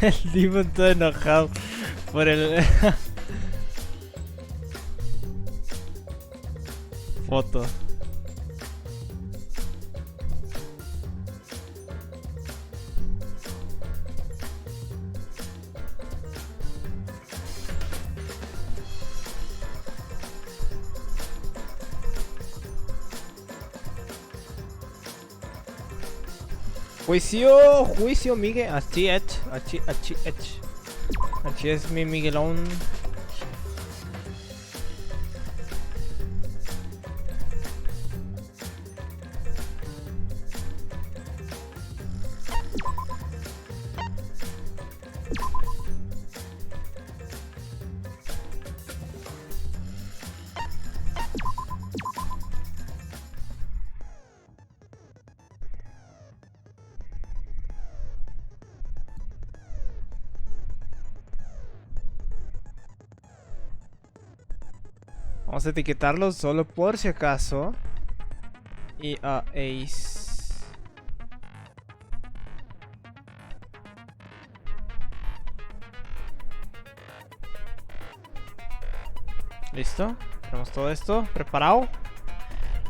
El Demon todo enojado por el... Foto. Juicio, juicio, Miguel. Así es mi Miguelón. Vamos a etiquetarlos solo por si acaso. Y a Ace. Listo. Tenemos todo esto preparado.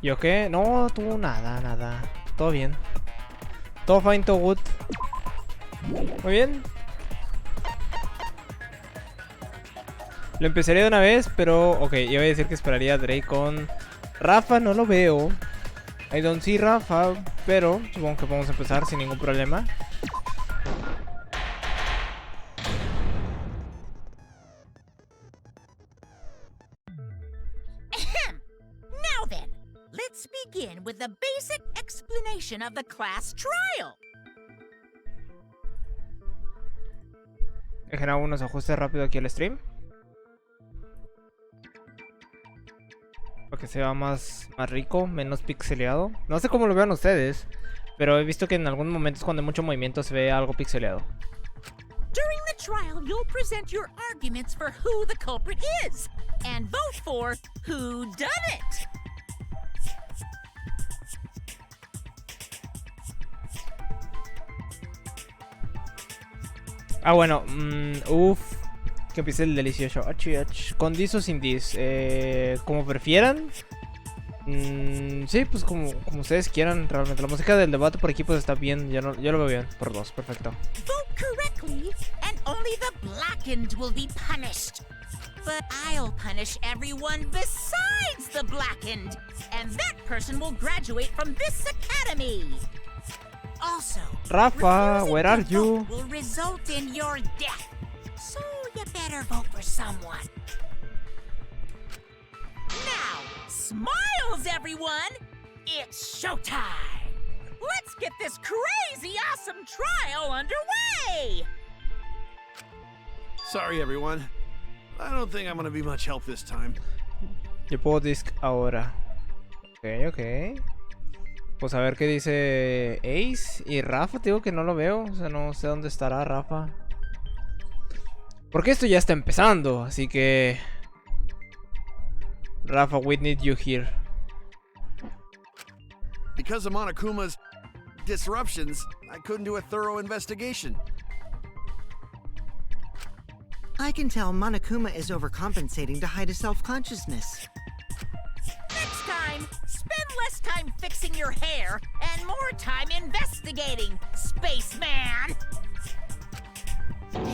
¿Yo qué? No, tú nada. Todo bien. Todo fine, todo good. Muy bien. Lo empezaría de una vez, pero... Ok, iba a decir que esperaría a Drake con... Rafa no lo veo. I don't see Rafa, pero supongo que podemos empezar sin ningún problema. Now then, let's begin with the basic explanation of the class trial. He generado unos ajustes rápido aquí al stream. Para que sea más rico, menos pixeleado. No sé cómo lo vean ustedes, pero he visto que en algunos momentos cuando hay mucho movimiento se ve algo pixeleado. During the trial, you'll present your arguments for who the culprit is, and vote for who done it. Ah, bueno, que empiece el delicioso. Con dis o sin dis, como prefieran. Sí, pues como ustedes quieran, realmente. La música del debate por aquí pues está bien, yo lo veo bien, por dos, perfecto. Vote correctly, and only the blackened will be punished. But I'll punish everyone besides the blackened, and that person will graduate from this academy. Also, Rafa, where are you? Will result in your death. So you better vote for someone. Now, smiles, everyone! It's showtime! Let's get this crazy awesome trial underway! Sorry, everyone. I don't think I'm gonna be much help this time. Yo puedo disc ahora. Ok. Pues a ver qué dice Ace y Rafa. Te digo que no lo veo. O sea, no sé dónde estará Rafa. Porque esto ya está empezando. Así que... Rafa, we need you here. Because of Monokuma's disruptions, I couldn't do a thorough investigation. I can tell Monokuma is overcompensating to hide his self-consciousness. Next time, spend less time fixing your hair and more time investigating, spaceman!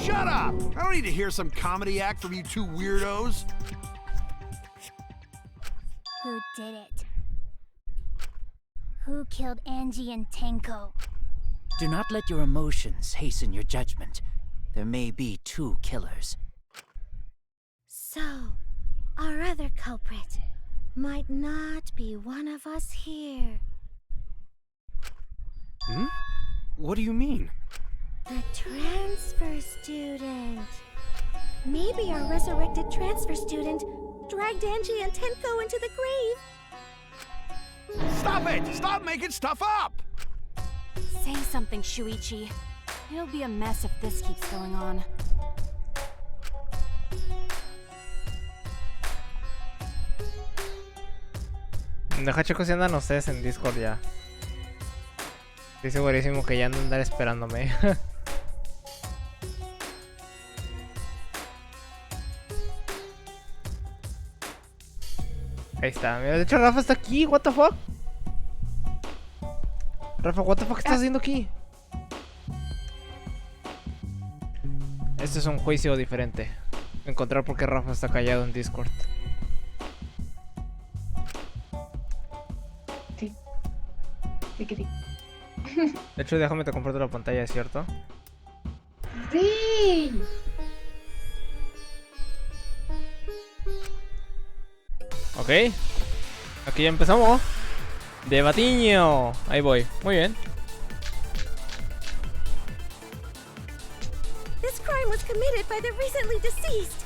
Shut up! I don't need to hear some comedy act from you two weirdos. Who did it? Who killed Angie and Tenko? Do not let your emotions hasten your judgment. There may be two killers. So, our other culprit might not be one of us here. Hmm? What do you mean? The transfer student. Maybe our resurrected transfer student dragged Angie and Tenko into the grave. Stop it! Stop making stuff up! Say something, Shuichi. It'll be a mess if this keeps going on. Deja chicos si andan ustedes en Discord ya. Estoy segurísimo que ya andan andar esperándome. Ahí está. Mira, de hecho, Rafa está aquí. What the fuck? Rafa, what the fuck estás haciendo aquí? Este es un juicio diferente. Encontrar por qué Rafa está callado en Discord. Sí. Sí que sí. De hecho, déjame te comparto la pantalla, ¿cierto? Sí. Ok. Aquí ya empezamos. Debatiño. Ahí voy. Muy bien. This crime was committed by the recently deceased.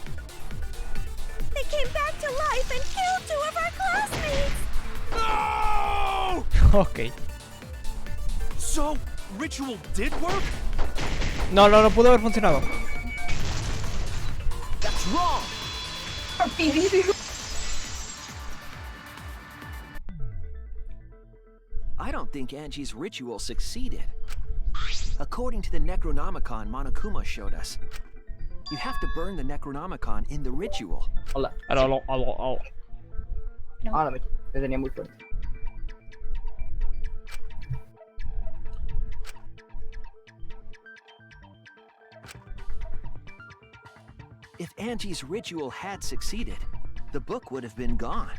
They came back to life and killed 2 of our classmates. No! Ok. So, ritual did work? No, pudo haber funcionado. That's wrong! I don't think Angie's ritual succeeded. According to the Necronomicon Monokuma showed us, you have to burn the Necronomicon in the ritual. Hola. Aló. Ahora me tenía muy fuerte. If Angie's ritual had succeeded, the book would have been gone.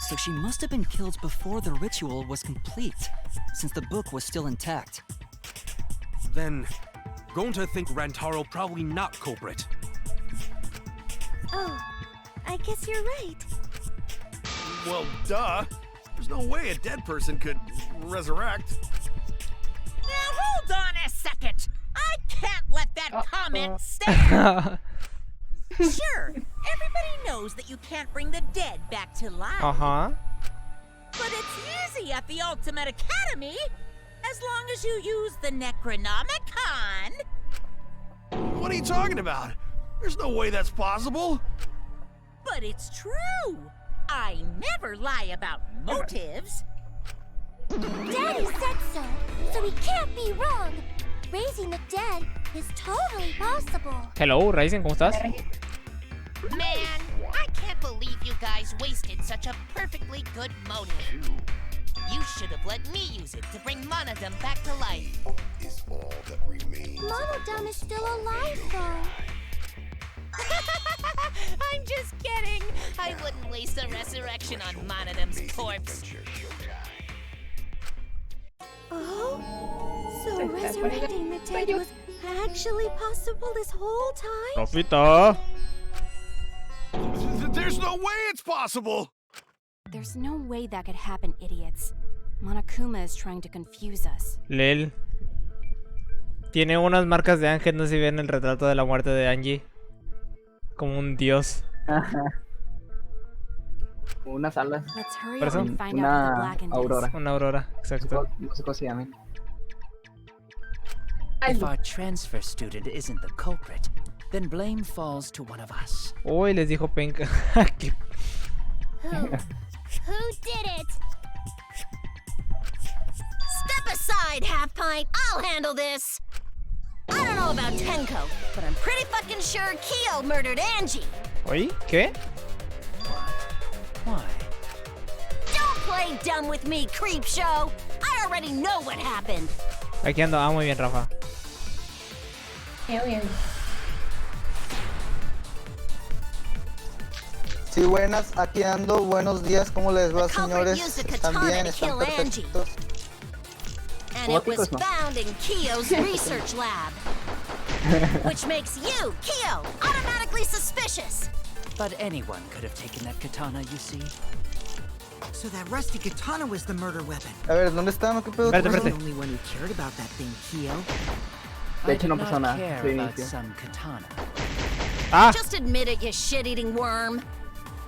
So she must have been killed before the ritual was complete, since the book was still intact. Then, going to think Rantaro probably not culprit. Oh, I guess you're right. Well, duh. There's no way a dead person could resurrect. Now hold on a second. I can't let that comment stand. Sure, everybody knows that you can't bring the dead back to life. Ajá. But it's easy at the Ultimate Academy, as long as you use the Necronomicon. What are you talking about? There's no way that's possible. But it's true. I never lie about motives. Daddy said so he can't be wrong. Raising the dead is totally possible. Hello, Ryzen, ¿cómo estás? Man, I can't believe you guys wasted such a perfectly good motive. You should have let me use it to bring Monodum back to life. Monodum is still alive, though. I'm just kidding. I wouldn't waste a resurrection on Monodum's corpse. Oh? So resurrecting the dead was actually possible this whole time? Rafita. There's no way it's possible! There's no way that could happen, idiots. Monokuma is trying to confuse us. Lel. Tiene unas marcas de ángel, no sé si ven el retrato de la muerte de Angie. Como un dios. Unas alas. Let's hurry Por up eso. and find out who the blackened is. Aurora. Una aurora, exacto. No sé cómo se llaman. If our transfer student isn't the culprit, then blame falls to one of us. Uy, les dijo penca. Who did it? Step aside, Half Pint. I'll handle this. I don't know about Tenko, but I'm pretty fucking sure Kyo murdered Angie. Oye, ¿qué? Why? Don't play dumb with me, creep show. I already know what happened. Aquí ando. Ah, muy bien, Rafa. Bien. Sí, buenas, aquí ando. Buenos días, ¿cómo les va, The culprit señores? used a ¿Están katana bien? to ¿Están kill Angie. perfectos? And it was found in Kyo's research lab. Which makes you, Kyo, automatically suspicious. But anyone could have taken that katana, you see. So that rusty katana was the murder weapon. A ver, ¿dónde están o qué pedo? You're the only one who cared about that thing, Kyo. De I hecho, did no not pasó nada. care Sí, about inicio. some katana. Ah, Just admit it, you shit-eating worm.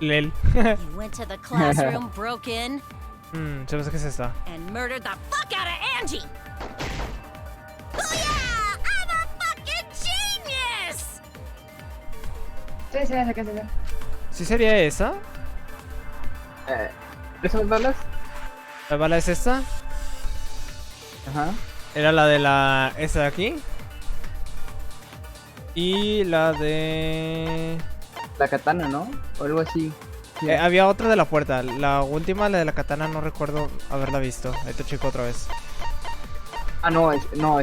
Lel. You went to the classroom, broke in, Se me hace que es esta. and murdered the fuck out of Angie. Booyah! I'm a fucking genius! Sí, esa que se ve. ¿Sí sería esa? ¿Esas balas? ¿La bala es esta? Ajá. Era la de la... esa de aquí. Y la de... La katana, ¿no? O algo así. Había otra de la puerta. La última, la de la katana, no recuerdo haberla visto. Ahí te checo otra vez. Ah, no, es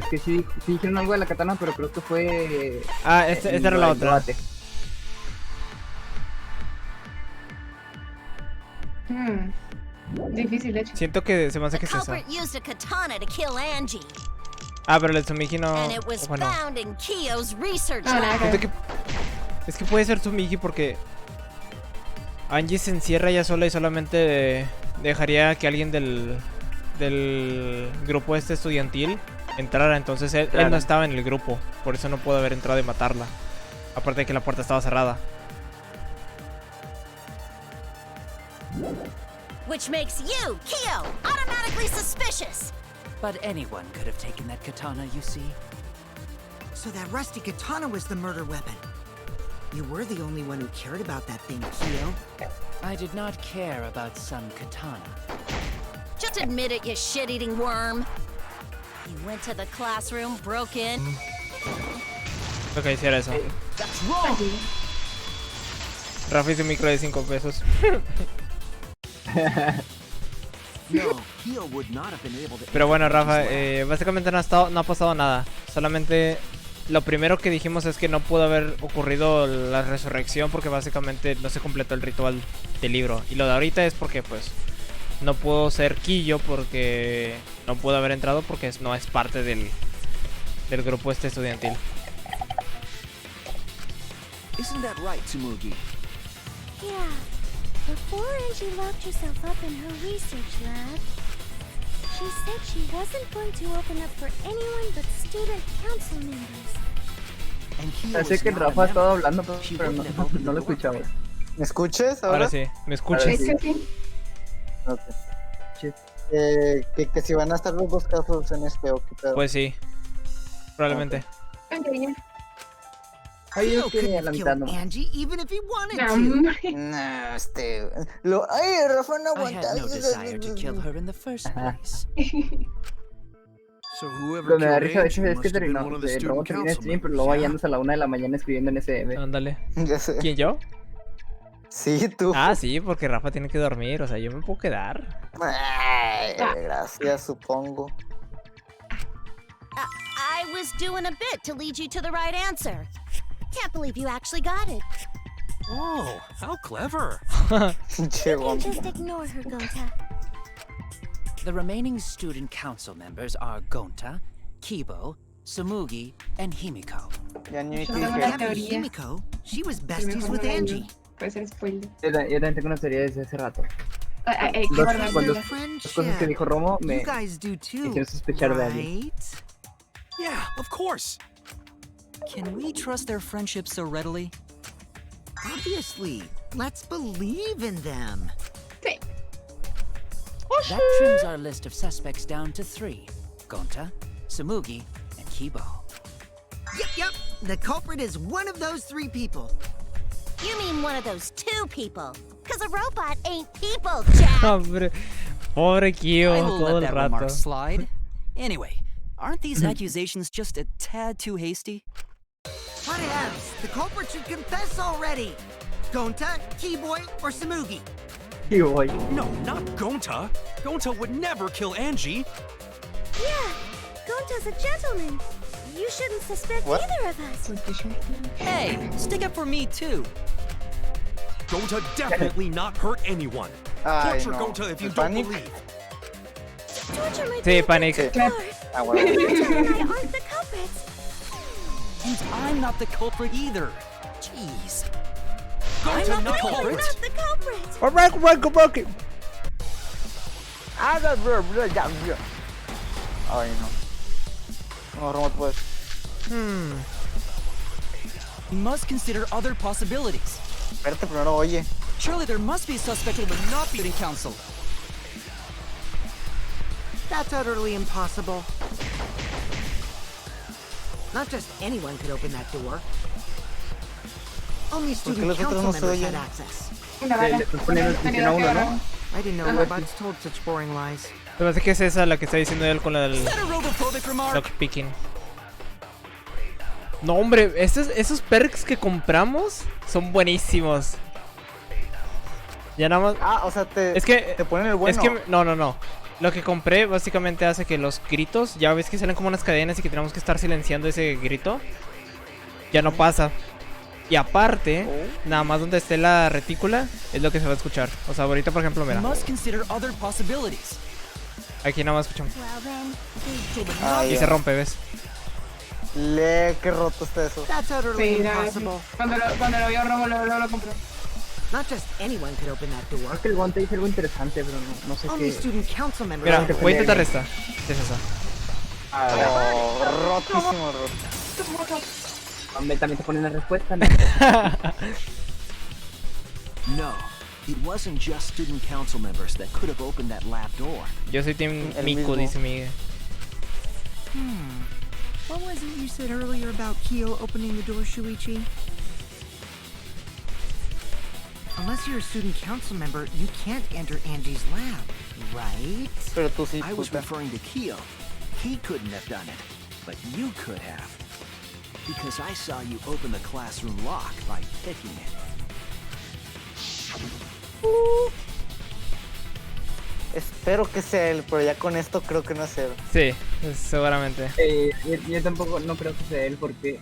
que sí dijeron algo de la katana, pero creo que fue... Ah, esta era la otra. Debate. Difícil, de hecho. Siento que se me hace The que es esa. culprit used a katana to kill Angie, Ah, pero el Tsumiki no... and it was Bueno, found in Kiyo's research Ah, lab. siento que... Es que puede ser Tsumiki porque... Angie se encierra ella sola y solamente dejaría que alguien del grupo este estudiantil entrara. Entonces él no estaba en el grupo. Por eso no pudo haber entrado y matarla. Aparte de que la puerta estaba cerrada. Which makes you, Kiyo, automatically suspicious. But anyone could have taken that katana, you see. So that rusty katana was the murder weapon. You were the only one who cared about that thing, Kyo. I did not care about some katana. Just admit it, you shit-eating worm. You went to the classroom, broke in. Lo que hiciera eso. Rafa hizo un micro de 5 pesos. Pero bueno, Rafa, básicamente no ha pasado nada. Solamente lo primero que dijimos es que no pudo haber ocurrido la resurrección porque básicamente no se completó el ritual del libro. Y lo de ahorita es porque pues no pudo ser Kiyo porque no pudo haber entrado porque no es parte del grupo este estudiantil. Isn't that right, Tsumugi? Yeah. Before Angie locked herself up in her research lab, she said she wasn't going to open up for anyone but student council members. Sé que Rafa estaba hablando, pero no lo escuchaba. ¿Me escuchas ahora? Ahora sí, ¿me escuchas? Sí. Okay. Que si van a estar los dos casos en este o qué pedo. Pues sí, probablemente. Ahí yo quería la mitad, ¿no? Angie, even if he wanted No. to. No, ay, Rafa no I aguanta. had no desire to kill her in the first place. So whoever Lo que me da killed risa a veces Angie es must que have been terminó one of the de student termina council stream, pero members, luego yeah? andas a la 1 de la mañana escribiendo en ese. Ándale. Ya sé. ¿Quién, yo? Sí, tú. Ah, sí, porque Rafa tiene que dormir. O sea, yo me puedo quedar. Ay, gracias, supongo. I was doing a bit to lead you to the right answer. Can't believe you actually got it. Oh, how clever. Pinche You bomba. can just ignore her, Gonta. The remaining student council members are Gonta, Kibo, Tsumugi, and Himiko. Ya ni Yo te tengo dije. una Yeah, but teoría. Himiko, she was Pero besties mejor with no la Angie. digo. Puede ser spoiler. Yo también tengo una teoría desde hace rato. Qué Dos- barbaridad. cuando- Las cosas que Friendship. dijo Romo You me guys do too, hicieron sospechar de alguien. right? Yeah, of course. Can we trust their friendship so readily? Obviously. Let's believe in them. Sí. That trims our list of suspects down to 3. Gonta, Tsumugi, and Kibo. Yep. The culprit is one of those 3 people. You mean one of those 2 people? Because a robot ain't people, Jack. Hombre, pobre Kyo, I will todo el let that rato. remark slide. Anyway, aren't these accusations just a tad too hasty? What else? The culprit should confess already. Gonta, Keyboy, or Tsumugi? Y voy. No, not Gonta. Gonta would never kill Angie. Yeah, Gonta's a gentleman. You shouldn't suspect What? either of us. Hey, stick up for me too. Gonta definitely not hurt anyone. Ay, Torture no. Gonta if you ¿El don't Panic? believe. Torture might Sí, be a Panic. bit Sí. hard. Ah, bueno. Gonta and I aren't the culprits. And I'm not the culprit either. Jeez. I'm Gonta not the not culprit. We're not the culprits. Alright. Ay, no. No, Romo, pues. We must consider other possibilities. Espérate, primero oye. Surely there must be a suspect who would not be in council. That's utterly impossible. Not just anyone could open that door. Only student los otros council no se members oyen? had access. Una bala. Le estás poniendo atención a uno, ¿no? I didn't know robots told such boring lies. Me parece que es esa la que está diciendo él con la del Is that a robophobic remark? lockpicking. No, hombre, esos perks que compramos son buenísimos. Ya nada más. Ah, o sea, Es que te ponen el bueno. Es que no. Lo que compré básicamente hace que los gritos, ya ves que salen como unas cadenas y que tenemos que estar silenciando ese grito. Ya no pasa. Y aparte, nada más donde esté la retícula es lo que se va a escuchar. O sea, ahorita por ejemplo, mira. Aquí nada más escuchamos. Y se rompe, ¿ves? Qué roto está eso. That's utterly Sí, impossible. cuando lo vio Romo, lo compró. Not just anyone could open that door. Es que el guante dice algo interesante, pero no sé Only qué. student council members. Mira, voy a intentar esta. ¿Qué es eso? Rotísimo, roto. También te ponen la respuesta, ¿no? No, it wasn't just student council members that could have opened that lab door. Yo soy Team El Miku, mismo. dice Miguel. What was it you said earlier about Kyo opening the door, Shuichi? Unless you're a student council member, you can't enter Angie's lab, right? Pero tú sí, I was puta. referring to Kyo. He couldn't have done it, but you could have. Because I saw you open the classroom lock by picking it. Espero que sea él, pero ya con esto creo que no es él. Sí, seguramente. Yo tampoco no creo que sea él porque...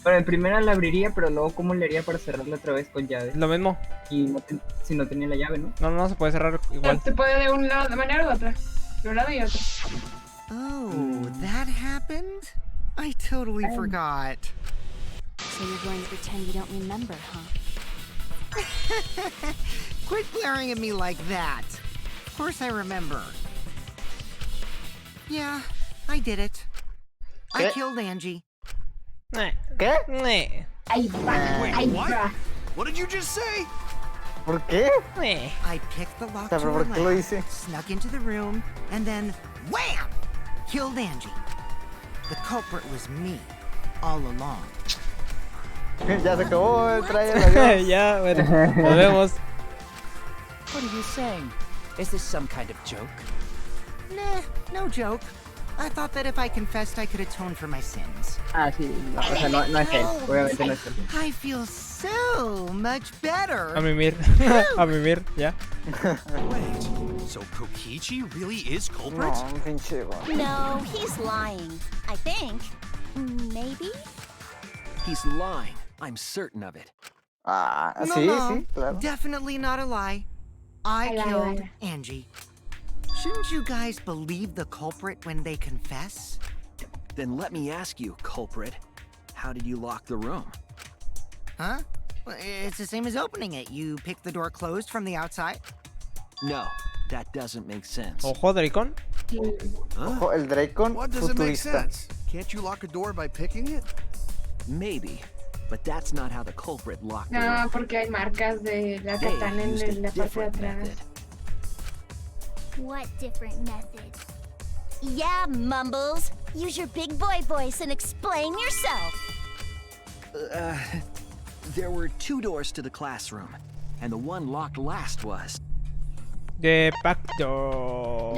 Bueno, en primera la abriría, pero luego ¿cómo le haría para cerrarla otra vez con llave? Lo mismo. Y si no tenía la llave, ¿no? No se puede cerrar igual. Se puede de un lado, de manera u otra. De un lado y otro. Oh, that happened? I totally forgot. So you're going to pretend you don't remember, huh? Quit glaring at me like that. Of course I remember. Yeah, I did it. I ¿Qué? killed Angie. ¿Qué? Ahí va, Wait, ahí what? va. What did you just say? ¿Por qué? I picked the locked ¿Pero door por qué lo lock, hice? snuck into the room, and then wham! Killed Angie. The culprit was me, all along. Ya se acabó el trailer, adiós. Ya, bueno, nos vemos. What are you saying? Is this some kind of joke? Nah, no joke. I thought that if I confessed, I could atone for my sins. Ah, sí, no, o sea, no es él, obviamente no es él. I feel so much better. A mimir. A mimir, ya. Wait, so Kokichi really is culprit? No, pinche güey. No, he's lying. I think. Maybe? He's lying. I'm certain of it. Ah, No, sí, no, sí, claro. definitely not a lie. I A lie, killed lie. Angie. Shouldn't you guys believe the culprit when they confess? Then let me ask you, culprit. How did you lock the room? Huh? Well, it's the same as opening it. You pick the door closed from the outside. No, that doesn't make sense. Ojo, Dracon. Ojo, el Dracon What does it make futurista. sense? Can't you lock a door by picking it? Maybe, but that's not how the culprit locked the No, room. porque hay marcas de la They katana used en a la parte de different atrás. method. What different method? Yeah, Mumbles. Use your big boy voice and explain yourself. There were two doors to the classroom, and the one locked last was. De pacto.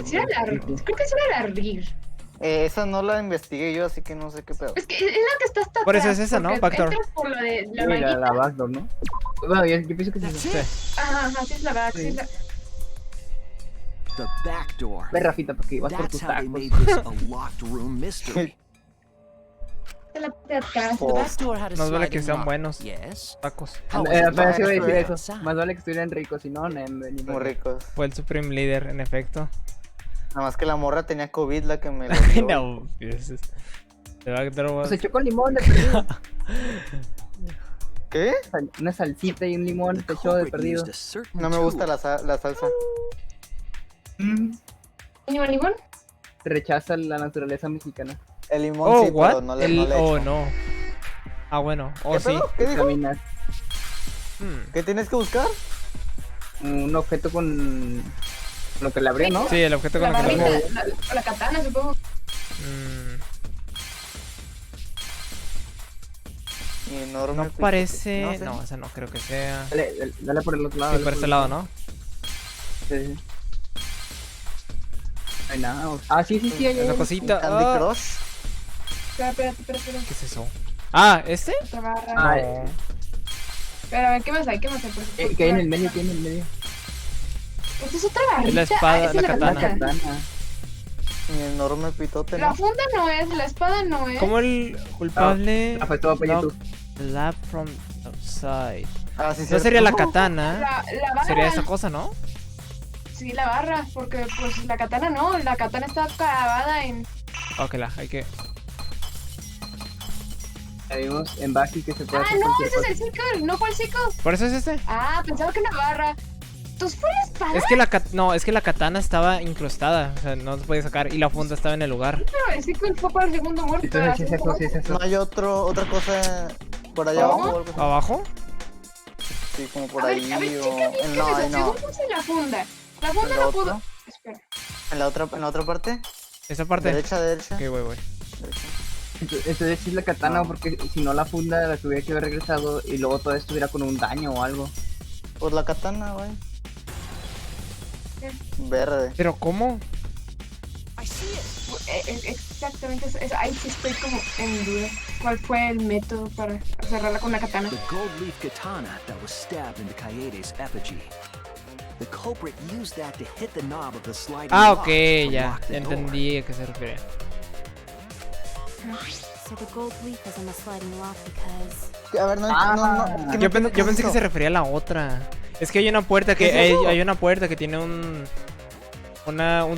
¿Sí era la, creo que sí era la RIR. Esa no la investigué yo, así que no sé qué pedo. Es que es la que está hasta Por eso atrás, es esa, ¿no? porque Backdoor. entras por lo de la Sí, mallita. la backdoor, ¿no? Bueno, yo pienso que sí. Ajá, sí es la back, sí es la... The back door. Ve, Rafita, porque vas por That's tus how they tacos. made this a locked room mystery. de la parte de atrás. The back door had a Nos vale que sliding sean lock. buenos. Yes. Tacos. How was it Apenas locked iba a from decir the eso. outside? Más vale que estuvieran ricos, si no, ni Muy ricos. Fue el Supreme Leader, en efecto. Nada más que la morra tenía COVID, la que me lo dio. No, te va a quitar Se echó con limón de perdido. ¿Qué? Una salsita y un limón se echó de perdido. No me gusta la salsa. ¿Limón, limón? Rechaza la naturaleza mexicana. El limón Oh, sí, what? pero no le echo. Oh, no. Ah, bueno. Oh, ¿Qué sí. pedo? ¿Qué dijo? Examinar ¿Qué tienes que buscar? un objeto con lo que le abrió, ¿no? Sí, el objeto La con el que barrita, la katana, supongo. Enorme. No parece. No sé. No, esa no creo que sea. Dale por el otro lado. Sí, dale por este lado, ¿no? Sí, sí. No hay nada. Ah, sí, hay. Esa cosita. Candy Ah, Crush. Espera. ¿qué es eso? Ah, ¿este? Otra barra. Ah, No. Pero a ver, ¿qué más hay? ¿Qué más hay? ¿Qué hay en el medio? ¿Qué hay en el medio? Esta es otra barrita. Es la espada, esa la es katana. Mi enorme pitote, La ¿no? funda no es, la espada no es. ¿Cómo el culpable? No, Lap from outside. Ah, sí, No cierto. sería la katana. La barra. Sería esa cosa, ¿no? Sí, la barra, porque pues la katana no, la katana está clavada en... Ok, hay que... Ahí vimos en Baki que se puede Ah, hacer no, cualquier ese es cosa. el cicle, no fue el cicle. ¿Por eso es este? Ah, pensaba que una barra. Entonces fue la espada. Es que es que la katana estaba incrustada, o sea, no se podía sacar y la funda estaba en el lugar. Pero el cicle fue para el segundo muerto. Entonces sí es eso, sí es eso. ¿No hay otra cosa por allá abajo o algo así? ¿Abajo? Sí, como por A ver, ahí a ver, o... checa bien No, qué es ahí eso. no. Según puse la funda. La funda ¿En la no pudo... otra? Espera. ¿En la otra parte? ¿Esa parte? Derecha. Ok, voy. Entonces sí es la katana, porque si no la funda la tuviera que haber regresado y luego todo estuviera con un daño o algo. Pues la katana, güey. Verde. ¿Pero cómo? Exactamente eso. Ahí sí estoy como en duda. ¿Cuál fue el método para cerrarla con la katana? The gold leaf katana that was stabbed into Kaede's effigy. The culprit used that to hit the knob of the sliding Ah, lock ok, to ya lock the door. entendí a qué se refiere. So the gold leaf is on the sliding lock because... A ver, no. Yo pensé que se refería a la otra. Es que hay una puerta que hay una puerta que tiene un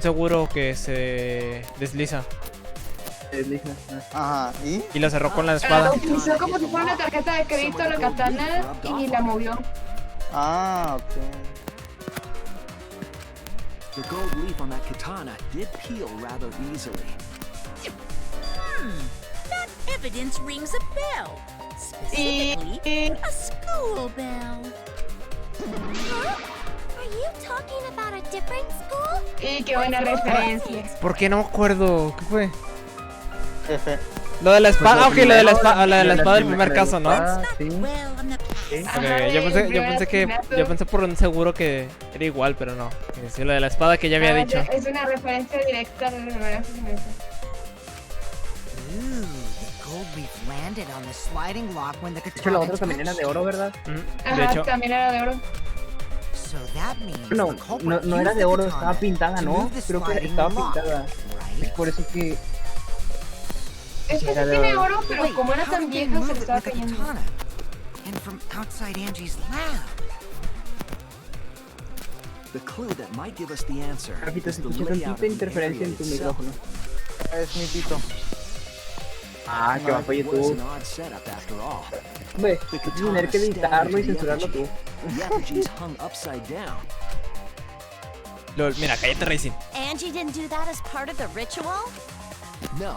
seguro que se desliza. Ajá, ¿y? Y la cerró con la espada. Utilizó como si fuera una tarjeta de crédito la katana y la movió. Ah, ok. The gold leaf on that katana did peel rather easily. That evidence rings a bell. Specifically, a school bell. Huh? Are you talking about a different school? Y qué buena referencia. ¿Por qué no me acuerdo? ¿Qué fue? F. Lo de la espada, ok, lo de la espada, del primera primer caso, ¿no? Sí. Ok, yo pensé por un seguro que era igual, pero no. Sí, lo de la espada que ya había dicho. Es una referencia directa a la Ooh, the gold leaf landed on the sliding lock when the De hecho, la katana otra también era de oro, ¿verdad? De hecho, también era de oro. So that means No, the culprit no era used de the oro, katana estaba pintada, to ¿no? move the Creo que sliding estaba lock, pintada. Es right? por eso que... Este sí Era de tiene oro. oro, pero Wait, como era how tan did they vieja se move le it estaba with the cayendo. katana? And from outside Angie's lab. The clue that might give us the answer Capito, is se the escucha layout tantita of the interferencia area en tu itself. micrófono. Es mi pito. Ah, que va para It was YouTube. an odd setup after all. Ve, The vas a tener que katana editarlo y stabbed into the censurarlo tú. effigy. The effigy's hung upside down. lol, mira, cállate, Racing. Angie didn't do that as part of the ritual? No.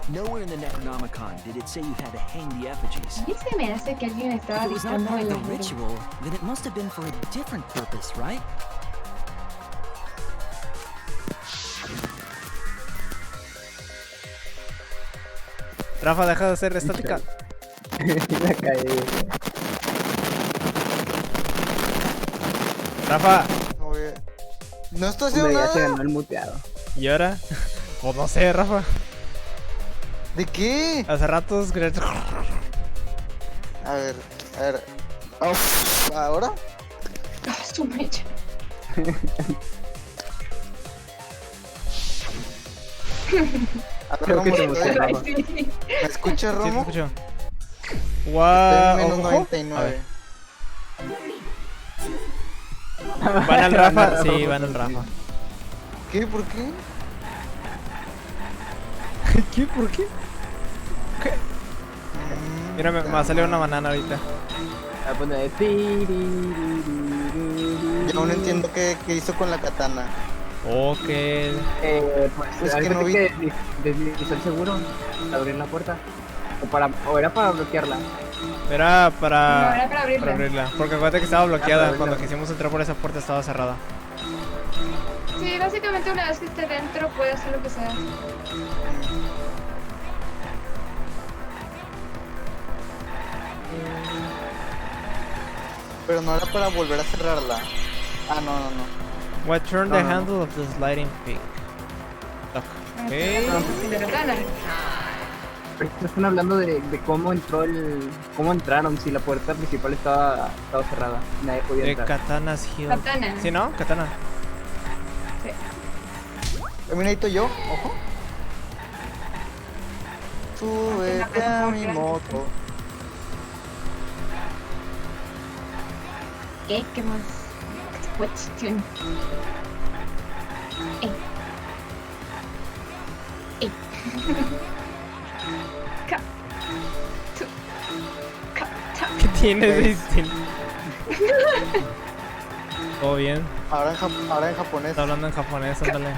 Nowhere in the Necronomicon did it say you had to hang the effigies. Y se me hace que alguien estaba If it was not dictando part of el the nombre. ritual, then it must have been for a different purpose, right? Rafa, deja de ser estática. La caí. Rafa, Oye, no estoy haciendo Hombre, ya se nada. ganó el muteado. ¿y ahora? Pues no sé, Rafa. ¿De qué? Hace ratos... A ver. Uf, ¿ahora? Ah, su mecha. A ver, Creo que Romo, se muteó, Rafa. ¿me escuchas, Sí, te Romo? escucho. Estoy en Guau, menos ojo. A 99. ver. ¿Van al Rafa? Sí, van al Rafa. ¿Qué? ¿Por qué? ¿Qué? ¿Por qué? ¿Qué? Mira, me va a salir una banana ahorita. Va a poner... Yo aún no entiendo qué hizo con la katana. Ok. Pues Es que ahorita no vi. que deslizar seguro, abrir la puerta. O era para bloquearla. Era No, para... era para abrirla. Porque acuérdate que estaba bloqueada. abrirla. Cuando quisimos entrar por esa puerta estaba cerrada. Sí, básicamente una vez que esté dentro puede hacer lo que sea. Pero no era para volver a cerrarla. Ah, no. What turned No, the no, no. handle of the sliding pig? Lock. Ok. Y la katana. Pero están hablando de cómo cómo entraron, si la puerta principal estaba cerrada, nadie podía De entrar. Katana's Hill. Katana. ¿Sí, no? Katana. Sí. También necesito yo, ojo. Súbete a mi moto. ¿Qué más? Cuestión. ¿Qué tienes, Distin? ¿Todo bien? Ahora en japonés. Está hablando en japonés, ándale.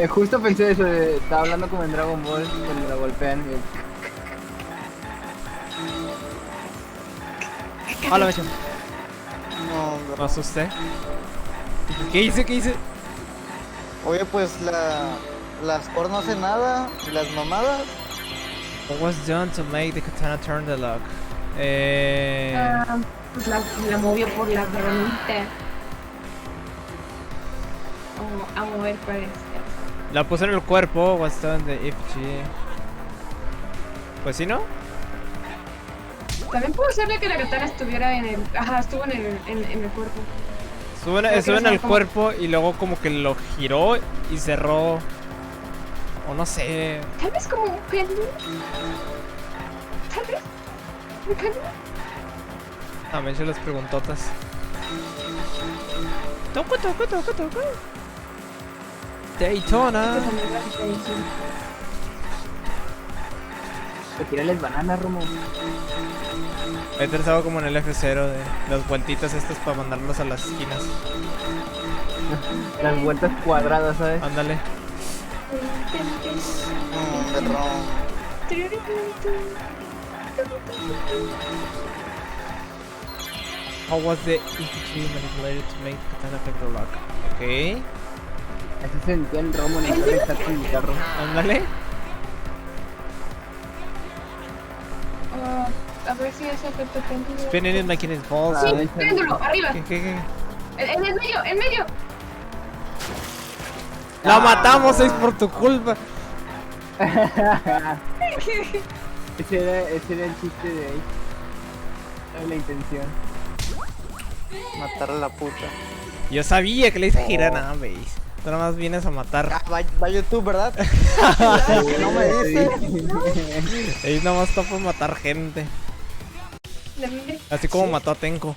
Justo pensé eso, estaba hablando como en Dragon Ball, cuando la golpean. Hola, Mecho. No, Me asusté. ¿Qué hice? Oye, pues las cor no hacen nada, y las mamadas. What was done to make the katana turn the lock? Pues la movió por la ranita. A mover parece. La puse en el cuerpo. What's done the effigy? Pues sí, ¿no? También pudo ser de que la katana estuviera en el... Ajá, estuvo en el cuerpo. Estuvo en el cuerpo y luego como que lo giró y cerró. O no sé. Tal vez como un péndulo. Tal vez. Un péndulo. A me he hecho las preguntotas. Toco. Daytona. Tírales bananas, Romo. He pensado como en el F0 de las vueltitas estas para mandarlos a las esquinas. Las vueltas cuadradas, ¿sabes? Ándale. How was the effigy manipulated to make katana affect the lock? Ok. Así se sentía el Romo en el estar con mi carro. Ándale. A ver si hace efecto péndulo. Spinning it making it false. Sí, péndulo, arriba. ¿Qué? En el medio. ¡La matamos! Es por tu culpa. Ese era el chiste de ahí. Era la intención. Matar a la puta. Yo sabía que le hice girar nada, veis. Tú nada más vienes a matar. Va YouTube, ¿verdad? No me dices. Ahí nada más está por matar gente. Así como mató a Tenko.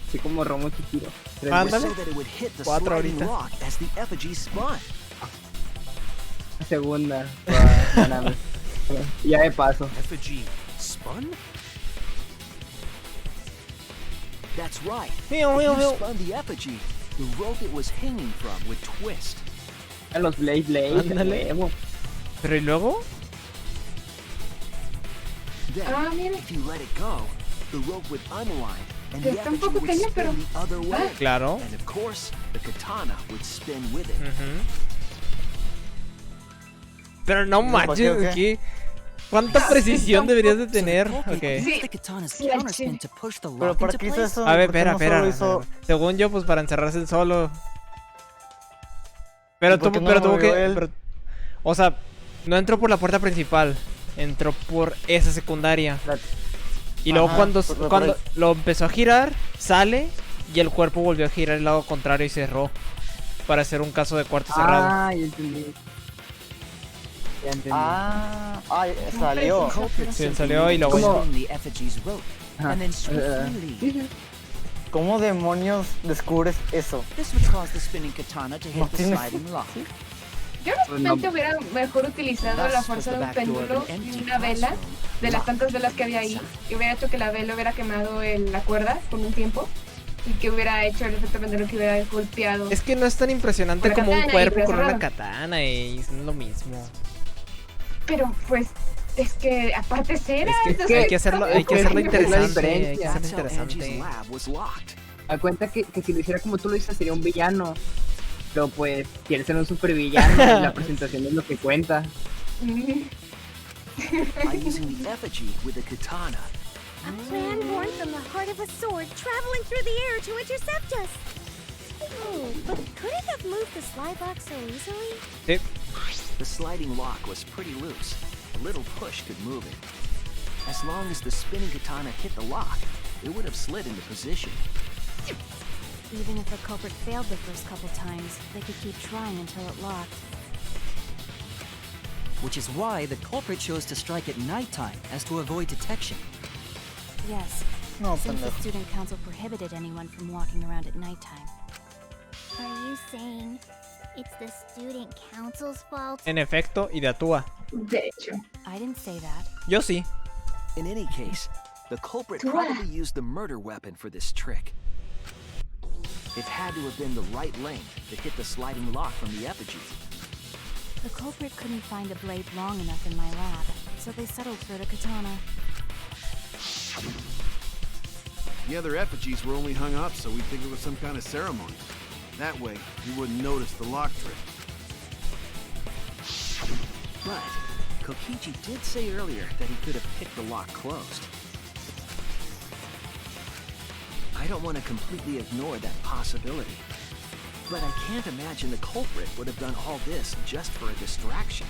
Así como Romo Chihiro. Ándale. 4 ahorita. Segunda. Ganamos. Ya de paso. Effigy spun? That's right. If Mío. you spun the effigy, the rope it was hanging from would twist. A los Blade. Ándale. Pero ¿y luego? Then, mira. if you let it go, the rope would unwind and Que the está un effigy poco would pequeño, spin pero... the other way. Claro. And of course, the katana would spin with it. Pero no manches, ¿qué? ¿Cuánta precisión deberías de tener? Ok. Pero ¿para qué hizo eso? A ver, ¿Por qué espera. no solo hizo- Según yo, pues para encerrarse el solo. Pero ¿Y por qué no tuvo movió que... él? pero- o sea, no entró por la puerta principal. Entró por esa secundaria. Y luego Ajá, cuando por- lo empezó a girar, sale y el cuerpo volvió a girar al lado contrario y cerró. Para hacer un caso de cuarto cerrado. Ah, ya entendí. Salió. Sí, salió y luego... ¿Cómo? The effigy's rope. And then swiftly leave. ¿Cómo demonios descubres eso? This would cause the spinning katana to hit the tienes- sliding lock. Yo honestamente hubiera mejor utilizado la fuerza de un péndulo y una vela, de las tantas velas que había ahí, y hubiera hecho que la vela hubiera quemado la cuerda por un tiempo, y que hubiera hecho el efecto péndulo que hubiera golpeado. Es que no es tan impresionante Con la como un katana y cuerpo hubiera con una cerrado. katana y es lo mismo. Pero pues, es que aparte cera. Es que Hay que hacerlo interesante. Hay que diferencia. hacerlo That's how Angie's interesante. lab was locked. Da cuenta que si lo hiciera como tú lo dices sería un villano. Pero pues quiere ser un supervillano y la presentación es lo que cuenta. By using the effigy with the katana, A plan born from the heart of a sword traveling through the air to intercept us. Oh, but could it have moved the slide lock so easily? Sí. The sliding lock was pretty loose. A little push could move it. As long as the spinning katana hit the lock, it would have slid into position. Even if the culprit failed the first couple times, they could keep trying until it locked. Which is why the culprit chose to strike at nighttime, as to avoid detection. Yes, No, since the pendejo. student council prohibited anyone from walking around at nighttime. Are you saying it's the student council's fault? En efecto, y de Atúa. De hecho. I didn't say that. Yo sí. In any case, the culprit probably used the murder weapon for this trick. It had to have been the right length to hit the sliding lock from the effigy. The culprit couldn't find a blade long enough in my lab, so they settled for the katana. The other effigies were only hung up so we'd think it was some kind of ceremony. That way, we wouldn't notice the lock trick. But Kokichi did say earlier that he could have picked the lock closed. I don't want to completely ignore that possibility. But I can't imagine the culprit would have done all this just for a distraction.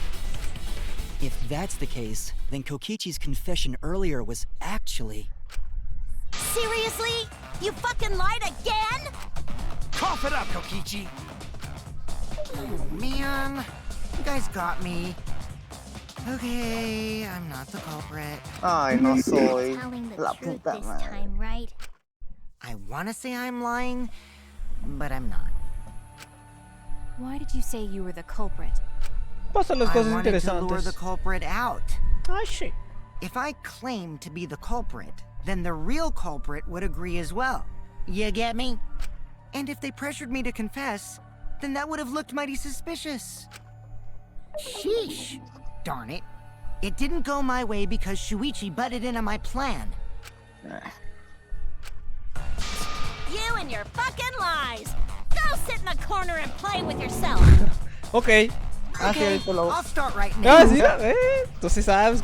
If that's the case, then Kokichi's confession earlier was actually... Seriously? You fucking lied again? Cough it up, Kokichi! Oh, man. You guys got me. Okay, I'm not the culprit. Ay, no soy Telling the la truth puta this madre. time, right? I want to say I'm lying, but I'm not. Why did you say you were the culprit? Pasan las I cosas wanted to lure the interesantes. culprit out. Ah, shit. If I claimed to be the culprit, then the real culprit would agree as well. You get me? And if they pressured me to confess, then that would have looked mighty suspicious. Sheesh. Darn it. It didn't go my way because Shuichi butted in on my plan. You and your fucking lies! Go sit in the corner and play with yourself! Ok. Ah, sí, Okay, ahorita lo... I'll start right now. Ah, sí. Tú sí sabes.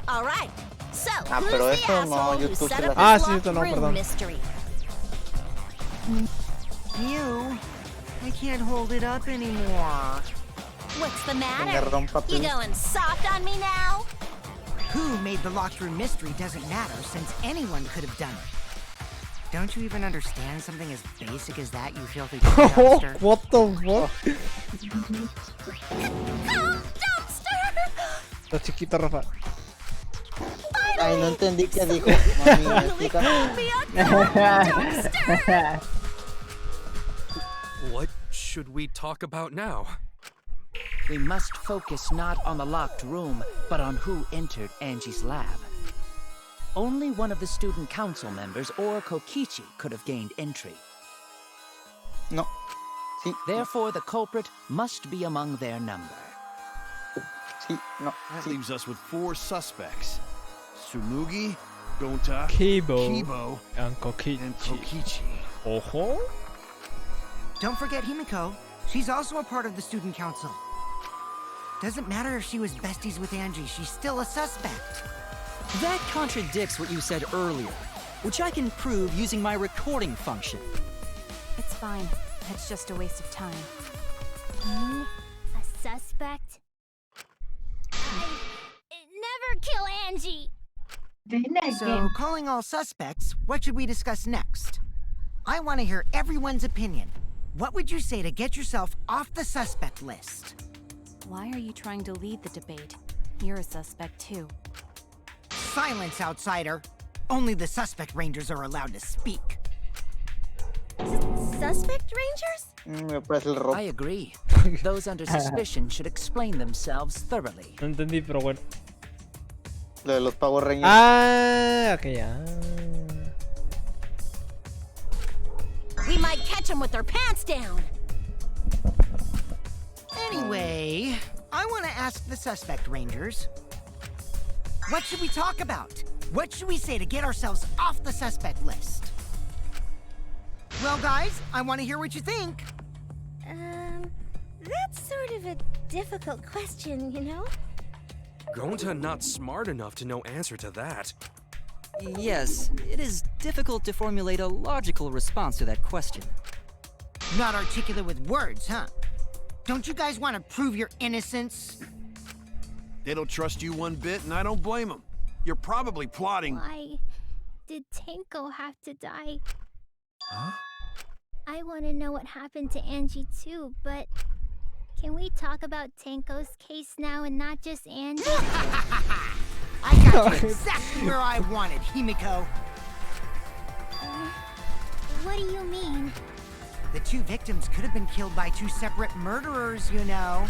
Alright, so Ah, who's pero the eso no, asshole who YouTube set se up la- this Ah, sí, locked esto no, room perdón. mystery? You, I can't hold it up anymore. What's the matter? Danganronpa You V3. going soft on me now? Who made the locked room mystery doesn't matter since anyone could have done it. Don't you even understand something as basic as that, you filthy Oh, dumpster? what the fuck? Come, dumpster! Está chiquito, Rafa. Ay, no entendí qué dijo. Mami, ¿me explica? Me a dumpster! What should we talk about now? We must focus not on the locked room, but on who entered Angie's lab. Only one of the student council members or Kokichi could have gained entry. No. Sí, Therefore, the culprit must be among their number. sí, no, That sí. leaves us with 4 suspects. Tsumugi, Gonta, Kibo, and and Kokichi. Kokichi. Ojo. Don't forget Himiko. She's also a part of the student council. Doesn't matter if she was besties with Angie, she's still a suspect. That contradicts what you said earlier, which I can prove using my recording function. It's fine. It's just a waste of time. You, a suspect? Never kill Angie! Then So, again. calling all suspects, what should we discuss next? I want to hear everyone's opinion. What would you say to get yourself off the suspect list? Why are you trying to lead the debate? You're a suspect too. Silence, outsider. Only the suspect rangers are allowed to speak. Suspect rangers? Me parece el rock. I agree. Those under suspicion should explain themselves thoroughly. No entendí, pero bueno. Lo de los Power Rangers. Ah, ok, ya. We might catch them with their pants down! Anyway, I want to ask the suspect rangers. What should we talk about? What should we say to get ourselves off the suspect list? Well, guys, I want to hear what you think. That's sort of a difficult question, you know? Gonta not smart enough to know answer to that. Yes, it is difficult to formulate a logical response to that question. Not articulate with words, huh? Don't you guys want to prove your innocence? They don't trust you one bit, and I don't blame them. You're probably plotting. Why did Tenko have to die? Huh? I want to know what happened to Angie too, but can we talk about Tenko's case now and not just Angie? I got you exactly where I wanted, Himiko. What do you mean? The two victims could have been killed by two separate murderers, you know.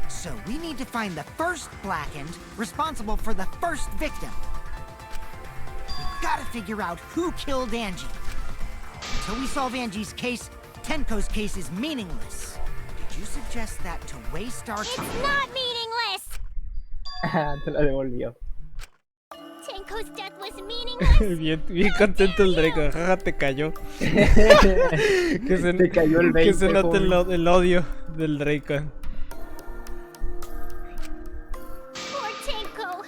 So we need to find the first Blackened responsible for the first victim. We've got to figure out who killed Angie. Until we solve Angie's case, Tenko's case is meaningless. Did you suggest that to waste our time? It's not meaningless! Te la devolvió. Tenko's death was meaningless! bien contento el Draco, jaja, te cayó. Te cayó el 20, que se note el odio del Draco. Poor Tenko!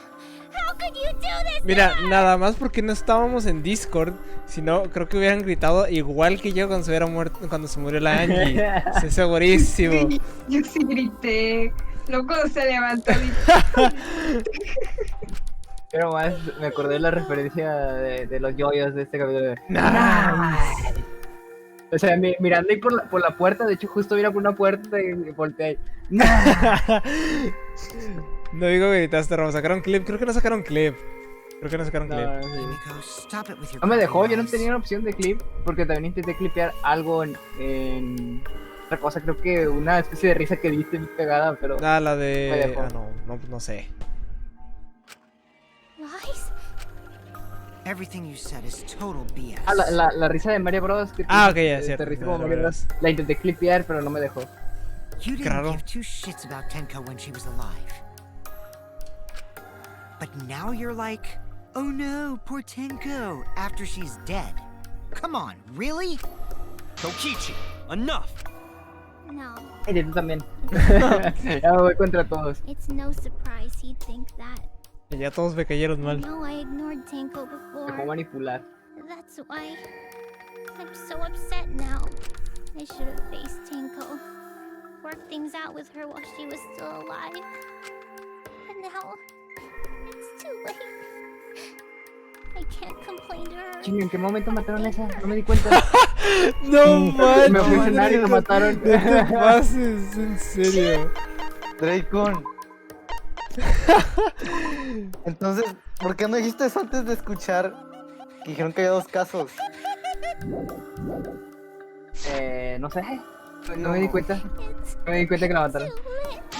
How could you do this? Mira, nada más porque no estábamos en Discord, sino creo que hubieran gritado igual que yo cuando se hubiera muerto, cuando se murió la Angie. Estoy segurísimo. Sí, yo sí grité. Loco se levantó. Pero más me acordé de la referencia de los yoyos de este capítulo. Nice. O sea, mirando ahí por la puerta, de hecho justo mira por una puerta y volteé ahí. No digo que gritaste, Robo, sacaron clip, creo que no sacaron clip. Clip. No me dejó, yo no tenía una opción de clip, porque también intenté clipear algo en otra cosa, creo que una especie de risa que diste muy pegada, pero... Ah, la de... no sé. Lies? Everything you said is total BS. Ah, la risa de Mario Bros. Que ok, ya, cierto. Te risa como Mario Bros. La intenté clipear, pero no me dejó. You didn't give two shits about Tenko when she was alive. But now you're like, oh no, poor Tenko, after she's dead. Come on, really? Kokichi, enough! No. Y tú también. Ya me voy contra todos. It's no surprise he'd think that. Ya todos me cayeron mal. No, I ignored Tenko before. Dejó manipular. That's why I'm so upset now. I should have faced Tenko. Worked things out with her while she was still alive. And now, it's too late. I can't complain to her. Chingo, ¿en qué momento mataron a esa? No me di cuenta. No manches. Me fui a cenar y lo mataron. No te pases, en serio. Dracon. Entonces, ¿por qué no dijiste eso antes de escuchar que dijeron que había dos casos? No sé. No me di cuenta. No me di cuenta que la mataron.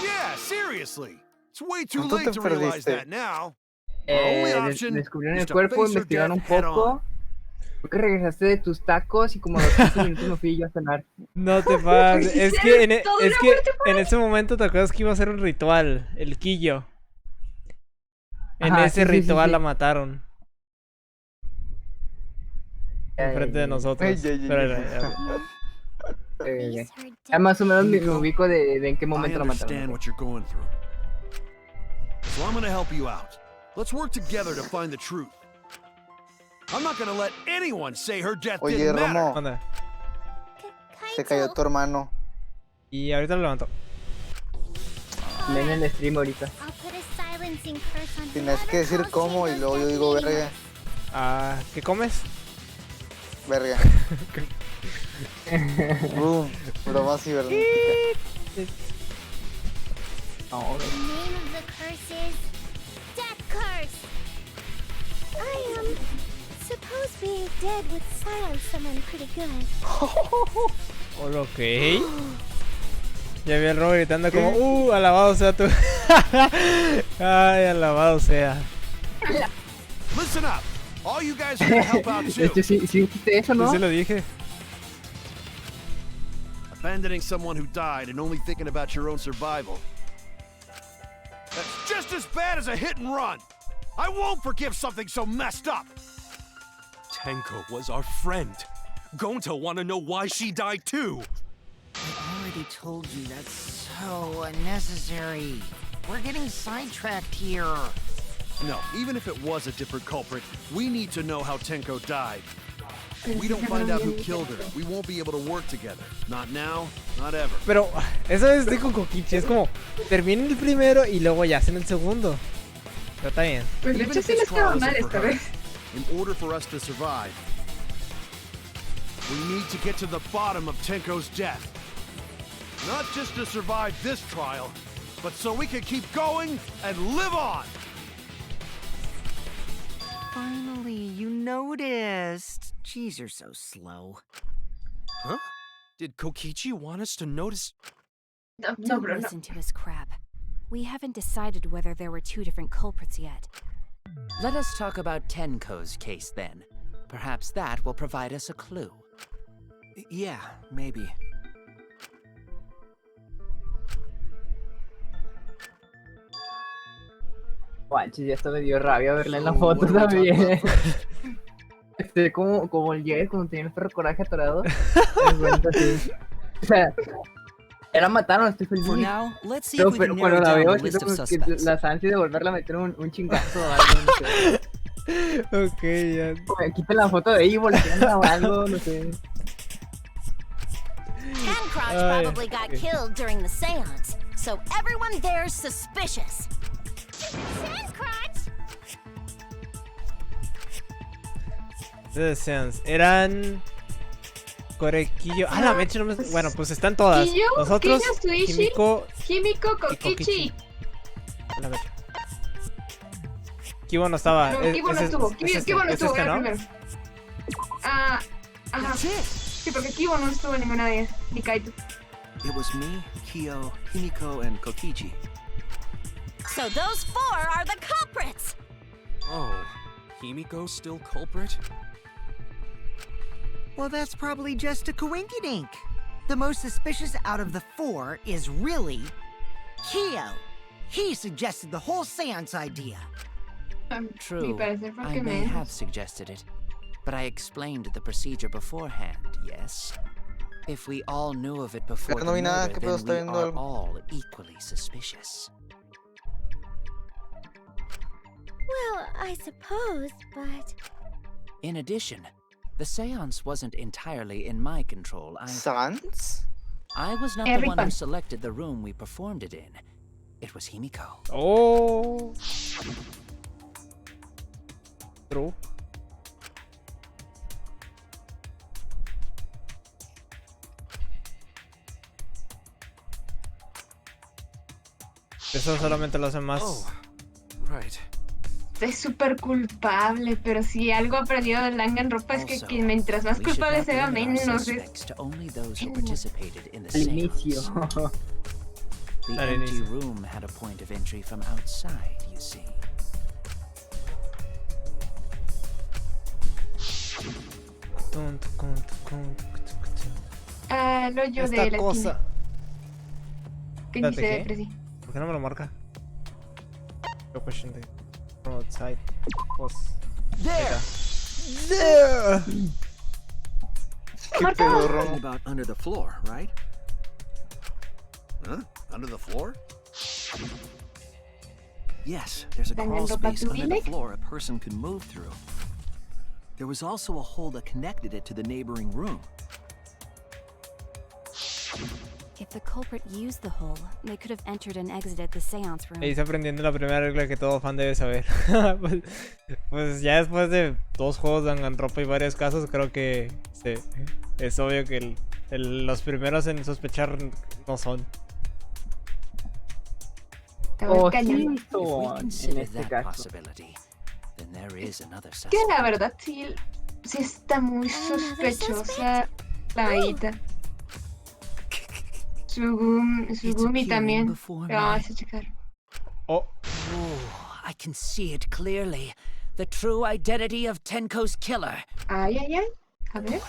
Yeah, seriously. It's way too ¿Cuánto late te to realize perdiste? that now. Our only option Descubrieron is el to cuerpo, face her investigaron un death head poco. on. Creo que regresaste de tus tacos y como a los 15 minutos me fui yo a cenar. No te pases. Es que en ese momento te acuerdas que iba a ser un ritual, el quillo. En Ajá, ese sí, ritual sí. la mataron. Enfrente de nosotros. Ya más o menos me ubico de en qué momento la I understand mataron. what you're going through. So I'm gonna help you out. Let's work together to find the truth. I'm not gonna let anyone say her death Oye, didn't matter. Romo, Anda. se cayó tu hermano. Y ahorita lo levanto. Ven en el stream ahorita. I'll put a silencing curse on Tienes que decir whoever cómo calls y me luego yo those digo meaningless. verga. Ah, ¿qué comes? Verga. Boom. Broma cibernética. The name of the curse is Death Curse. I suppose being dead would silence someone pretty good. Hola, ok. Ya vi al Robert gritando como, alabado sea tú. Ay, alabado sea. Listen up. All you guys are gonna help out De too. hecho, sí dijiste eso, ¿no? Sí lo dije. Abandoning someone who died and only thinking about your own survival. That's just as bad as a hit and run. I won't forgive something so messed up. Tenko was our friend. Going to want to know why she died too. I already told you that's so unnecessary. We're getting sidetracked here. No, even if it was a different culprit, we need to know how Tenko died. If we don't find out who killed her, we won't be able to work together. Not now, not ever. Pero eso es de con Kokichi, es como terminen el primero y luego ya hacen el segundo. Pero está bien. Pues de hecho sí no estaba mal esta vez. In order for us to survive, we need to get to the bottom of Tenko's death. Not just to survive this trial, but so we can keep going and live on! Finally, you noticed. Jeez, you're so slow. Huh? Did Kokichi want us to notice? Don't listen to his crap. We haven't decided whether there were two different culprits yet. Let us talk about Tenko's case then. Perhaps that will provide us a clue. Yeah, maybe. Guanches, ya hasta me dio rabia verla en la foto también. Como el Jay, como tenía el perro coraje atorado. Así. O sea, ya la mataron, estoy feliz. For now, let's see if we Pero can cuando narrow la down veo, the list siento of como que suspects. las ansias de volverla a meter un chingazo o algo, no sé. Ok, ya. Como quiten la foto de ella y voltean o algo, no sé. Tancrotch probably got killed during the seance, so everyone there's suspicious. Tancrotch! The Sense. Eran Korequillo. Ah, la mecha no me... Bueno, pues están todas. Quillo, Nosotros, Quillo, Suishi, Kimiko Kokichi. La mecha. Kibo no estaba. No, Kibo no estuvo. Kibo no estuvo, era ¿no? primero. Ah, ajá. Sí, porque Kibo no estuvo en ninguna de ellas. Ni Kaito. It was me, Kyo, Himiko, and Kokichi. So those four are the culprits! Oh, Himiko's still culprit? Well, that's probably just a coinkydink. The most suspicious out of the four is really Kyo. He suggested the whole seance idea. True, I may have suggested it, but I explained the procedure beforehand, yes? If we all knew of it before the murder, then we are all equally suspicious. Well, I suppose, but... In addition, the seance wasn't entirely in my control. Seance? I was not the one who selected the room we performed it in. It was Himiko. Oh. True. Eso solamente lo hace más. Oh, right. Es súper culpable, pero si algo aprendido del Danganronpa es que mientras más culpable se vea, menos es. Al inicio. The empty room had a point of entry from outside, you see. Ah, el hoyo de la cosa. Que ni se ve, pero sí. ¿Por qué no me lo marca? No question de outside. There. There. Talking about under the floor, right? Huh? Under the floor? Yes, there's a crawl space under the floor a person could move through. There was also a hole that connected it to the neighboring room. If the culprit used the hole, they could have entered and exited the seance room. Ahí está aprendiendo la primera regla que todo fan debe saber. Pues ya después de 2 juegos de Danganronpa y varios casos, creo que es obvio que los primeros en sospechar no son. En este caso. Que la verdad sí está muy sospechosa la Aita. Sugumi también. Vamos a checar. Oh, I can see it clearly. The true identity of Tenko's killer. Ay, ay, ay. A ver.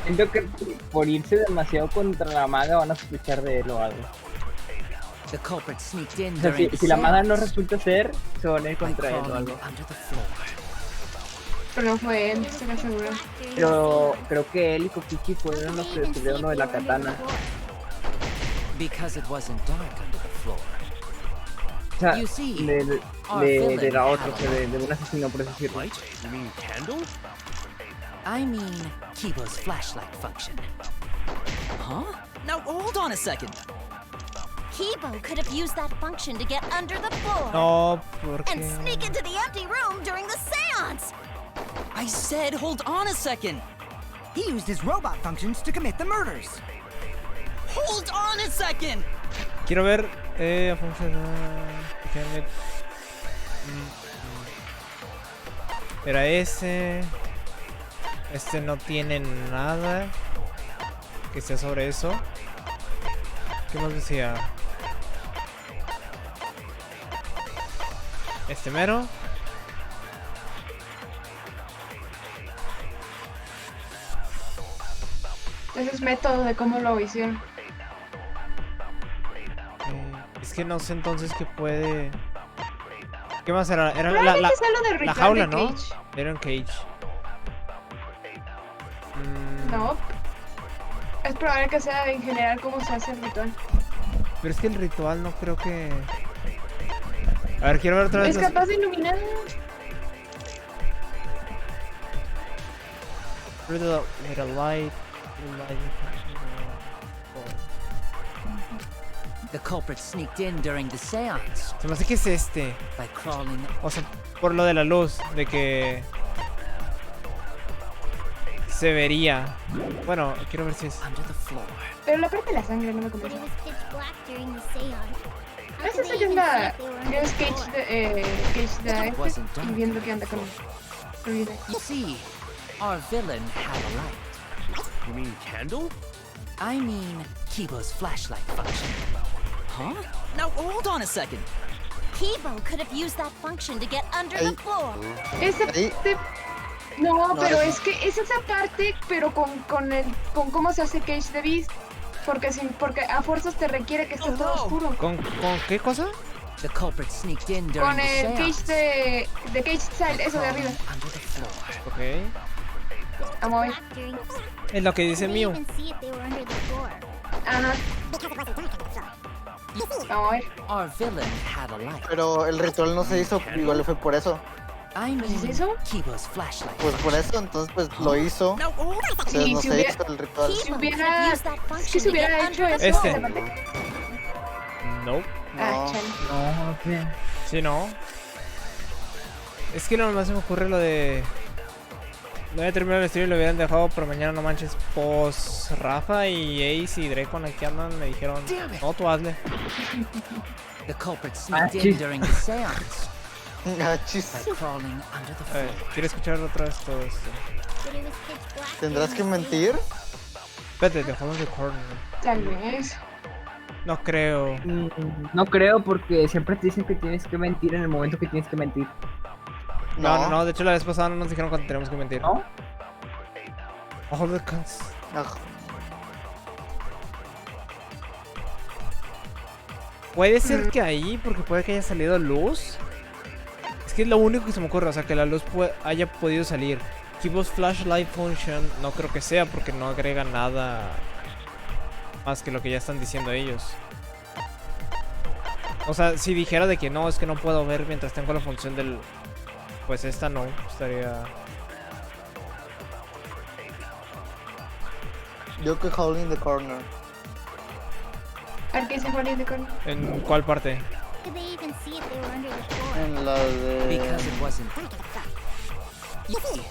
Siento que por irse demasiado contra la maga van a sospechar de él o algo. The culprit sneaked in O sea, si la maga no resulta ser, se van a ir contra él o algo. Pero no fue él, estoy seguro. Pero creo que él y Kokichi fueron los que descubrieron lo de la katana. Because it wasn't dark under the floor. O sea, de la otra, o sea, de un asesino, por así decirlo. Light? You mean candle? I mean, Kibo's flashlight function. Huh? Now hold on a second. Kibo could have used that function to get under the floor. No, ¿por qué? And sneak into the empty room during the seance. I said hold on a second. He used his robot functions to commit the murders. Hold on a second. Quiero ver. Funciona. Era ese. Este no tiene nada que sea sobre eso. ¿Qué más decía? Este mero. Ese es método de cómo lo hicieron. Es que no sé entonces qué puede. ¿Qué más era? Era Probablemente sea lo del la ritual jaula, de ¿no? Cage. Era un cage. No. Es probable que sea en general cómo se hace el ritual. Pero es que el ritual no creo que. A ver, quiero ver otra vez. Es capaz de iluminar. With a light. The culprit sneaked in during the seance. Se me hace que es este. By crawling. O sea, por lo de la luz, de que se vería. Bueno, quiero ver si es. Under the floor. Pero la parte de la sangre no me convence. But it was pitch black during the seance. How Esa could es they even see if they were under es the Cage floor? de este y viendo qué anda con su vida. You see, our villain had a light. You mean candle? I mean, Kibo's flashlight function. Huh? Now hold on a second. Kibo could have used that function to get under the floor. No, pero es que es esa parte, pero con cómo se hace Cage de Beast. Porque a fuerzas te requiere que esté todo oscuro. ¿Con qué cosa? The culprit sneaked in during Con the el Cage seance. de Cage Style, eso de arriba. Under the floor. Ok. Vamos a ver. Black during the seance. Es lo que How dice could they Mew. even see if they were under the floor? Ajá. Vamos a ver. Our villain had a light. Pero el ritual no se hizo, igual fue por eso. I mean, ¿Es eso? Kibo's flashlight. Pues por eso, entonces pues lo hizo. Entonces Sí, no si se hubiera- hizo el ritual. Kibo could hubiera- have used that Es que function si to get hubiera hecho under the eso. Este. esa parte. No. Ah, chale. No, no sé. Sí, no. Es que nomás se me ocurre lo de. No había terminado el estudio y lo hubieran dejado, pero mañana no manches. Pues Rafa y Ace y Directo aquí andan, me dijeron, no, tú hazle. The culprit sneaked in chis. during the seance. Gachis. By crawling under the A ver, floor. quiero escuchar otra vez todo esto. But it was pitch black ¿Tendrás during que the mentir? Espérate, dejamos de corner. Tal vez. No creo. No creo porque siempre te dicen que tienes que mentir en el momento que tienes que mentir. No, de hecho la vez pasada no nos dijeron cuando tenemos que mentir. ¿No? Ojo de cans. Aj. Puede ser que ahí, porque puede que haya salido luz. Es que es lo único que se me ocurre, o sea, que la luz haya podido salir. Kibo's flashlight function no creo que sea, porque no agrega nada más que lo que ya están diciendo ellos. O sea, si dijera de que no, es que no puedo ver mientras tengo la función del... Pues esta no, estaría... Yo que Howling the Corner. A ver qué dice Juan de Corno. ¿En cuál parte? Could they even see if they were under the floor? En la de... Because it wasn't. You see,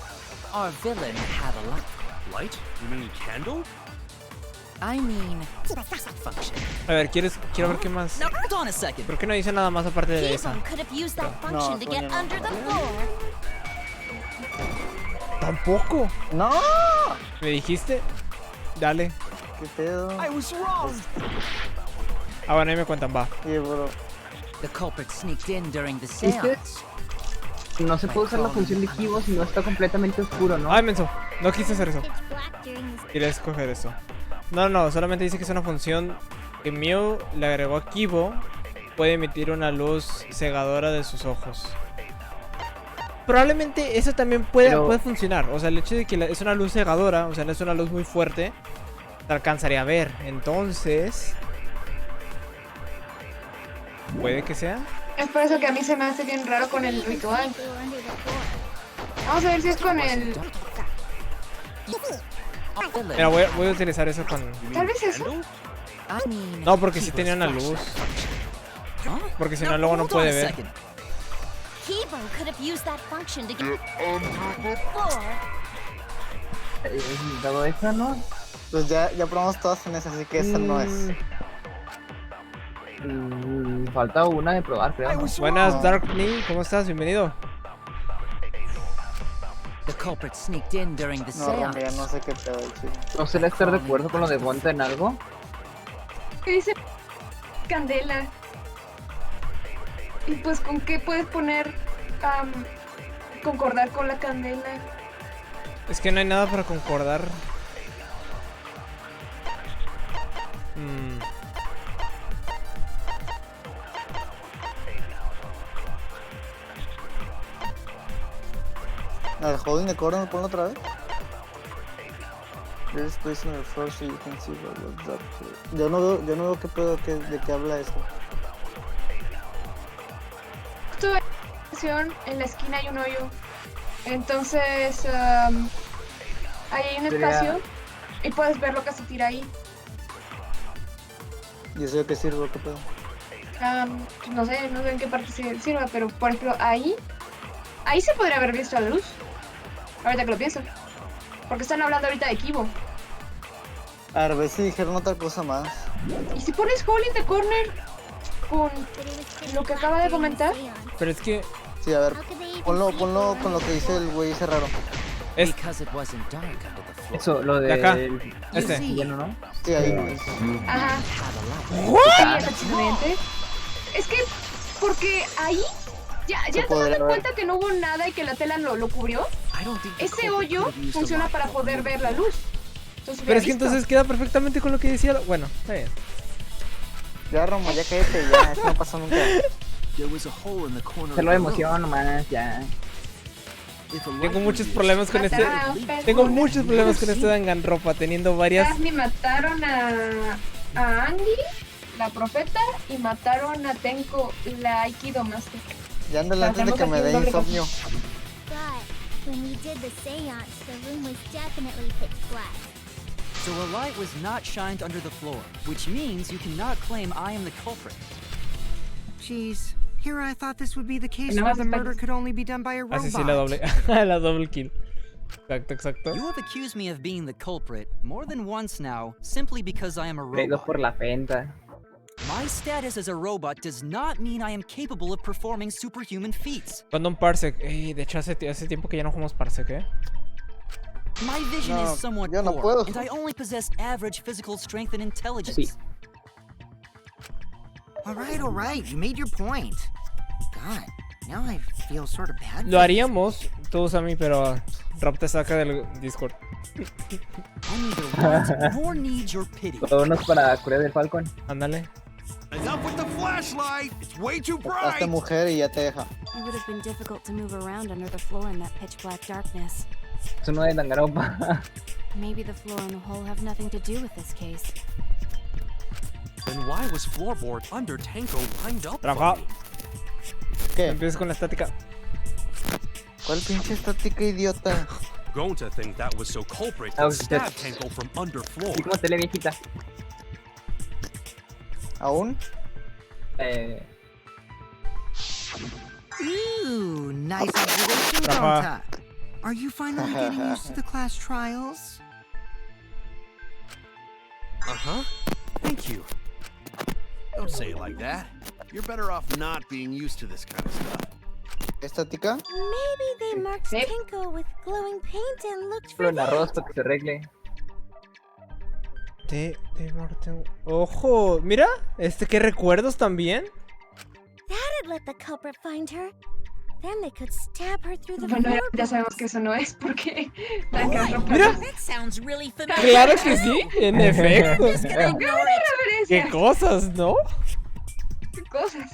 our villain had a light. Light? You mean candle? I mean, function. A ver, quiero ver qué más. Now hold on a second. ¿Por qué no dice nada más aparte de esa? Kibo could have used that function to get coño, no. under the floor. Tampoco. ¡No! ¿Me dijiste? Dale. ¿Qué pedo? I was wrong. Ah, bueno, ahí me cuentan, va. Sí, bro. The culprit sneaked in during the Es que seance. no se puede usar la función de Kibo si no está completamente oscuro, ¿no? Ay, menso. No quise hacer eso. Pitch black during the Quería escoger eso. No, solamente dice que es una función que Mew le agregó a Kibo. Puede emitir una luz cegadora de sus ojos. Probablemente eso también puede funcionar. O sea, el hecho de que es una luz cegadora, o sea, no es una luz muy fuerte, te alcanzaría a ver. Entonces... ¿puede que sea? Es por eso que a mí se me hace bien raro con el ritual. Vamos a ver si es con el... Mira, voy a utilizar eso con... Tal vez eso. No, porque sí tenía una luz. Porque si no, luego no puede ver. ¿Dado esa, no? Pues ya probamos todas en esa, así que esa no es. Falta una de probar, creo. ¿No? Buenas, Dark Knee, ¿cómo estás? Bienvenido. No, ya no sé qué pedo, chido. ¿No suele estar de acuerdo con lo de Bonta en algo? ¿Qué dice? Candela. Y pues, ¿con qué puedes poner concordar con la candela? Es que no hay nada para concordar. ¿El holding de corner ponlo otra vez? There's place on the floor so you can see what's up. Yo no veo qué pedo, de qué habla eso. En la esquina hay un hoyo. Entonces, ahí hay un espacio y puedes ver lo que se tira ahí. ¿Y eso de qué sirve o qué pedo? No sé en qué parte sirva, pero por ejemplo, ahí se podría haber visto la luz. Ahorita que lo pienso. Porque están hablando ahorita de Kibo. A ver si dijeron otra cosa más. ¿Y si pones Hole in the Corner con lo que acaba de comentar? Pero es que... Sí, a ver, ponlo con lo que dice el güey ese raro. Eso, lo de acá. Este. Lleno, ¿no? Sí, ahí. Ajá. Sí, exactamente. Es que, porque ahí ya te das cuenta que no hubo nada y que la tela lo cubrió. Ese hoyo funciona para poder ver la luz. Entonces, pero es que entonces queda perfectamente con lo que decía. Bueno, está bien. Ya, Romo, ya cállate, ya, eso no pasó nunca. Se lo emociono nomás, ya. Tengo muchos problemas con este. Tengo muchos problemas con este Danganronpa, teniendo varias. Me mataron a Angie, la profeta, y mataron a Tenko, la Aikido Master. Ya ándale antes de que me dé insomnio. When we did the seance, the room was definitely pitch black. So a light was not shined under the floor, which means you cannot claim I am the culprit. Jeez, here I thought this would be the case where the murder could only be done by a robot. Así sí, la doble kill. Exacto. You have accused me of being the culprit more than once now, simply because I am a robot. Por la penta. My status as a robot does not mean I am capable of performing superhuman feats. Cuando un parsec, de hecho hace tiempo que ya no jugamos parsec, My vision is somewhat poor, and I only possess average physical strength and intelligence. All right, you made your point. God, now I feel sort of bad. Lo haríamos todos a mí, pero Rob te saca del Discord. I neither want nor need your pity. Vámonos para Corea del Falcon. Ándale. Enough with the flashlight. It's way too bright. Hazte mujer y ya te deja. It would have been difficult to move around under the floor in that pitch black darkness. Es uno de Danganronpa. Maybe the floor and the hole have nothing to do with this case. Then why was floorboard under Tenko lined up? Rafa. ¿Qué? Empiezas con la estática. ¿Cuál pinche estática, idiota? Going to think that was so culprit that stabbed Tenko from under floor. ¿Cómo tele viejita? ¿Aún? Ooh, nice observation, Donta. Are you finally getting used to the class trials? Uh-huh. Thank you. Don't say it like that. You're better off not being used to this kind of stuff. ¿Estática? Maybe they marked Tenko with glowing paint and looked for Pero el arroz para que se arregle. Ojo, mira, qué recuerdos también. That'd let the culprit find her. Then they could stab her through the Bueno, ya sabemos que eso no es porque Mira. That sounds really familiar. Claro que sí, en efecto. Qué cosas, ¿no? Qué cosas.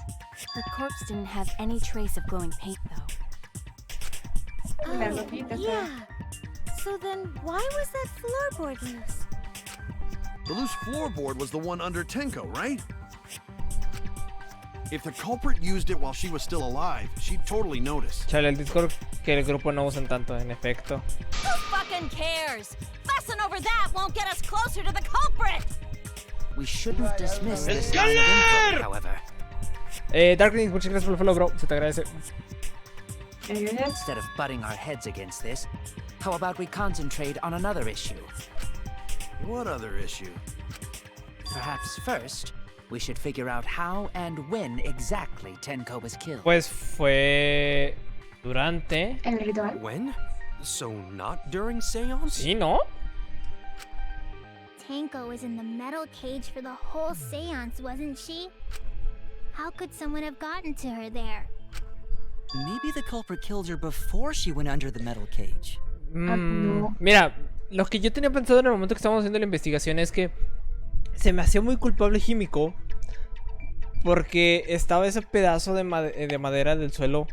The corpse didn't have any trace of glowing paint, though. Oh, yeah. So then why was that floorboard loose? The loose floorboard was the one under Tenko, right? If the culprit used it while she was still alive, she'd totally notice. Chale, el Discord que el grupo no usan tanto, en efecto. Who fucking cares? Fussing over that won't get us closer to the culprit. We shouldn't dismiss this line of info, however. Darkling, muchas gracias por el follow, bro. Se te agradece. Instead of butting our heads against this, how about we concentrate on another issue? What other issue? Perhaps first, we should figure out how and when exactly Tenko was killed. Pues fue durante. ¿El ritual? When? So not during seance? Sí, ¿no? Tenko was in the metal cage for the whole seance, wasn't she? How could someone have gotten to her there? Maybe the culprit killed her before she went under the metal cage. No. Mira, lo que yo tenía pensado en el momento que estábamos haciendo la investigación es que se me hacía muy culpable Himiko porque estaba ese pedazo de madera del suelo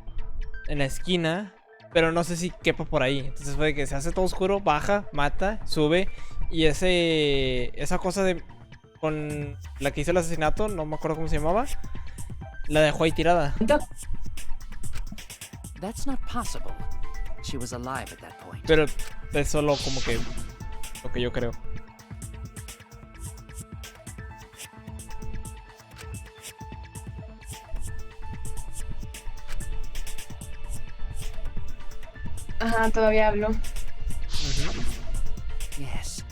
en la esquina, pero no sé si quepa por ahí. Entonces fue de que se hace todo oscuro, baja, mata, sube y esa cosa de con la que hizo el asesinato, no me acuerdo cómo se llamaba, la dejó ahí tirada. That's not possible. She was alive at that point. Pero es solo como que lo que yo creo. Ajá, todavía hablo. Yes,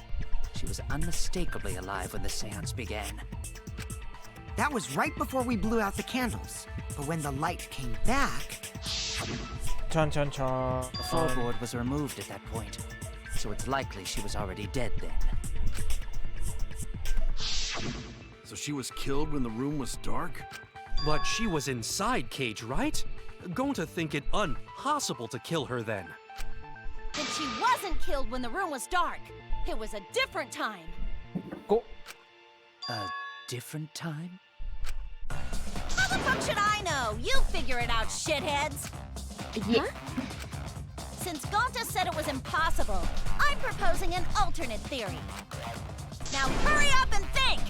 she was unmistakably alive when the seance began. That was right before we blew out the candles. But when the light came back... Chon, chon, chon. The floorboard was removed at that point, so it's likely she was already dead then. So she was killed when the room was dark? But she was inside cage, right? Going to think it impossible to kill her then. And she wasn't killed when the room was dark. It was a different time. Cool. A different time? How the fuck should I know? You figure it out, shitheads. Yeah. Since Gonta said it was impossible, I'm proposing an alternate theory. Now hurry up and think!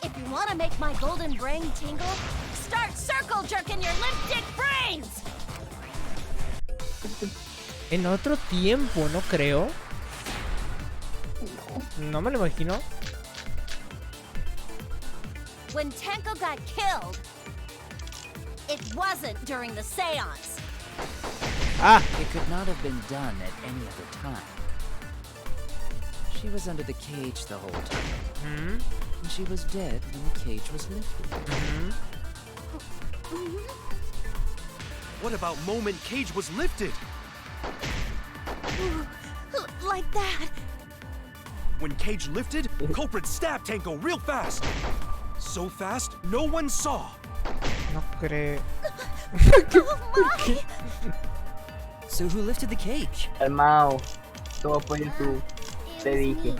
If you want to make my golden brain tingle, start circle jerking your limp dick brains! En otro tiempo, no creo. No me lo imagino. When Tenko got killed, it wasn't during the seance. Ah! It could not have been done at any other time. She was under the cage the whole time. And she was dead when the cage was lifted. What about moment cage was lifted? Like that. When cage lifted, culprit stabbed Tenko real fast. So fast, no one saw. No creo. So who lifted the cage? El Mao. Todo fue en tu. Te dije.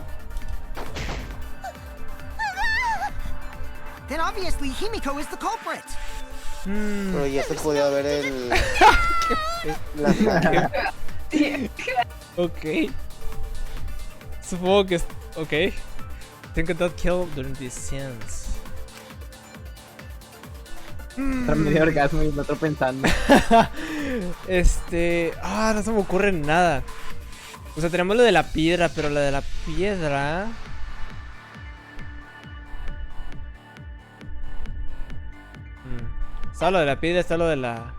Then obviously Himiko is the culprit. Pero ya se podía ver el... la sangre. Ok. Supongo que... Ok. Tenko got killed during this seance. Está medio orgasmo y el otro pensando. No se me ocurre nada. O sea, tenemos lo de la piedra, pero la de la piedra... Está lo de la piedra, está lo de la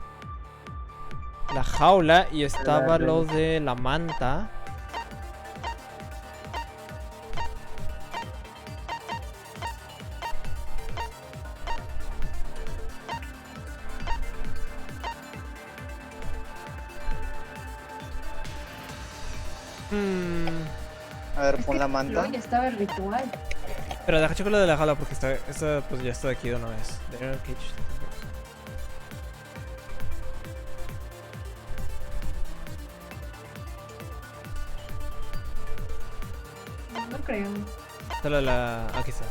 jaula y estaba lo de la manta. A ver, pon la manta. No, ya estaba el ritual. Pero deja checar lo de la jaula porque esta pues ya está aquí de una vez. No creo. Está lo de la... Aquí está.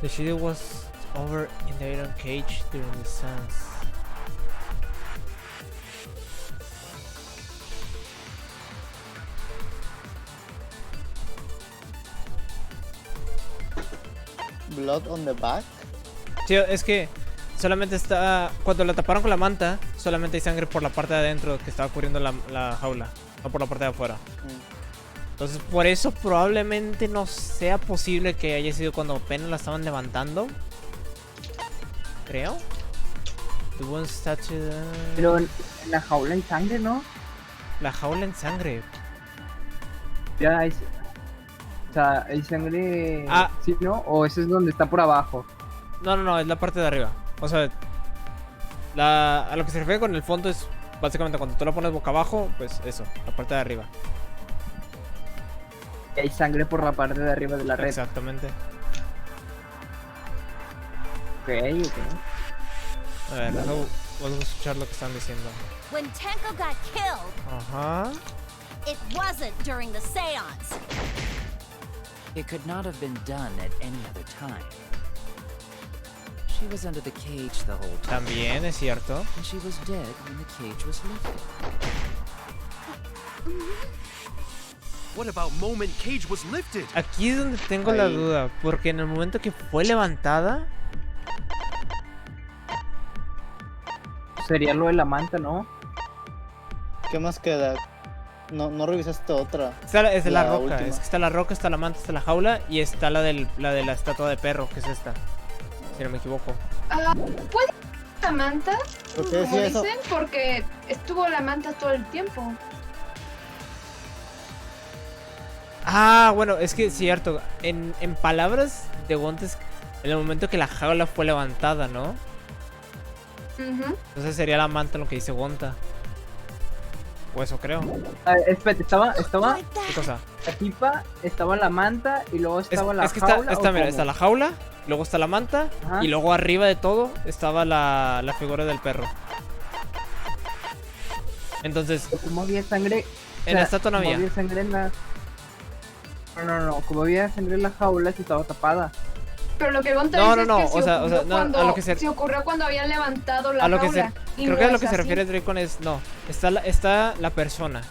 The shield was over in the iron cage during the seance. Blood on the back. Sí, es que solamente está... Cuando la taparon con la manta, solamente hay sangre por la parte de adentro que estaba cubriendo la jaula, no por la parte de afuera. Entonces por eso probablemente no sea posible que haya sido cuando apenas la estaban levantando. Creo. The one statue... Pero en la jaula hay sangre, ¿no? La jaula en sangre. Ya hay... O sea, hay sangre... Ah. ¿Sí, no? ¿O ese es donde está por abajo? No, es la parte de arriba. O sea, a lo que se refiere con el fondo es básicamente cuando tú lo pones boca abajo, pues eso, la parte de arriba. Y hay sangre por la parte de arriba de la red. Exactamente. Ok. A ver, vamos a escuchar lo que están diciendo. When Tenko got killed, Ajá. it wasn't during the seance. It could not have been done at any other time. She was under the cage the whole time. También es cierto. And she was dead when the cage was lifted. What about moment Cage was lifted? Aquí es donde tengo la duda, porque en el momento que fue levantada... Sería lo de la manta, ¿no? ¿Qué más queda? No revisaste otra. Es la roca, última. es que está la roca, está la manta, está la jaula y está la de la estatua de perro, que es esta. Si no me equivoco. ¿Puede la manta? ¿Por qué Como decía eso? dicen, porque estuvo la manta todo el tiempo. Ah, bueno, es que es cierto. En palabras de Gontes, en el momento que la jaula fue levantada, ¿no? Entonces sería la manta lo que dice Gonta. O eso creo. Espérate, estaba ¿Qué cosa? la tipa, estaba la manta y luego estaba la es que jaula. mira, está la jaula, luego está la manta. Ajá. Y luego arriba de todo estaba la figura del perro. Entonces, ¿Cómo había sangre? en la estatua no ¿Cómo había. había sangre en la... No. Como había sangre en la jaula, si estaba tapada. Pero lo que Gonta No, dice no, es que o sea, no, cuando a lo que se... se ocurrió cuando habían levantado la A lo que jaula. creo que a lo que se refiere Dracon es... No, está la persona.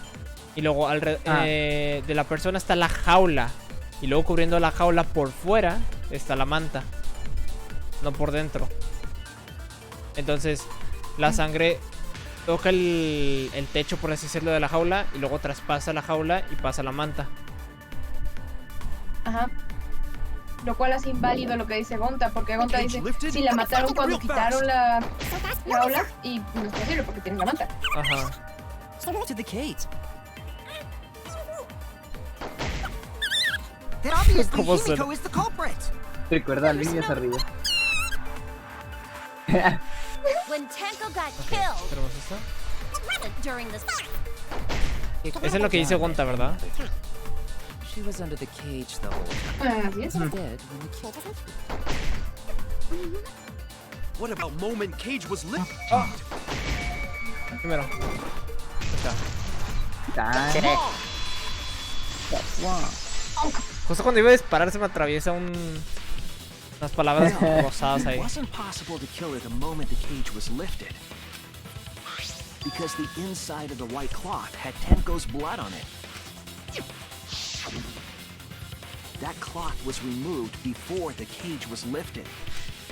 Y luego de la persona está la jaula. Y luego cubriendo la jaula por fuera está la manta. No por dentro. Entonces, la sangre toca el techo, por así decirlo, de la jaula. Y luego traspasa la jaula y pasa la manta. Ajá. Lo cual hace inválido lo que dice Gonta, porque Gonta dice si la mataron cuando quitaron la jaula y no es posible porque tienen la manta. Ajá. To the cage. Then obviously ¿Cómo suena? Himiko is the culprit. Recuerda, al niño se ríe. When Tenko got killed, ¿Tenemos esto? during the... Eso es lo que dice Gonta, ¿verdad? She was under the cage the whole time. Así es. Dead when the cage was lifted. What about moment Cage was lifted? Primero. Tan- Justo cuando iba a disparar se me atraviesa unas palabras rosadas ahí. It wasn't possible to kill her the moment the cage was lifted. Because the inside of the white cloth had Tenko's blood on it. That cloth was removed before the cage was lifted.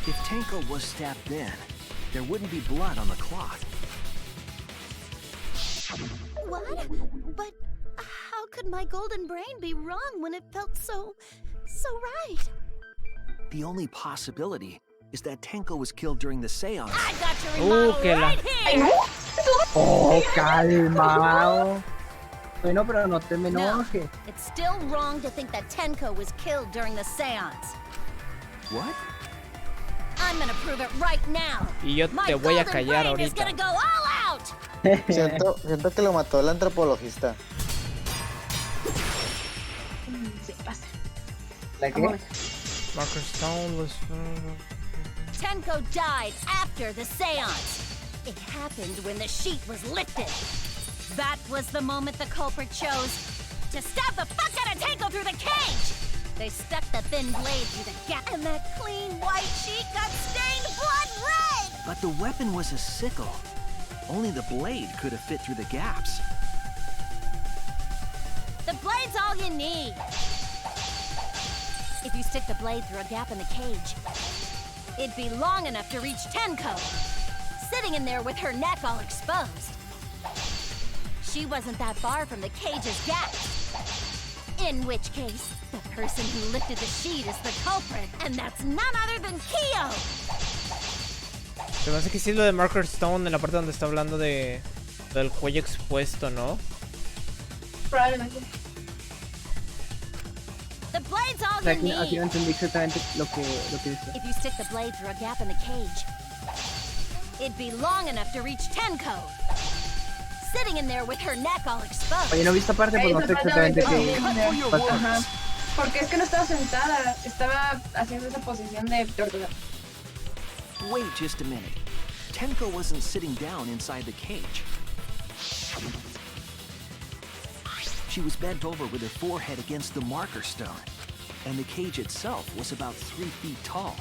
If Tenko was stabbed then, there wouldn't be blood on the cloth. What? But how could my golden brain be wrong when it felt so right? The only possibility is that Tenko was killed during the seance. I got your remodel que la... right here! Oh, calmao. Bueno, pero no te me enojes. It's still wrong to think that Tenko was killed during the seance. What? I'm gonna prove it right now. Y yo My te voy a golden callar brain is ahorita. gonna go all out. Siento que lo mató el antropologista. Se pasa. ¿La qué? Marker Stone was... Tenko died after the seance. It happened when the sheet was lifted. That was the moment the culprit chose to stab the fuck out of Tenko through the cage. They stuck the thin blade through the gap, and that clean white sheet got stained blood red. But the weapon was a sickle. Only the blade could have fit through the gaps. The blade's all you need. If you stick the blade through a gap in the cage, It'd be long enough to reach Tenko, sitting in there with her neck all exposed. She wasn't that far from the cage's gaps. In which case, the person who lifted the sheet is the culprit, and that's none other than Kyo! Se me hace que sí es lo de Marker Stone en la parte donde está hablando del cuello expuesto, ¿no? Probablemente. The blade's all O sea, you aquí no need. entendí exactamente lo que dice. If you stick the blade through a gap in the cage, it'd be long enough to reach Tenko, sitting in there with her neck all exposed. Oye, no vi esta parte, pues no sé exactamente qué pasa. Ajá. Porque es que no estaba sentada, estaba haciendo esa posición de tortuga. Wait just a minute. Tenko wasn't sitting down inside the cage. She was bent over with her forehead against the marker stone, and the cage itself was about 3 feet tall.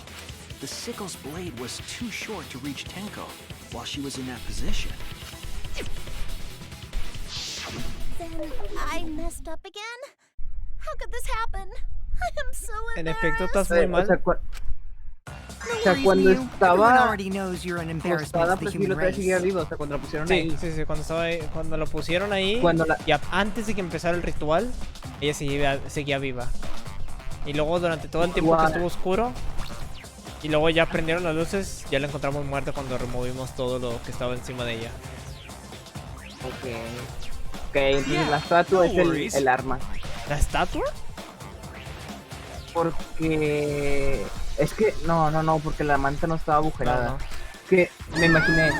The sickle's blade was too short to reach Tenko while she was in that position. Then I messed up again? How could this happen? I am so En embarrassed. efecto, estás muy mal. O sea, cuando estaba already knows you're an embarrassment acostada, to the pues sí human lo traía race. seguir arriba, o sea, cuando la pusieron Sí, ahí. sí, cuando estaba ahí, cuando lo pusieron ahí, Cuando la- y antes de que empezara el ritual, ella seguía viva. Y luego durante todo el tiempo que estuvo oscuro, y luego ya prendieron las luces, ya la encontramos muerta cuando removimos todo lo que estaba encima de ella. Ok, entonces la estatua es el arma. ¿La estatua? Porque... Es que... No, porque la manta no estaba agujerada. No. Es que me imaginé...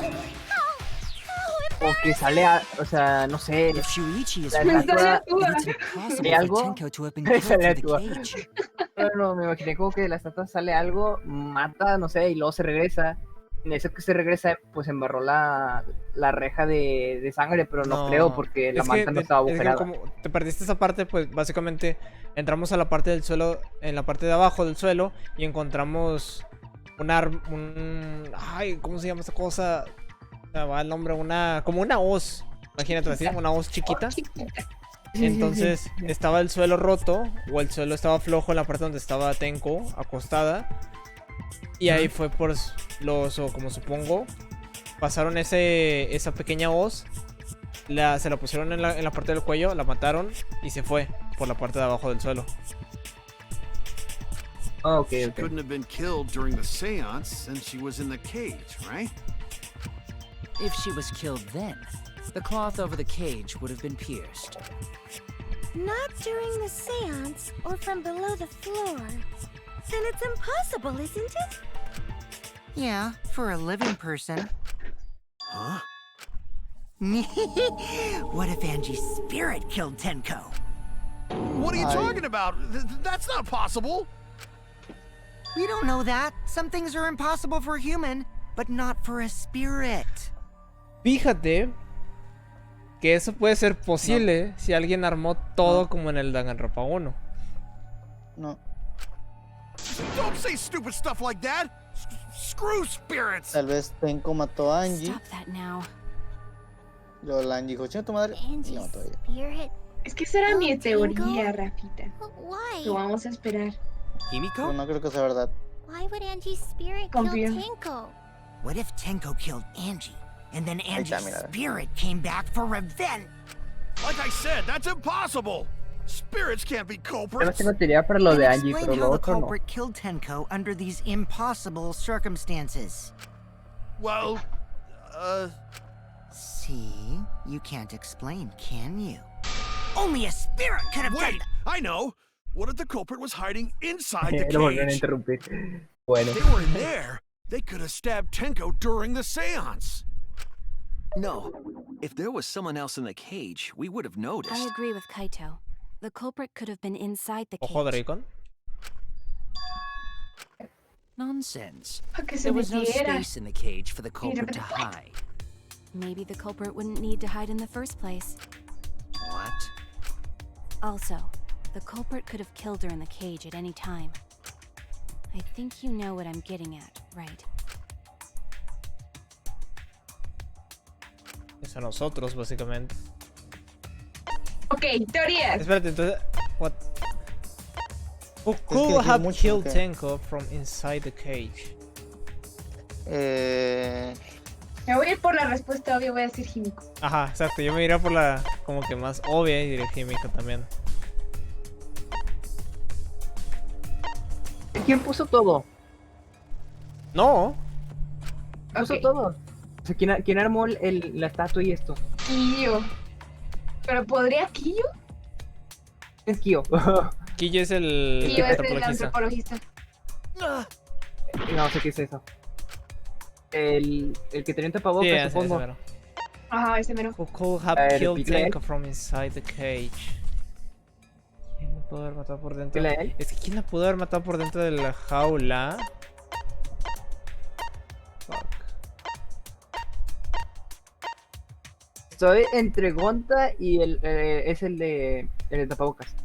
O que sale o sea, no sé... If Shuichi is La right, estatua... then it's impossible ¿De for algo? Tenko to have been killed Sale through the tú. cage. No, me imaginé como que de la estatua sale algo, mata, no sé, y luego se regresa. En eso que se regresa, pues embarró la reja de sangre, pero no creo porque la es manta que no estaba es que agujerada. como te perdiste esa parte, pues básicamente entramos a la parte del suelo, en la parte de abajo del suelo, y encontramos ay, ¿cómo se llama esta cosa? Me va el nombre, como una hoz. Imagínate así, una hoz chiquita. Entonces estaba el suelo roto, o el suelo estaba flojo en la parte donde estaba Tenko acostada. Y ahí fue por o como supongo, pasaron esa pequeña hoz, se la pusieron en la parte del cuello, la mataron y se fue por la parte de abajo del suelo. She couldn't have been killed during the seance since she was in the cage, right? If she was killed then, the cloth over the cage would have been pierced. Not during the seance or from below the floor. Then it's impossible, isn't it? Yeah, for a living person. Huh? What if Angie's spirit killed Tenko? What are you talking about? That's not possible. We don't know that. Some things are impossible for a human, but not for a spirit. Fíjate que eso puede ser posible si alguien armó todo como en el Danganronpa 1. No. Don't say stupid stuff like that. Screw spirits. Tal vez Tenko mató a Angie. Stop that now. Luego la Angie dijo, chinga tu madre. Y la mató a ella. Spirit. Es que esa era mi teoría, Rafita. Why? Lo vamos a esperar. Pero no creo que sea verdad. Why would Angie's spirit Confío. kill Tenko? What if Tenko killed Angie, and then Ahí está, Angie's mira. spirit came back for revenge? Like I said, that's impossible. Spirits can't be Yo no culprits. tengo teoría para lo Then de Angie, explain pero how lo the otro no. culprit killed Tenko under these impossible circumstances. Well, See, you can't explain, can you? Only a spirit could have done wait, I know. What if the culprit was hiding inside the Lo volvieron a cage? interrumpir. Bueno. If they were in there, they could have stabbed Tenko during the seance. No. If there was someone else in the cage, we would have noticed. I agree with Kaito. The culprit could have been inside the Ojo, cage. Dracon. Nonsense. Para que se There was no metiera. space in the cage for the culprit to hide. Maybe the culprit wouldn't need to hide in the first place. What? Also, the culprit could have killed her in the cage at any time. I think you know what I'm getting at, right? Es a nosotros, básicamente. Ok, teorías. Espérate, entonces, what? Who que could decir have mucho, killed ok. Tenko from inside the cage? Me voy a ir por la respuesta obvia, voy a decir Himiko. Ajá, exacto. Yo me iría por la como que más obvia y diré Himiko también. ¿Quién puso todo? No. Puso todo. O sea, ¿quién armó la estatua y esto? Kyo. ¿Pero podría Kyo? Es Kyo. Kyo es el Kyo es el antropologista. No sé qué es eso. El que tenía un tapabocas, sí, supongo. Ese mero. Ajá, ese mero. Who could have killed Tenko from inside the cage? ¿Quién la pudo haber matado por dentro? Es que ¿quién la pudo haber matado por dentro de la jaula? Fuck. Estoy entre Gonta y es el de tapabocas.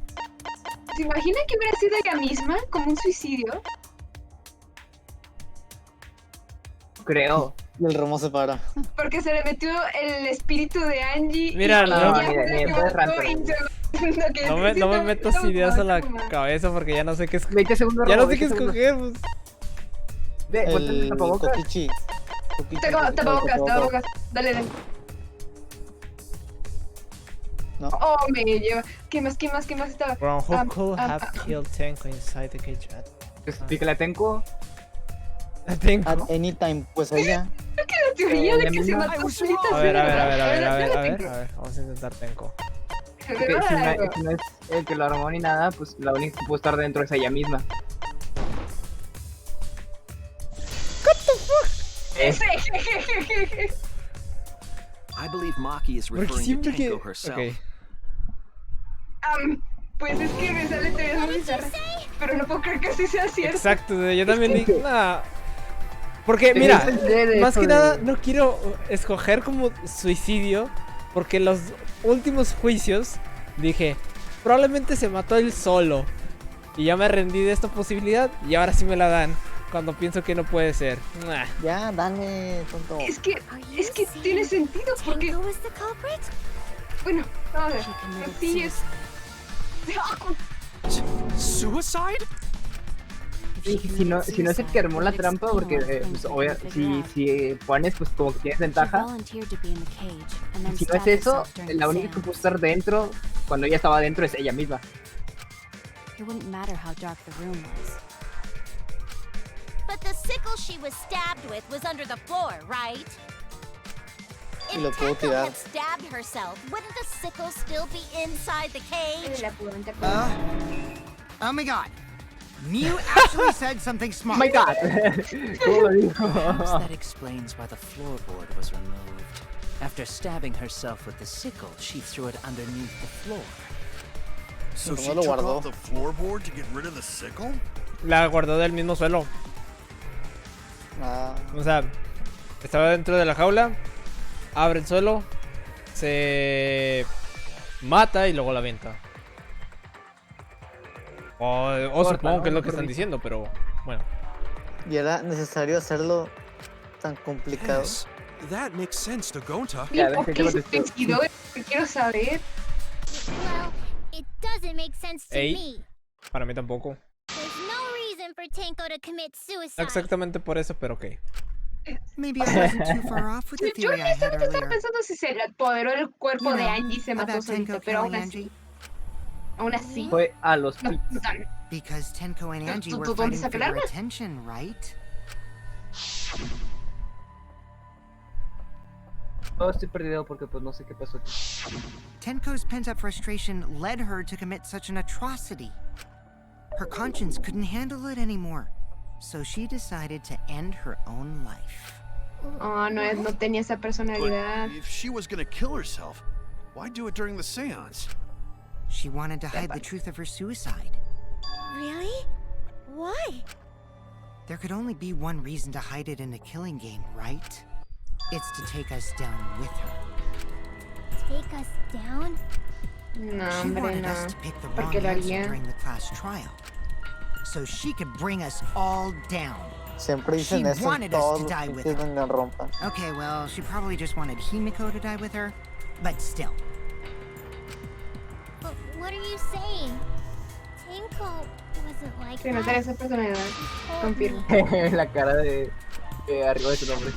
¿Se imaginan que hubiera sido ella misma? Como un suicidio. Creo. Y el Romo se para. Porque se le metió el espíritu de Angie. Mira, no me metas ideas a la cabeza porque ya no sé qué escoger. 20 segundos. Ya no sé qué escoger. El tapabocas. Kokichi. Tapabocas. Dale. No. Oh, me lleva. ¿Qué más estaba? Who could have killed Tenko inside the cage? Explícale a Tenko. At any time, pues ella. Es que la teoría de que se mató solita. A ver, vamos a intentar Tenko. Si no es el que lo armó ni nada, pues la única que puede estar dentro es ella misma. What the fuck? I believe Maki is referring to Tenko herself. Okay. Pues es que me sale teoría muy bizarra. Pero no puedo creer que así sea cierto. Exacto, yo también dije, nah. Porque mira, más que nada no quiero escoger como suicidio. Porque en los últimos juicios dije, probablemente se mató él solo. Y ya me rendí de esta posibilidad y ahora sí me la dan. Cuando pienso que no puede ser. Nah. Ya, dale, tonto. Es que tiene sentido porque... Bueno, a ver. Sí es... ¿Suicide? Sí, si no es el que armó la trampa, porque pues, si pones, pues como que tienes ventaja. Si no es eso, la única que puede estar dentro, cuando ella estaba dentro, es ella misma. But the sickle she was stabbed with was under the floor, right? If Tenko had stabbed herself, wouldn't the sickle still be inside the cage? Oh my god. Mew actually said something smart. Oh my god. Perhaps that explains why the floorboard was removed. After stabbing herself with the sickle, she threw it underneath the floor. So she took off the floorboard to get rid of the sickle? La guardó del mismo suelo. O sea, estaba dentro de la jaula, abre el suelo, se mata y luego la avienta. O supongo que es lo que están diciendo, pero bueno. Y era necesario hacerlo tan complicado. Yes, that makes sense to Gonta. ¿Y por qué se suicidó? Quiero saber. Well, it doesn't make sense to me. Para mí tampoco. There's no reason for Tenko to commit suicide. Exactamente por eso, pero ok. Maybe I wasn't too far off with the theory I had estaba earlier. pensando si se le apoderó el cuerpo de Angie y se mató solita, pero aún así. Aún así. Fue a los pits. Because Tenko and Angie were fighting for your attention, right? No, estoy perdido porque pues no sé qué pasó aquí. Tenko's pent-up frustration led her to commit such an atrocity. Her conscience couldn't handle it anymore, so she decided to end her own life. Oh, no tenía esa personalidad. But if she was gonna kill herself, why do it during the seance? She wanted to hide the truth of her suicide. Really? Why? There could only be one reason to hide it in a killing game, right? It's to take us down with her. Take us down? No, She hombre, wanted no. us to pick the ¿Por wrong qué lo answer haría? during the class trial, so she could bring us all down. Siempre dicen She eso en wanted us todos to los die with pinches her. Danganronpa. Okay, well, she probably just wanted Himiko to die with her, but still. But what are you saying? Tenko wasn't like Sí, no tenía esa personalidad. Confirmo. La cara de Arriba de su nombre.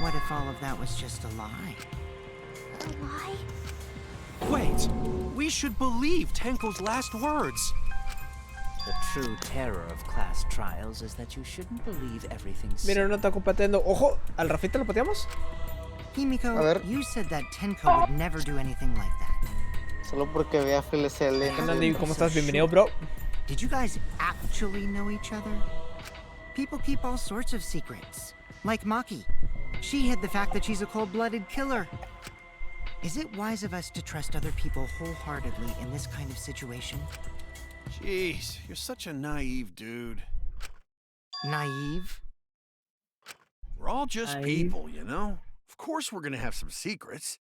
What if all of that was just a lie? A lie? Wait, we should believe Tenko's last words. The true terror of class trials is that you shouldn't believe everything said. Mira, no está pateando. Ojo, ¿al Rafita lo pateamos? Himiko, you said that Tenko would never do anything like that. Solo porque vea FLCL. ¿Qué onda, Andy? ¿Cómo estás? Bienvenido, bro. Did you guys actually know each other? People keep all sorts of secrets. Like Maki. She hid the fact that she's a cold-blooded killer. Is it wise of us to trust other people wholeheartedly in this kind of situation? Jeez, you're such a naive dude. Naive? We're all just people, you know? Of course we're gonna have some secrets.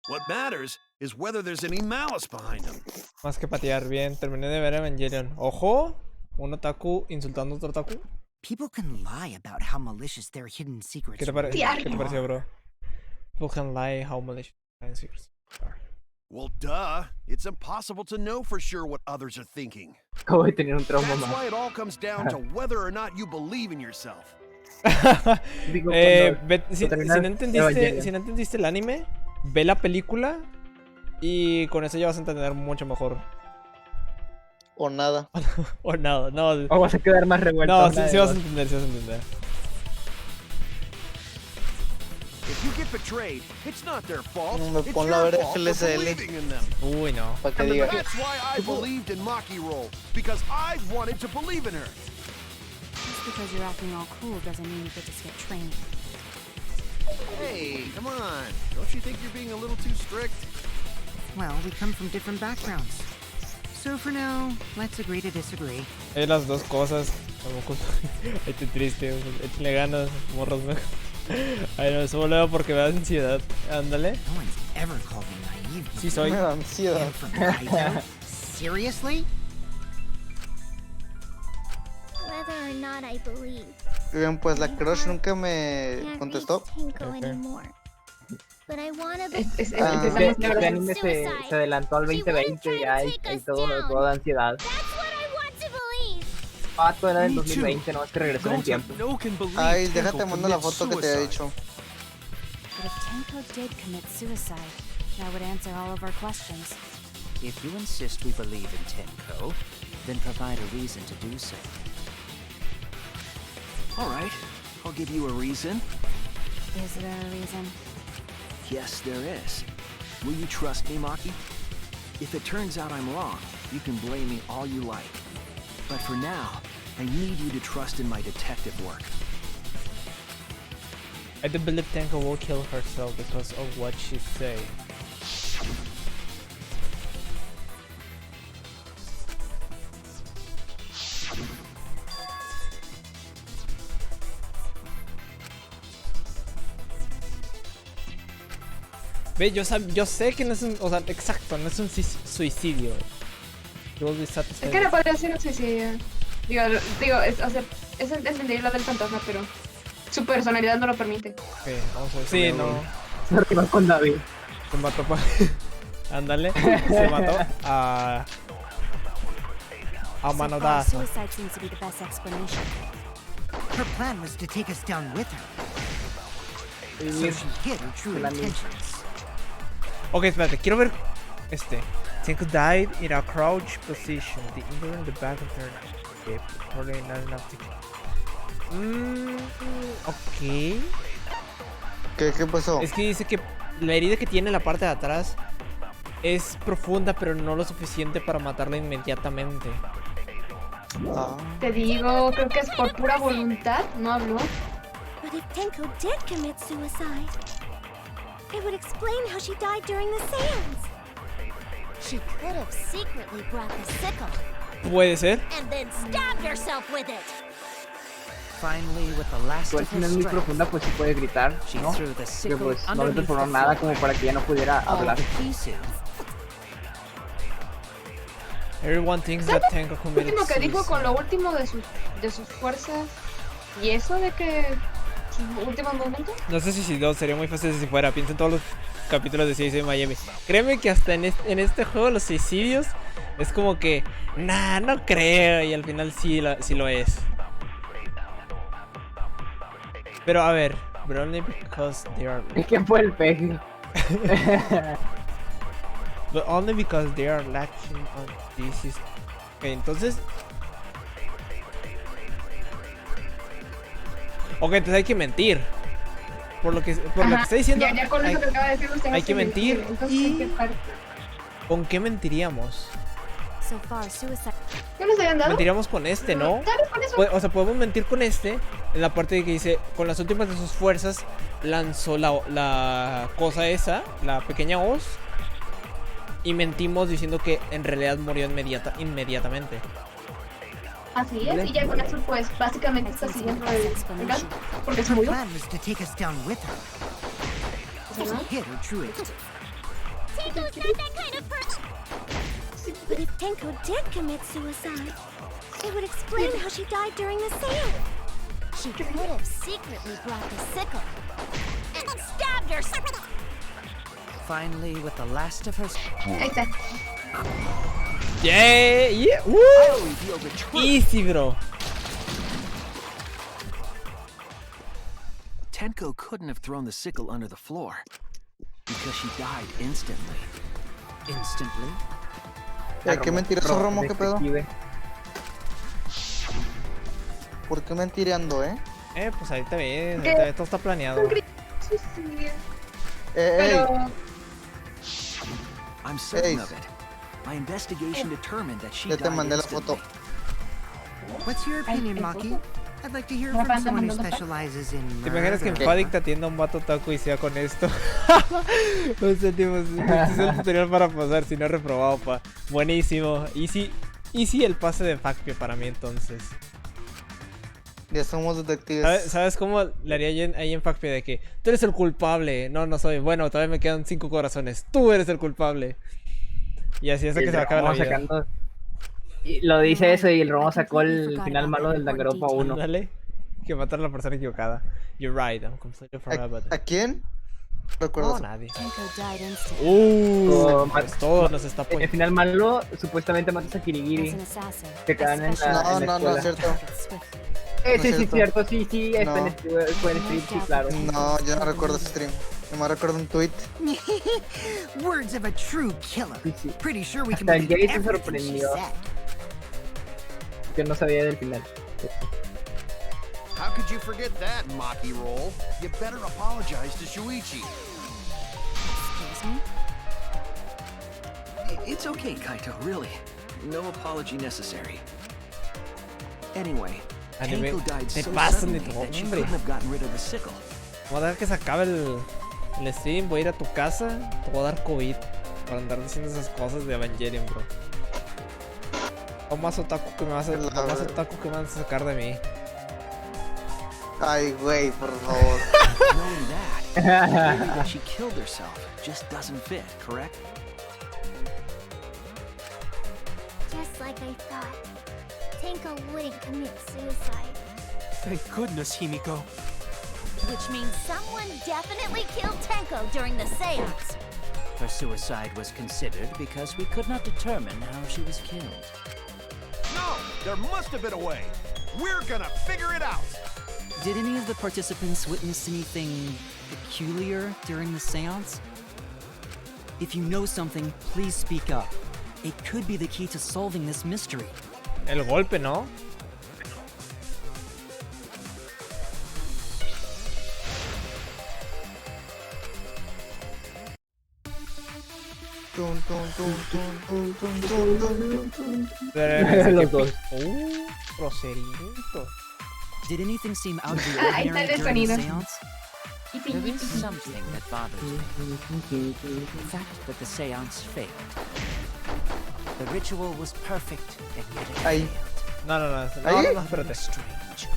What matters is whether there's any malice behind them. Más que patear, bien. Terminé de ver Evangelion. Ojo, un otaku insultando a otro otaku. People can lie about how malicious their hidden secrets ¿Qué te pareció, bro? People can lie how malicious their secrets are. Well, duh. It's impossible to know for sure what others are thinking. Acabo de tener un trauma That's más. why it all comes down to whether or not you believe in yourself. Si no entendiste el anime, ve la película y con eso ya vas a entender mucho mejor. O nada. O nada, no. O vas a quedar más revuelto. No, sí vas a entender, sí vas a entender. If you get betrayed, it's not their fault. Me It's ponlo a your ver fault for FLCL. believing in them. Uy, no. Para que diga. That's why I believed in Maki Roll, because I wanted to believe in her. Just because you're acting all cool doesn't mean you get to skip training. Hey, come on. Don't you think you're being a little too strict? Well, we come from different backgrounds. So for now, let's agree to disagree. Las dos cosas. Estoy triste. Échale ganas, morros. Ay, no, eso lo veo porque me da ansiedad. Ándale. No one's ever called me naive. Sí soy. Me da ansiedad. Seriously? Whether or not I believe. Bien, pues la crush nunca me contestó. But I wanna Este anime se adelantó al 2020 ya y todo da ansiedad. Pato era del 2020, no es que regresó en el tiempo. Ay, déjate mandar la foto que te había dicho. But if Tenko did commit suicide, that would answer all of our questions. If you insist we believe in Tenko, then provide a reason to do so. All right, I'll give you a reason. Is there a reason? Yes, there is. Will you trust me, Maki? If it turns out I'm wrong, you can blame me all you like. But for now, I need you to trust in my detective work. I do believe Tenko will kill herself because of what she say. Ve, yo sé que no es un, o sea, exacto, no es un suicidio. Es que no podría ser un suicidio. Digo, es entendible lo del fantasma, pero su personalidad no lo permite. Ok, vamos a ver. Sí, no. Se arriba con David. Se mató Ándale, se mató a manodazo. Suicide seems to be the best explanation. Her plan was to take us down with her. So she hid her true intentions. Ok, espérate, quiero ver este. Tenko died in a crouch position. The injury in the back of her hip. Probably not enough to ok. ¿Qué pasó? Es que dice que la herida que tiene en la parte de atrás es profunda, pero no lo suficiente para matarla inmediatamente. Te digo, creo que es por pura voluntad, no habló. But if Tenko did commit suicide, it would explain how she died during the seance. She could have secretly brought the sickle. Puede ser. And then stabbed herself with it. Finally, with the last Igual of si her no es muy strength, profunda, pues sí puede gritar, ¿no? threw the Que sickle pues no le underneath transformó the nada floor. como para que ya no pudiera All hablar. to pieces. Everyone thinks that Tenko Lo committed último que dijo suicide. con lo último de sus fuerzas. ¿Y eso de que sus últimos momentos? No sé si sería muy fácil si fuera. Piensa en todos los capítulos de CSI Miami. Créeme que hasta en este juego los suicidios es como que, nah, no creo, y al final sí lo es. Pero a ver, but only because they are... ¿Qué fue el peje? But only because they are lacking on this. Ok, entonces... Ok, entonces hay que mentir. Por lo que está diciendo, ya con eso que acaba de decir usted, hay que mentir. Entonces, Y... ¿en qué parte? ¿Con qué mentiríamos? ¿Qué nos habían dado? Mentiríamos con este, ¿no? Con eso. O sea, podemos mentir con este en la parte de que dice, con las últimas de sus fuerzas lanzó la cosa esa, la pequeña hoz, y mentimos diciendo que en realidad murió inmediatamente. Así es, y ya con eso pues básicamente está siguiendo el gas, porque se murió. But if Tenko did commit suicide, it would explain how she died during the sale. She could have secretly brought the sickle and stabbed her. Finally, with the last of her... Ahí está. Yeah, woo! Easy, bro. Tenko couldn't have thrown the sickle under the floor because she died instantly. Instantly? ¿Qué mentiroso Romo? ¿Qué pedo? ¿Por qué mentirando, Pues ahí te ves, todo está planeado. Pero... I'm certain of it. My investigation determined that she Ya te died mandé la instantly. foto. What's your opinion, Maki? I'd like to hear from someone who specializes in ¿Te imaginas que en Fadik te atienda un vato taco y sea con esto? No sé, tío, este es el tutorial para pasar, si no he reprobado, pa. Buenísimo. Easy el pase de Facpio para mí, entonces. Ya somos detectives. ¿Sabes cómo le haría yo ahí en Facpio de que tú eres el culpable? No soy. Bueno, todavía me quedan 5 corazones. Tú eres el culpable. Y así hasta que se acaba la vida. Sacando... Y lo dice eso y el Romo sacó el final malo del Danganronpa 1. Dale, que matar a la persona equivocada. You're right, I'm completely forever. ¿A quién? Recuerdo. No, nadie. Pues todo nos está poniendo. El final malo supuestamente matas a Kirigiri. Que quedan en la No es cierto. Sí, es cierto, sí, está en fue en stream, sí, claro. No, yo no recuerdo ese stream. Nomás recuerdo un tweet. Words of a true killer. Sí. Pretty sure we can Hasta el believe Jay se everything she sorprendió. said. Que no sabía del final. How could you forget that, Maki roll? You better apologize to Shuichi. Excuse me? It's okay, Kaito, really. No apology necessary. Anyway, Tenko died so suddenly that she couldn't have gotten rid of the sickle. Voy a dejar que se acabe el stream, voy a ir a tu casa, te voy a dar COVID por andar diciendo esas cosas de Evangelion, bro. Lo más otaku que me vas a sacar de mí. Ay, güey, por favor. Knowing that, maybe that she killed herself just doesn't fit, correct? Just like I thought. Tenko wouldn't commit suicide. Thank goodness, Himiko. Which means someone definitely killed Tenko during the seance. Her suicide was considered because we could not determine how she was killed. No, there must have been a way. We're gonna figure it out. Did any of the participants witness anything peculiar during the seance? If you know something, please speak up. It could be the key to solving this mystery. El golpe, ¿no? Los dos. Procedimiento. Did anything seem out of the ordinary during the seance? There is something that bothers me. The fact that the seance failed. The ritual was perfect, and yet it failed. No, espérate. Strange.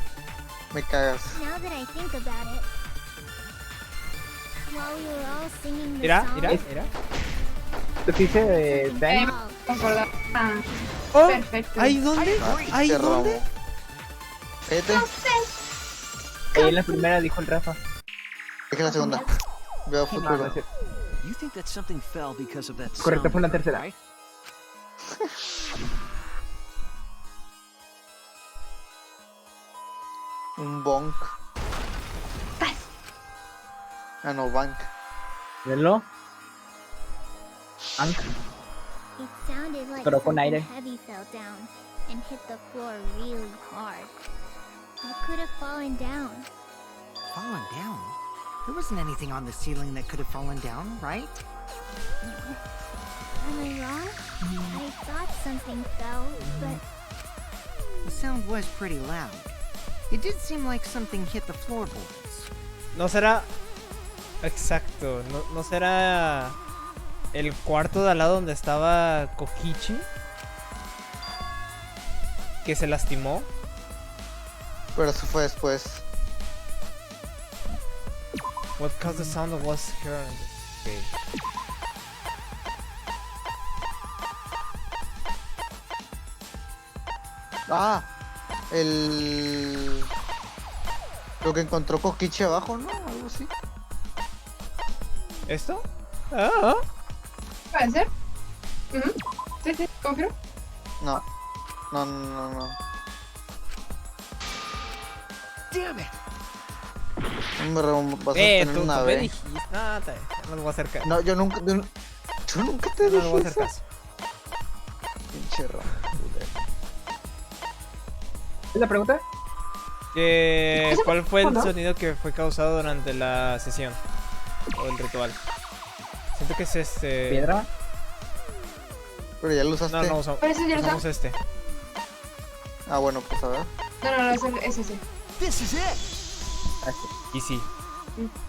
Me cagas. Now that I think about it, while we were all singing the Mira. ¿Tú dices de Ben? Oh, Perfecto. ¿ahí dónde? ¿Ahí dónde? Cállate. No sé. Ahí en la primera dijo el Rafa. Es que en la segunda. Veo futuro. You think that something fell because of that Correcto, fue la tercera. right? Un bonk. Ah, no, bank. ¿Verlo? Bank. It sounded like Pero con something aire. heavy fell down and hit the floor really hard. What could have fallen down? Fallen down? There wasn't anything on the ceiling that could have fallen down, right? Am I wrong? I thought something fell, but The sound was pretty loud. It did seem like something hit the floorboards. No será... Exacto, no será el cuarto de al lado donde estaba Kokichi, que se lastimó. Pero eso fue después. What caused the sound of was heard? Okay. Ah, lo que encontró Kokichi abajo, ¿no? Algo así. ¿Esto? Ah. ¿Puede ser? Sí, confirmo. No. Damn it. Hombre, vas a tener tú una me B. dijiste. No, no lo voy a hacer caso. No, yo nunca te No dije lo voy a hacer eso. caso. Pinche Ram. ¿Es la pregunta? ¿Cuál fue el ¿no? sonido que fue causado durante la sesión? O el ritual. Siento que es este... ¿Piedra? Pero ya lo usaste. No, usamos, Pero ese ya lo usamos este. Ah, bueno, pues a ver. No, es ese. This is it. Y sí.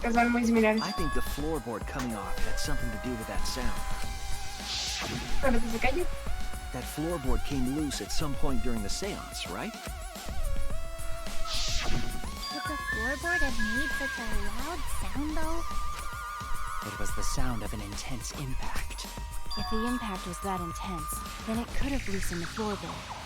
Que son muy similares. I think the floorboard coming off had something to do with that sound. Cuando se cayó. That floorboard came loose at some point during the seance, right? would the floorboard have made such a loud sound though? It was the sound of an intense impact. If the impact was that intense, then it could have loosened the floorboard.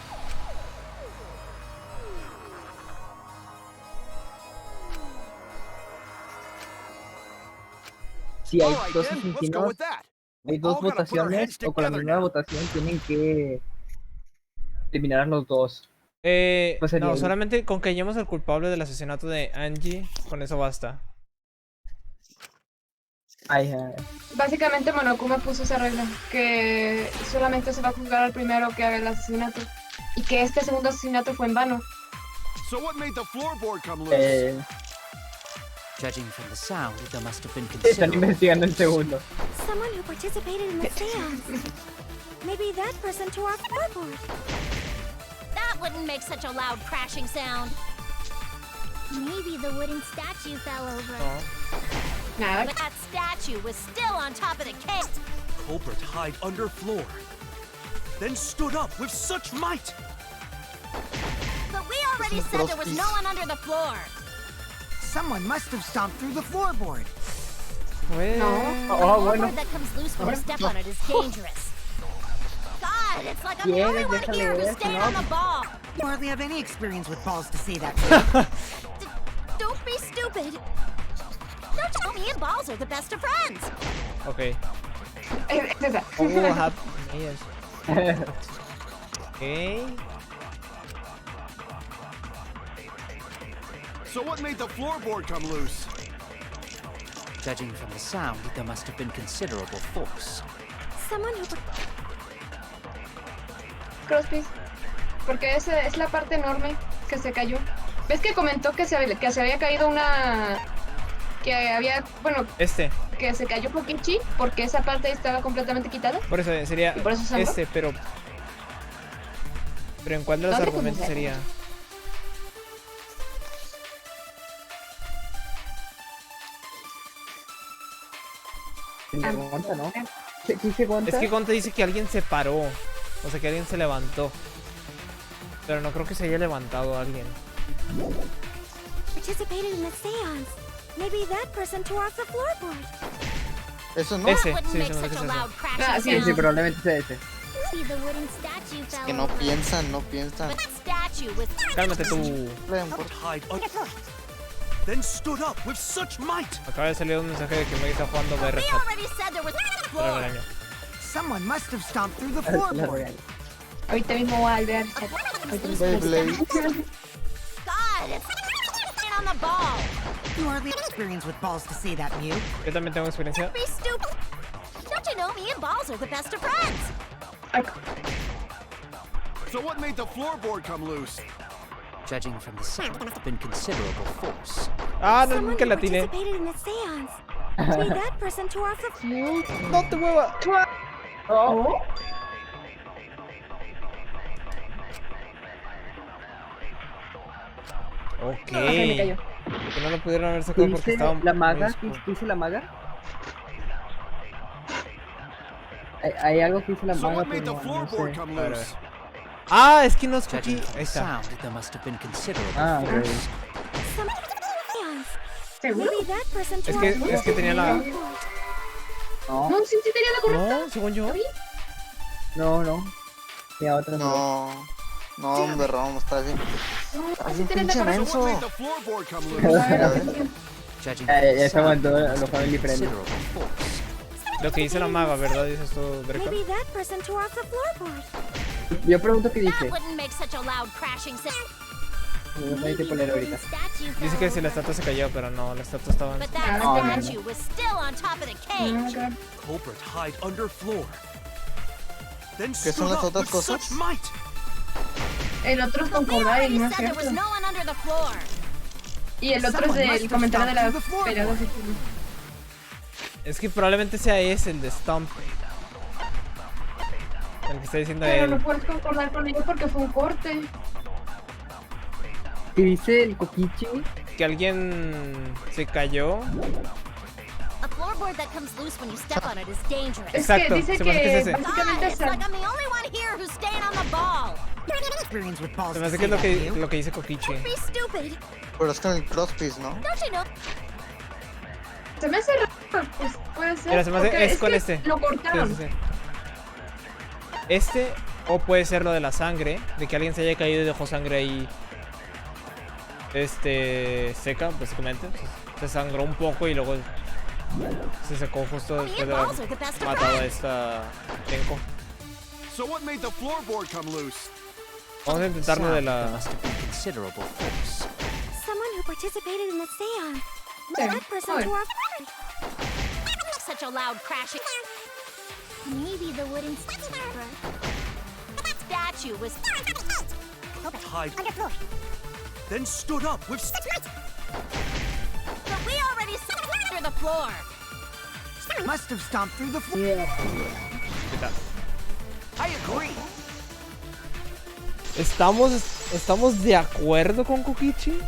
Si hay Alright, dos then, let's go asesinos, with that. hay dos all gotta put our heads votaciones, o con la together misma now. votación tienen que eliminar a los dos. Pues sería No, ahí. solamente con que hallemos al culpable del asesinato de Angie, con eso basta. Ay, Básicamente Monokuma puso esa regla, que solamente se va a juzgar al primero que haga el asesinato. Y que este segundo asesinato fue en vano. So what made the floorboard come loose? Judging from the sound, there must have been Están considerable... investigando el segundo. Someone who participated in the seance. Maybe that person to our floorboard. That wouldn't make such a loud crashing sound. Maybe the wooden statue fell over. Nada. But that statue was still on top of the cake. Culprit hide under floor, then stood up with such might. But we already said there was no one under the floor. Someone must have stomped through the floorboard. Well... The floorboard that comes loose when you step on it is dangerous. God, it's like I'm the only one here who's staying on the ball. You hardly have any experience with balls to say that. Don't be stupid. Don't tell me and balls are the best of friends. Ok. Es esa. Oh, yes. Ok. So what made the floorboard come loose? Judging from the sound, there must have been considerable force. Someone who Crosspiece. Porque esa es la parte enorme que se cayó. ¿Ves que comentó que se había caído una... que había... bueno... que se cayó Kokichi porque esa parte estaba completamente quitada? Por eso sería ¿Y por eso sangró? pero... Pero ¿en cuál de los ¿Dónde argumentos conocer? sería? Se aguanta, ¿no? Sí, se aguanta. Es que Conte dice que alguien se paró. O sea, que alguien se levantó. Pero no creo que se haya levantado alguien. participated in the seance. Maybe that person tore off the floorboard. Eso no. Ese, That wouldn't sí, make se me such hace a eso. loud crashing Ah, Sí, sound. probablemente sea ese. Maybe the wooden statue fell Que no over. piensan, no piensan. But that statue was... Cálmate tú. Hide under... then stood up with such might. Acaba de salir un mensaje de que me está jugando BR We Chat. already said there was Para el floor. regaño. Someone must have stomped through the floorboard. Ahorita mismo voy a ver chat. Beyblade. God, it's on the ball. You hardly have experience with balls to say that, Mew. Yo también tengo experiencia. Be stupid. Don't you know me and balls are the best of friends? So what made the floorboard come loose? Judging from the sound, it's been considerable force. Ah, no, Someone nunca who la atiné. participated in the seance. Be that person tore off the floor. No te muevas. Oh. Ok. Se me cayó. Que no lo pudieron haber ¿Qué sacado porque dice estaba la muy maga? oscuro. ¿Qué dice la maga? Hay algo que dice la So maga, what made pero the no floorboard sé. come Claro. loose? Ah, es que no es Judging cookie. from Ahí the está. sound, there must have been considerable Ah, ok. force. Seance. ¿Seguro? Maybe that person Es tore que, off the es que tenía la... No, No, sí tenía la correcta. No, según yo. no. Tenía otra. No. No, hombre, Rom, está bien. Está bien tenés la pinche correcta. So what menso. made the floorboard come loose? A ver. Judging Ya from the se sound, aguantó, there lo must have ponen been diferente. considerable force. Lo que dice la maga, ¿verdad? Dices tú, Directo. Maybe that person tore off the floorboard. Yo pregunto qué dice. That wouldn't make such a loud crashing sound. No sé qué poner ahorita. Dice que si la estatua se cayó, pero no, la estatua estaba... But that No, no, no. statue was still on top of the Oh my cage. God. Culprit hide under floor. Then ¿Qué stood son las up otras with cosas? such might. El otro es But we concordar y already no es said there was cierto. no one under the floor. Y el otro es del comentario de la pelea. Es que probablemente sea ese, el de Stomp. El que está diciendo Pero él. no puedes concordar con ellos porque fue un corte. ¿Qué dice el Kokichi? Que alguien se cayó. A floorboard that comes loose when you step on it is dangerous. Es Exacto, que dice se me hace que es que ese. básicamente God, es it's like I'm the only one here who's staying on the ball. Experience with balls Se me to hace que say es that, Mew. lo que dice Kokichi. Be stupid. Pero es con el crosspiece, ¿no? Don't you know? se me hace raro, pues puede ser. Mira, se me hace, porque es con que este. Lo cortaron. Sí, sí, sí. Este, o puede ser lo de la sangre, de que alguien se haya caído y dejó sangre ahí. Seca, básicamente. Se sangró un poco y luego se secó justo después de haber matado a esta Tenko. So what made the floorboard come loose? Vamos a intentarlo de There la... must have been considerable force. Someone who participated in the seance. That person Good. tore off. Such a loud crashing. Maybe the wooden Statue was Hide. Then stood up with But we already said under the floor. Must have stomped through the floor. I agree. ¿Estamos de acuerdo con Kokichi?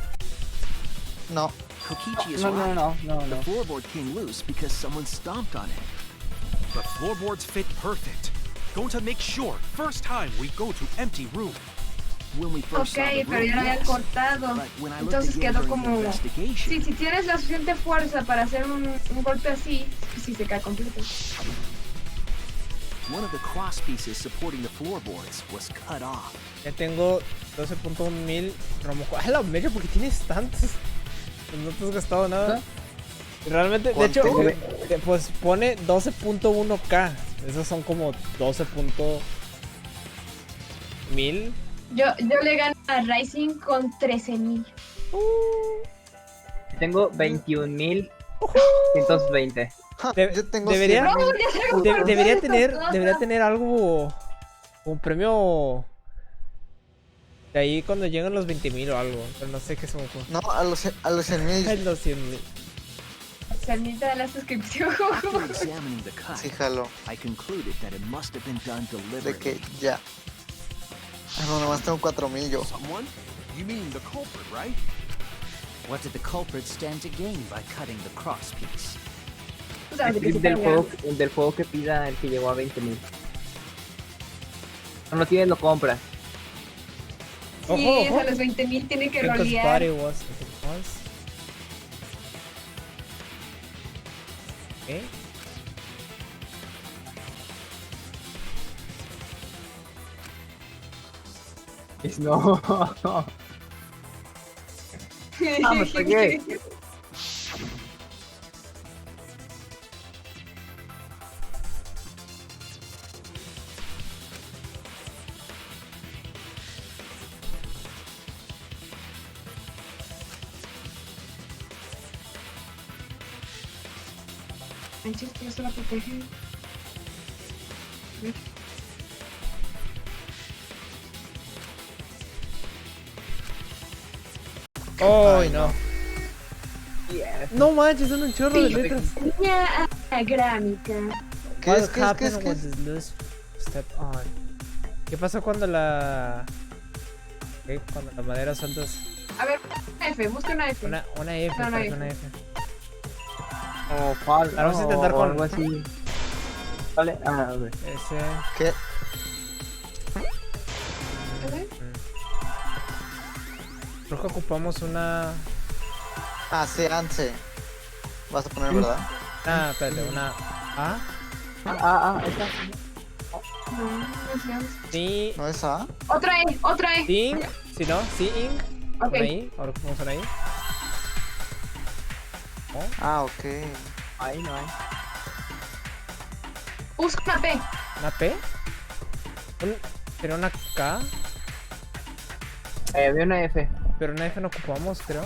No. Kokichi is No. The floorboard came loose because someone stomped on it. The floorboards fit perfect. Going to make sure first time we go to empty room. When we first saw Ok, the pero room, ya lo habían yes. cortado. But when I looked Entonces again quedó during the como... investigation, Sí, si tienes la suficiente fuerza para hacer un golpe así, sí se cae completo. one of the cross pieces supporting the floorboards was cut off. Ya tengo 12.1 mil Romoco. ¡Ah, la mecha! ¿Por qué tienes tantos? No te has gastado nada. Realmente, de hecho, pues pone 12.1k. Esos son como 12.000. Yo le gano a Rising con 13,000. Tengo 21.120. Yo tengo Debería, 100,000. debería tener algo, un premio de ahí cuando llegan los 20.000 o algo, pero no sé qué son. No, a los 100,000. Ay, los 100.000. Salita de la suscripción. After examining the cut, Sí, jalo. I concluded that it must have been done De deliberately. que ya. Ah, no, nomás tengo 4,000 yo. Someone? You mean the culprit, right? What did the culprit stand to gain by cutting the cross piece? Tú sabes de qué se El carga. del juego que pida el que llegó a 20.000. No lo tienes, lo compras. Sí, Ojo, ojo. a los 20,000 tiene que Because rolear. body was if it was. ¿Qué? No. Ah, me pegué. Manches, no se la protege. ¡Ay, no! Yes. No manches, son un chorro de letras. Línea agrámica. ¿Qué es? ¿Qué es? ¿Qué es? ¿Qué es? Step on. ¿Qué pasa cuando la... ¿Qué? Cuando la madera sueltas? A ver, una F, busca una F. Una F, No, parece F. una F. Oh, falta. Ahora vamos a intentar con... algo así. Vale, a ver. Ese... ¿Qué? Creo que ocupamos una... Ah, Seance. Vas a poner, ¿verdad? Ah, espérate, una... ¿A? Esta. No, gracias. Sí... ¿No es A? Otra E, otra E. Sing, si no, sing. Ok. Una I, ahora ocupamos una I. Ah, ok. Ahí no hay. Busca una P. ¿Una P? ¿Pero una K? Había una F. Pero una F no ocupamos, creo.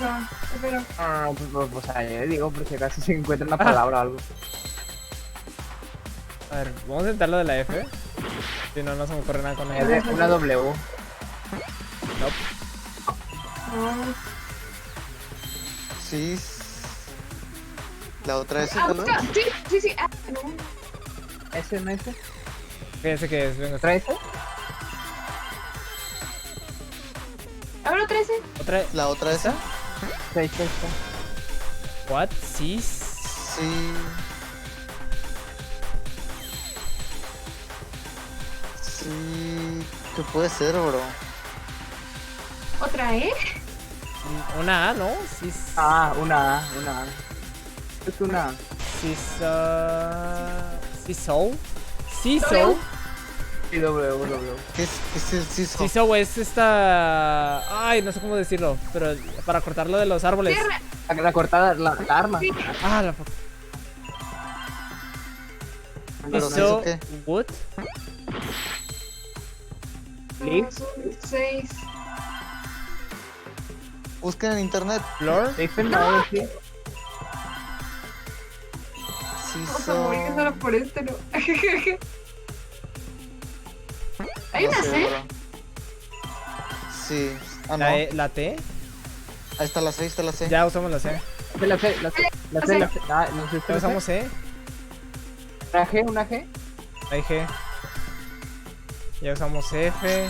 No, espera. Ah, pues yo digo, por si acaso se encuentra una palabra o algo. A ver, vamos a intentar lo de la F. Si no, no se me ocurre nada con ella. Una W. Nope. No. Sí. La otra S, Ah, tal vez. busca. Sí, sí, sí. Ah, no. ¿S no S? ¿Qué es? ¿Qué es? Venga. ¿Otra S? A ver, otra S. ¿Otra? La otra S. Ahí está. ¿What? Sí. Sí. Sí. ¿Qué puede ser, bro? Otra E. Una A, ¿no? Sí. Ah, una A. Es una A. Sí, Siso. Siso. Sí, W. ¿Qué es el Cisco? Siso es esta... Ay, no sé cómo decirlo. Pero para cortarlo de los árboles. Cierra. La cortada, la arma. Sí. Ah, la... ¿Pero Siso qué? wood. No, son 6. Busquen en internet. Floor. No, sí. Vamos a morir solo por este, ¿no? ¿Hay una C? Bro. Sí. Ah, no. La T. Ahí está la C, ahí está la C. Ya usamos la C. La C. Ah, no sé. Ya usamos C. Una G. Ahí G. Ya usamos F.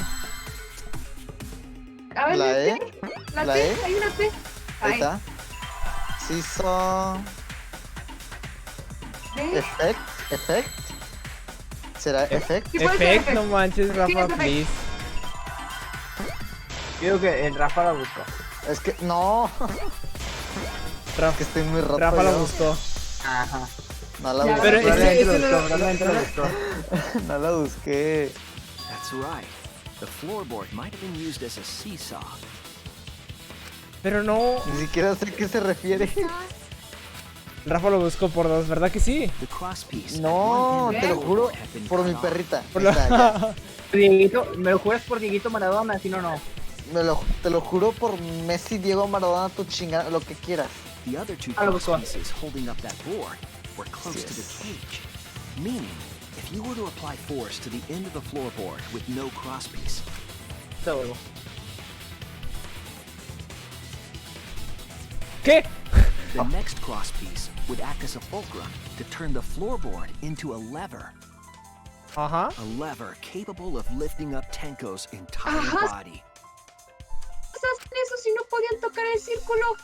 A ver, La E. La La T, E. hay una T. Ahí está. Siso. Effect. ¿Será Effect? Sí, puede ser Effect, Effect. no manches, Rafa, Effect. please. Digo que el Rafa la busca. Es que no. Rafa, que estoy muy roto. Rafa la yo. buscó. Ajá. No la Ya, busqué. Pero Probablemente lo buscó. No la busqué. That's right. The floorboard might have been used as a seesaw. Pero no. Ni siquiera sé a qué se refiere. Rafa lo buscó por dos, ¿verdad que sí? The crosspiece. No, at one te end lo of the juro floorboard had been por mi cut off. perrita. Por Ahí está, ya. Dieguito, ¿me lo juras por Dieguito Maradona? Si no, no. Te lo juro por Messi, Diego Maradona, tu chingada, lo que quieras. The other two Ah, lo buscó. crosspieces holding up that board were close to the cage. Meaning, if you were to apply force to the end of the floorboard with no crosspiece, Todo. ¿Qué? the next crosspiece would act as a fulcrum to turn the floorboard into a lever. Ajá. A lever capable of lifting up Tenko's entire Ajá. body. Hacen eso si no podían tocar el círculo?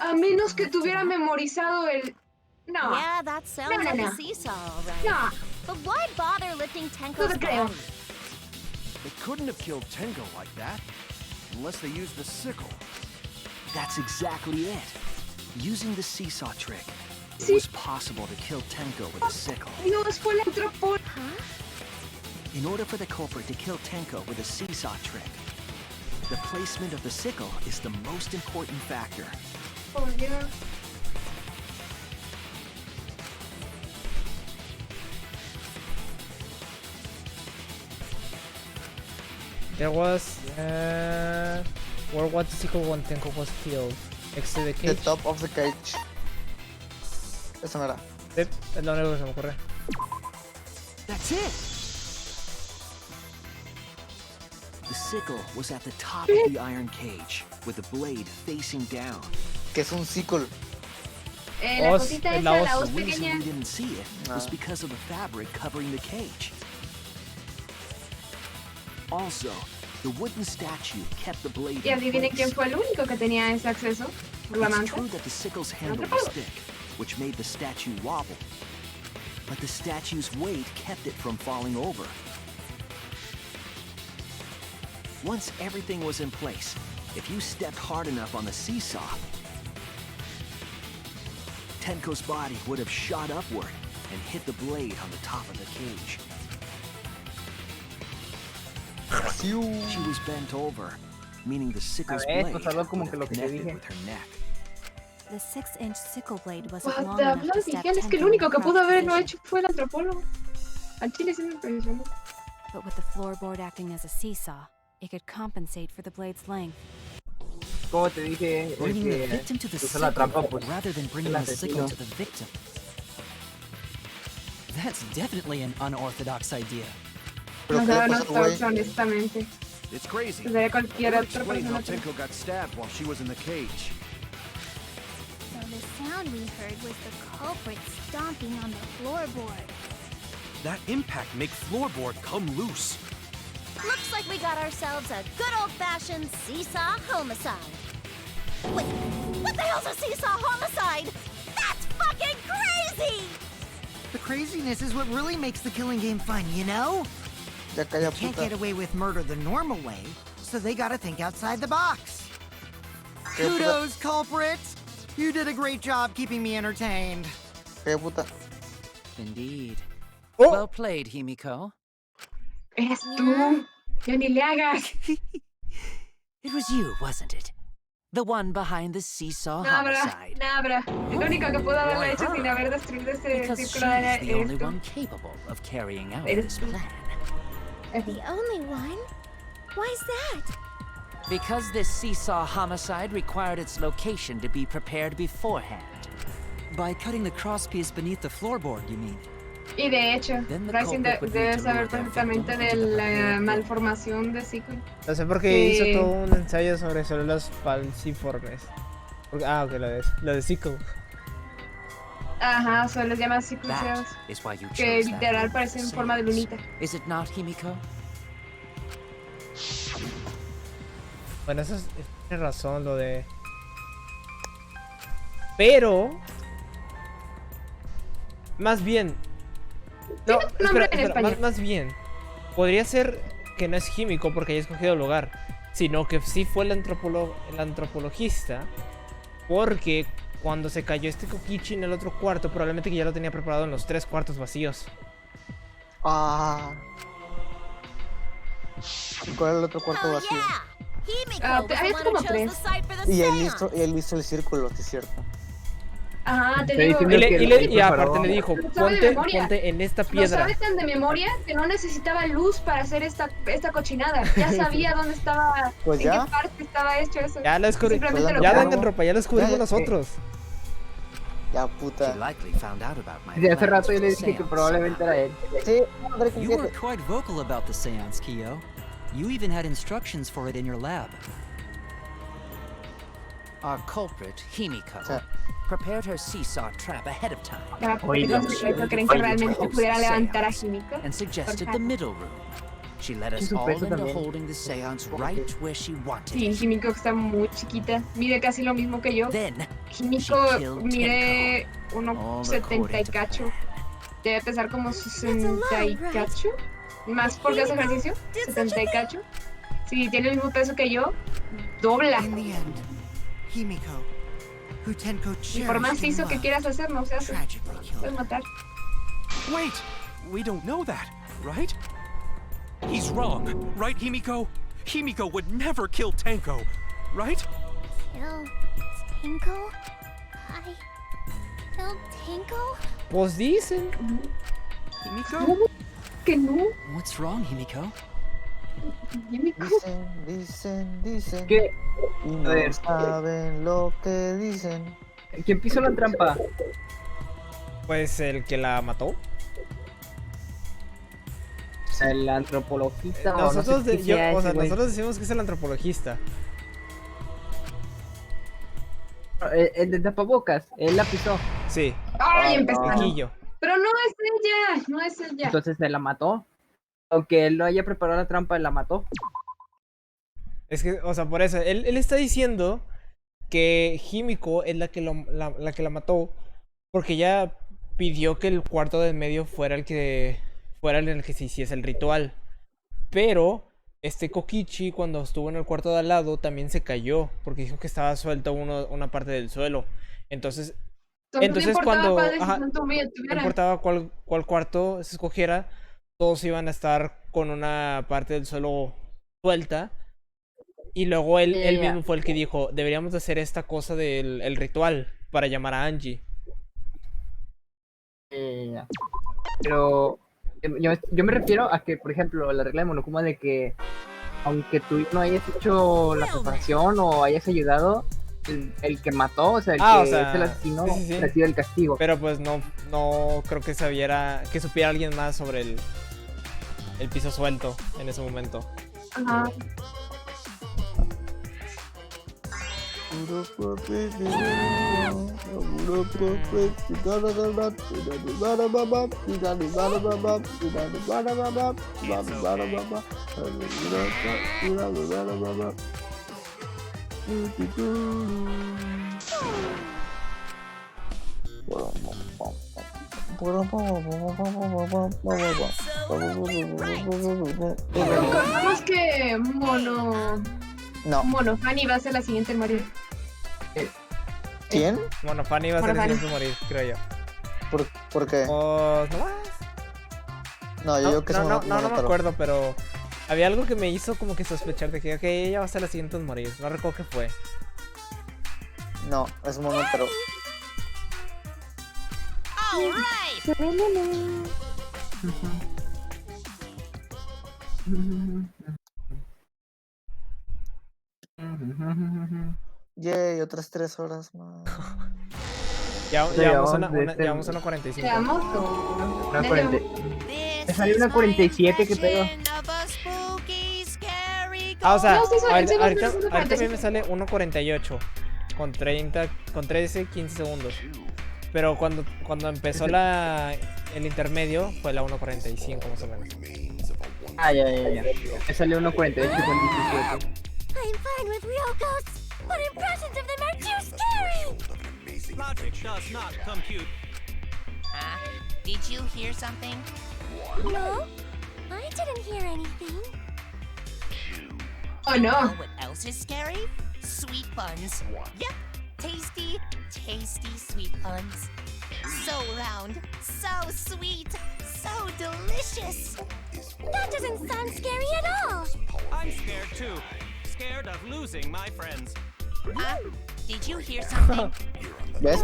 A menos que tuviera memorizado el... No. Yeah, that sounds No. like a seesaw, all right. No. But why bother lifting No Tenko's te creo. body? They couldn't have killed Tenko like that. Unless they used the sickle. That's exactly it. Using the seesaw trick, it Sí. was possible to kill Tenko with a sickle. Dios, fue la entró por... In order for the culprit to kill Tenko with a seesaw trick, The placement of the sickle is the most important factor. Oh, yeah. There was where was the sickle when Tenko was killed? Next to the cage. The top of the cage. Eso no era. Sí, es lo único que se me ocurre. That's it! The sickle was at the top of the iron cage, with the blade facing down. ¿Qué es un sickle? La cosita esa, la hoz The reason pequeña. we didn't see it was because of the fabric covering the cage. Also, the wooden statue kept the blade Y in adivinen quién place. fue el único que tenía ese acceso por la It's manta. true that the sickle's handle was thick, which made the statue wobble. But the statue's weight kept it from falling over. Once everything was in place, if you stepped hard enough on the seesaw, Tenko's body would have shot upward and hit the blade on the top of the cage. She was bent over, meaning the sickle's blade would have connected with her neck. The 6-inch sickle blade wasn't What long the enough to bloody stab hell, es que el Tenko único que across pudo the haberlo vision. hecho fue el antropólogo. Al chile sí me impresionó. But with the floorboard acting as a seesaw, it could compensate for the blade's length. Como te dije, Bringing the victim to the usó la sickle trampa, pues, rather than bringing el the sickle asesino. to the victim. That's definitely an unorthodox idea. No sabe nosotros, honestamente. It's crazy. Sería cualquier Who otra explained how persona. Tenko got stabbed while she was in the cage? So the sound we heard was the culprit stomping on the floorboard. That impact make floorboard come loose. Looks like we got ourselves a good old-fashioned seesaw homicide. Wait, what the hell's a seesaw homicide? That's fucking crazy! The craziness is what really makes the killing game fun, you know? Ya calla, Can't puta. get away with murder the normal way, so they gotta think outside the box. Kudos, culprit! You did a great job keeping me entertained. Calla, puta. Indeed. Oh. Well played, Himiko. Eres tú. Ya ni le hagas. It was you, wasn't it? The one behind the seesaw homicide. Nabra. El único que pudo haberlo hecho sin haber destruido ese Because she's círculo era the only esto. one capable of carrying out Eres this tú. plan. The only one? Why's that? Because this seesaw homicide required its location to be prepared beforehand. By cutting the crosspiece beneath the floorboard, you mean? Y de hecho, Then the Bryson culprit would debe need to saber lure their perfectamente victim de into the la prepared room. malformación de ciclo. No sé por qué Sí. hizo todo un ensayo sobre células falciformes. Porque, ok, lo de sickle. Ajá, solo les llaman cicluceos. That is why you Que chose that literal route parecen en for forma de seance. lunita. Is it not, Himiko? Bueno, eso es, tiene razón lo de... Pero... Más bien... No, Tiene un nombre en espera, español. más bien. Podría ser que no es químico porque haya escogido el lugar, sino que sí fue el antropologista, porque cuando se cayó este Kokichi en el otro cuarto, probablemente que ya lo tenía preparado en los 3 cuartos vacíos. Ah. ¿Y cuál era el otro cuarto Oh, vacío? yeah! Himiko Ah, was the había one como who chose the 3. site for the Y seance. él hizo el círculo, sí es cierto. Ajá, te Estoy digo. diciendo Y aparte le dijo, Lo sabe de memoria. ponte en esta Lo piedra. sabe tan de memoria que no necesitaba luz para hacer esta cochinada. Ya sabía dónde estaba, Pues en ya. qué parte estaba hecho eso. Ya lo descubrimos. Simplemente lo Ya pegó. Danganronpa, ya lo descubrimos Ya, nosotros. Ya, She puta. likely found out about my Desde hace plans rato yo for le the dije que seance probablemente somehow. era él. Sí, André, You were quite vocal about the seance, Kyo. You even had instructions for it in your lab. Our culprit, Himiko, Sí. prepared her seesaw trap ahead of time Ah, porque los secretos creen que realmente pudiera levantar a Himiko. and suggested the middle room. She led us Eso all pesa into también. holding the seance right where she wanted Sí, it. Himiko está muy chiquita. Mide casi lo mismo que yo. Then, Himiko she killed mide all 1,70 y according to cacho. plan. Debe pesar como 60 y cacho. Más porque hace ejercicio. 70 y cacho. Si tiene el mismo peso que yo, dobla. In the end, Himiko, who Tenko Y por más cherished liso and que loved, quieras hacer, no se hace. tragically killed Puedes her. matar. Wait, we don't know that, right? He's wrong, right, Himiko? Himiko would never kill Tenko, right? Kill Tenko? I killed Tenko? Pues dicen. Himiko? Que no. What's wrong, Himiko? Dicen. ¿Qué? Y A no ver. saben lo que dicen. ¿Quién pisó la trampa? Pues el que la mató. El antropologista. Nosotros, o no sé qué sea ese güey. nosotros decimos que es el antropologista. El de tapabocas, él la pisó. Sí. Ay, empezamos. Riquillo. Pero no es ella, no es ella. Entonces se la mató. Aunque él no haya preparado la trampa, él la mató. Es que, o sea, por eso, él está diciendo que Himiko es la que la mató porque ella pidió que el cuarto del medio fuera el que en el que se hiciese el ritual. Pero este Kokichi, cuando estuvo en el cuarto de al lado, también se cayó porque dijo que estaba suelto una parte del suelo. Entonces cuando no importaba cuál cuarto se escogiera, todos iban a estar con una parte del suelo suelta. Y luego él mismo fue el que dijo, deberíamos de hacer esta cosa del el ritual para llamar a Angie. Pero yo me refiero a que, por ejemplo, la regla de Monokuma de que aunque tú no hayas hecho la preparación o hayas ayudado, el que mató, o sea, es el asesino, sí. recibe el castigo. Pero pues no creo que supiera alguien más sobre el piso suelto en ese momento. Ajá. Recordamos que Mono Fanny va a ser la siguiente en morir. ¿Quién? Bueno, Fanny va a ser el siguiente en morir, creo yo. ¿Por qué? Pues no más. No, yo creo que no me acuerdo, pero había algo que me hizo como que sospechar de que ella va a ser la siguiente en morir. No recuerdo qué fue. No, es Monotaro. Yay, otras 3 horas más. Llevamos una 45. Me salió una 47, ¿qué pedo? O sea, ahorita también me sale 1.48 con 13, 15 segundos. Pero cuando empezó el intermedio fue la 1.45 más o menos. Ya. Me salió 1.48 con 17. I'm fine with real ghosts, but impressions of them are too scary! Logic does not compute. Did you hear something? No, I didn't hear anything. Oh no. You know what else is scary? Sweet buns. Yep. Tasty sweet buns. So round, so sweet, so delicious. That doesn't sound scary at all. I'm scared too. Scared of losing my friends. Did you hear something? ¿Ves?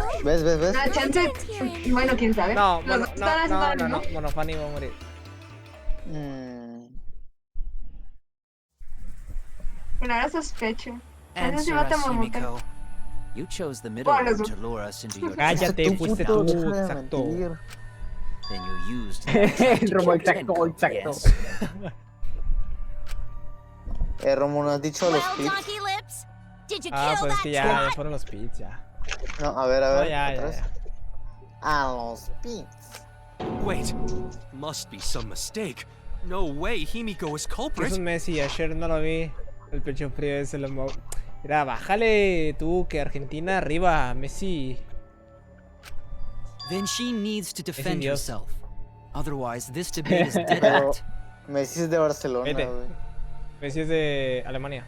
Chance. Bueno, quién sabe. No, Monofani va a morir. Claro, sospecho. Answer us, Himiko. You chose the middle road to lure us into your Cállate, fuiste tú, exacto. Then you used Romo, exacto. Romo, ¿no has dicho los Well, pits? Donkey Lips, did you Ah, kill pues that que ya fueron los pits, ya. No, a ver, No, otra ya. vez. Los pits. Wait, must be some mistake. No way Himiko is Es culprit. un Messi, ayer no lo vi. El pecho frío es el amor. Mira, bájale tú, que Argentina arriba, Messi. Then she needs to defend Dios. herself. Otherwise, this debate is dead Pero act. Messi es de Barcelona, Vete. güey. Messi es de Alemania.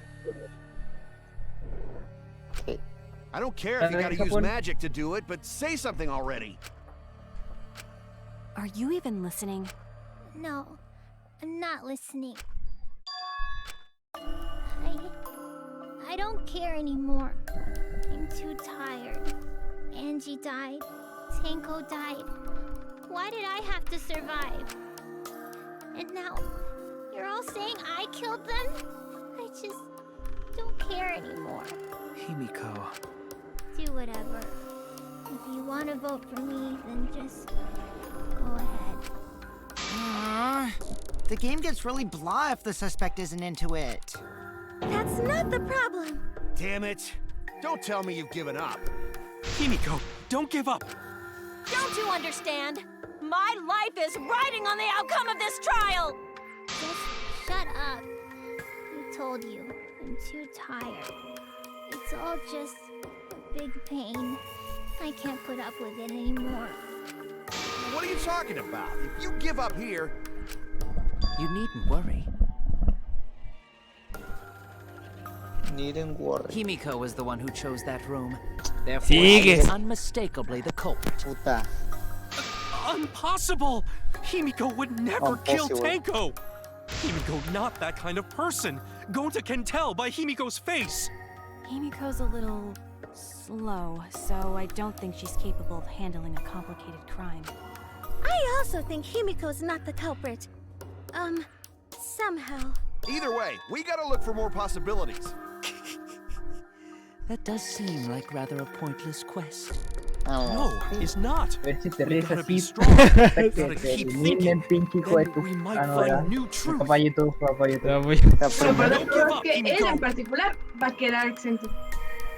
I don't care if you gotta use magic to do it, but say something already. Are you even listening? No, I'm not listening. I don't care anymore. I'm too tired. Angie died. Tenko died. Why did I have to survive? And now, you're all saying I killed them? I just don't care anymore. Himiko. Do whatever. If you want to vote for me, then just go ahead. The game gets really blah if the suspect isn't into it. That's not the problem. Damn it. Don't tell me you've given up. Himiko, don't give up. Don't you understand? My life is riding on the outcome of this trial! Just shut up. I told you, I'm too tired. It's all just a big pain. I can't put up with it anymore. What are you talking about? If you give up here... You needn't worry. Needn't worry. Himiko was the one who chose that room. Therefore, Sigue. she is unmistakably the culprit. Puta. Impossible! Himiko would never kill Impossible. Tenko! Himiko not that kind of person. Gonta can tell by Himiko's face. Himiko's a little slow, so I don't think she's capable of handling a complicated crime. I also think Himiko's not the culprit. Somehow. Either way, we gotta look for more possibilities. That does seem like rather a pointless quest. No, it's not. A ver si te We ríes gotta be así. strong. Hasta We que gotta te keep eliminen, thinking. pinche hijo de Then tu... we might Ah, no, find ¿verdad? new truth. Papá YouTube, papá YouTube. Ya voy. Pero Primero, para Don't give up, que él Himiko. en particular va a quedar exento.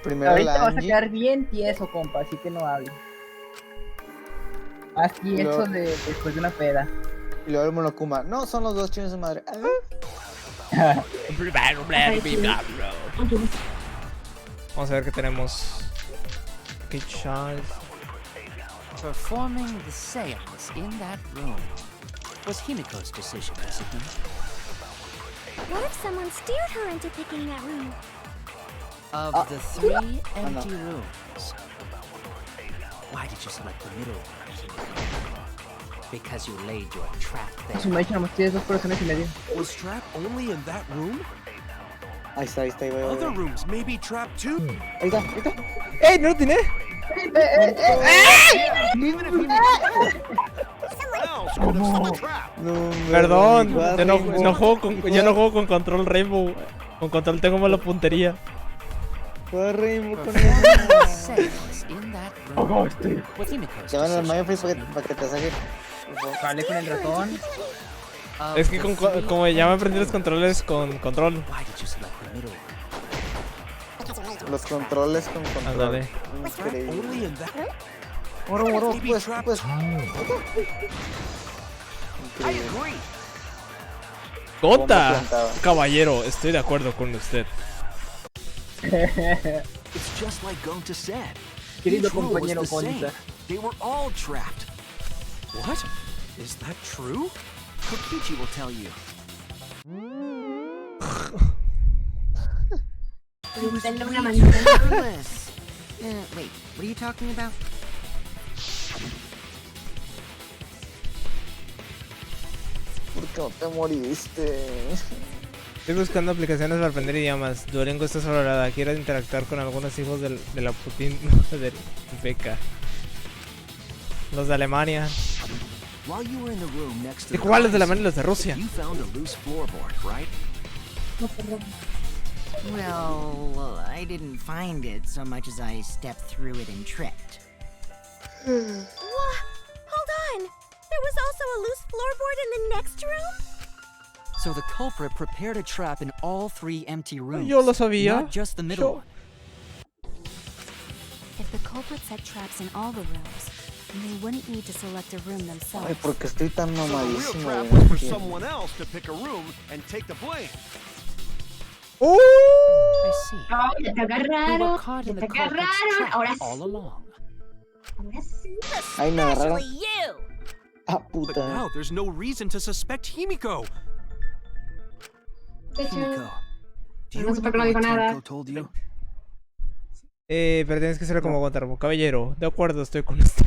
primero Ahorita la vas a Angie. quedar bien tieso, compa, así que no hables. Más tieso después de una peda. Y luego el Monokuma. No, son los dos chinos de madre. Vamos a ver qué tenemos. Okay, Charles. Performing the seance in that room was Himiko's decision, isn't it? What if someone steered her into picking that room? Of the three empty rooms, why did you select the middle one? Because you laid your trap Su there. mecha nomás tienes 2 corazones y medio. Was Trap only in that room? Ahí está, ahí va. Other rooms may be trapped too. Ahí está, ahí está. ¡Ey! ¡No lo tiene! Else could have set a trap. No, Perdón, hombre, yo no Rainbow. juego con control Rainbow. Con control tengo mala puntería. Fue Rainbow con Performing the seance in that room was Himiko's Llaman al Mario decision. Free para que te saque. Vale con el ratón. Of Es que the three como ya me empty aprendí los controles con control. Why did you select the middle one? Los controles con control. Ándale. Increíble. Only in that. Moro, Maybe pues, trap- pues. I Increíble. agree. ¡Gonta! plantado. Caballero, estoy de acuerdo con usted. It's just like Gonta said. Querido Each room was compañero the same. Gonta. They were all trapped. What? Is that true? Kokichi will tell you. Denle una manita. Clueless. Wait, what are you talking about? ¿Por qué no te moriste? Estoy buscando aplicaciones para aprender idiomas. Duolingo está sobrevalorada. Quiero interactuar con algunos hijos de la Putin de beca. Los de Alemania. While you were in the room next to ¿Y the cuáles de crime Alemania y los de Rusia? scene, you found a loose floorboard, right? Well, I didn't find it so much as I stepped through it and tripped. Hold on! There was also a loose floorboard in the next room? So the culprit prepared a trap in all 3 empty rooms. Yo lo sabía. Not just the middle Yo- one. If the culprit set traps in all the rooms, then they wouldn't need to select a room themselves. Ay, porque estoy tan So the real mamadísimo. trap güey, was no for entiendo. someone else to pick a room and take the blame. I see. Ay, ya te We were agarraron. caught Ya in te the culprit's agarraron. trap Ahora all sí. along. Ahora sí. Ay, me agarraron. Especially you! Ah, But puta. now there's no reason to suspect Himiko. De hecho, Himiko, do you No sé por qué remember no dijo what nada. Tenko told you? Pero tienes que hacerlo como Gontarbo. Caballero, de acuerdo, estoy con usted.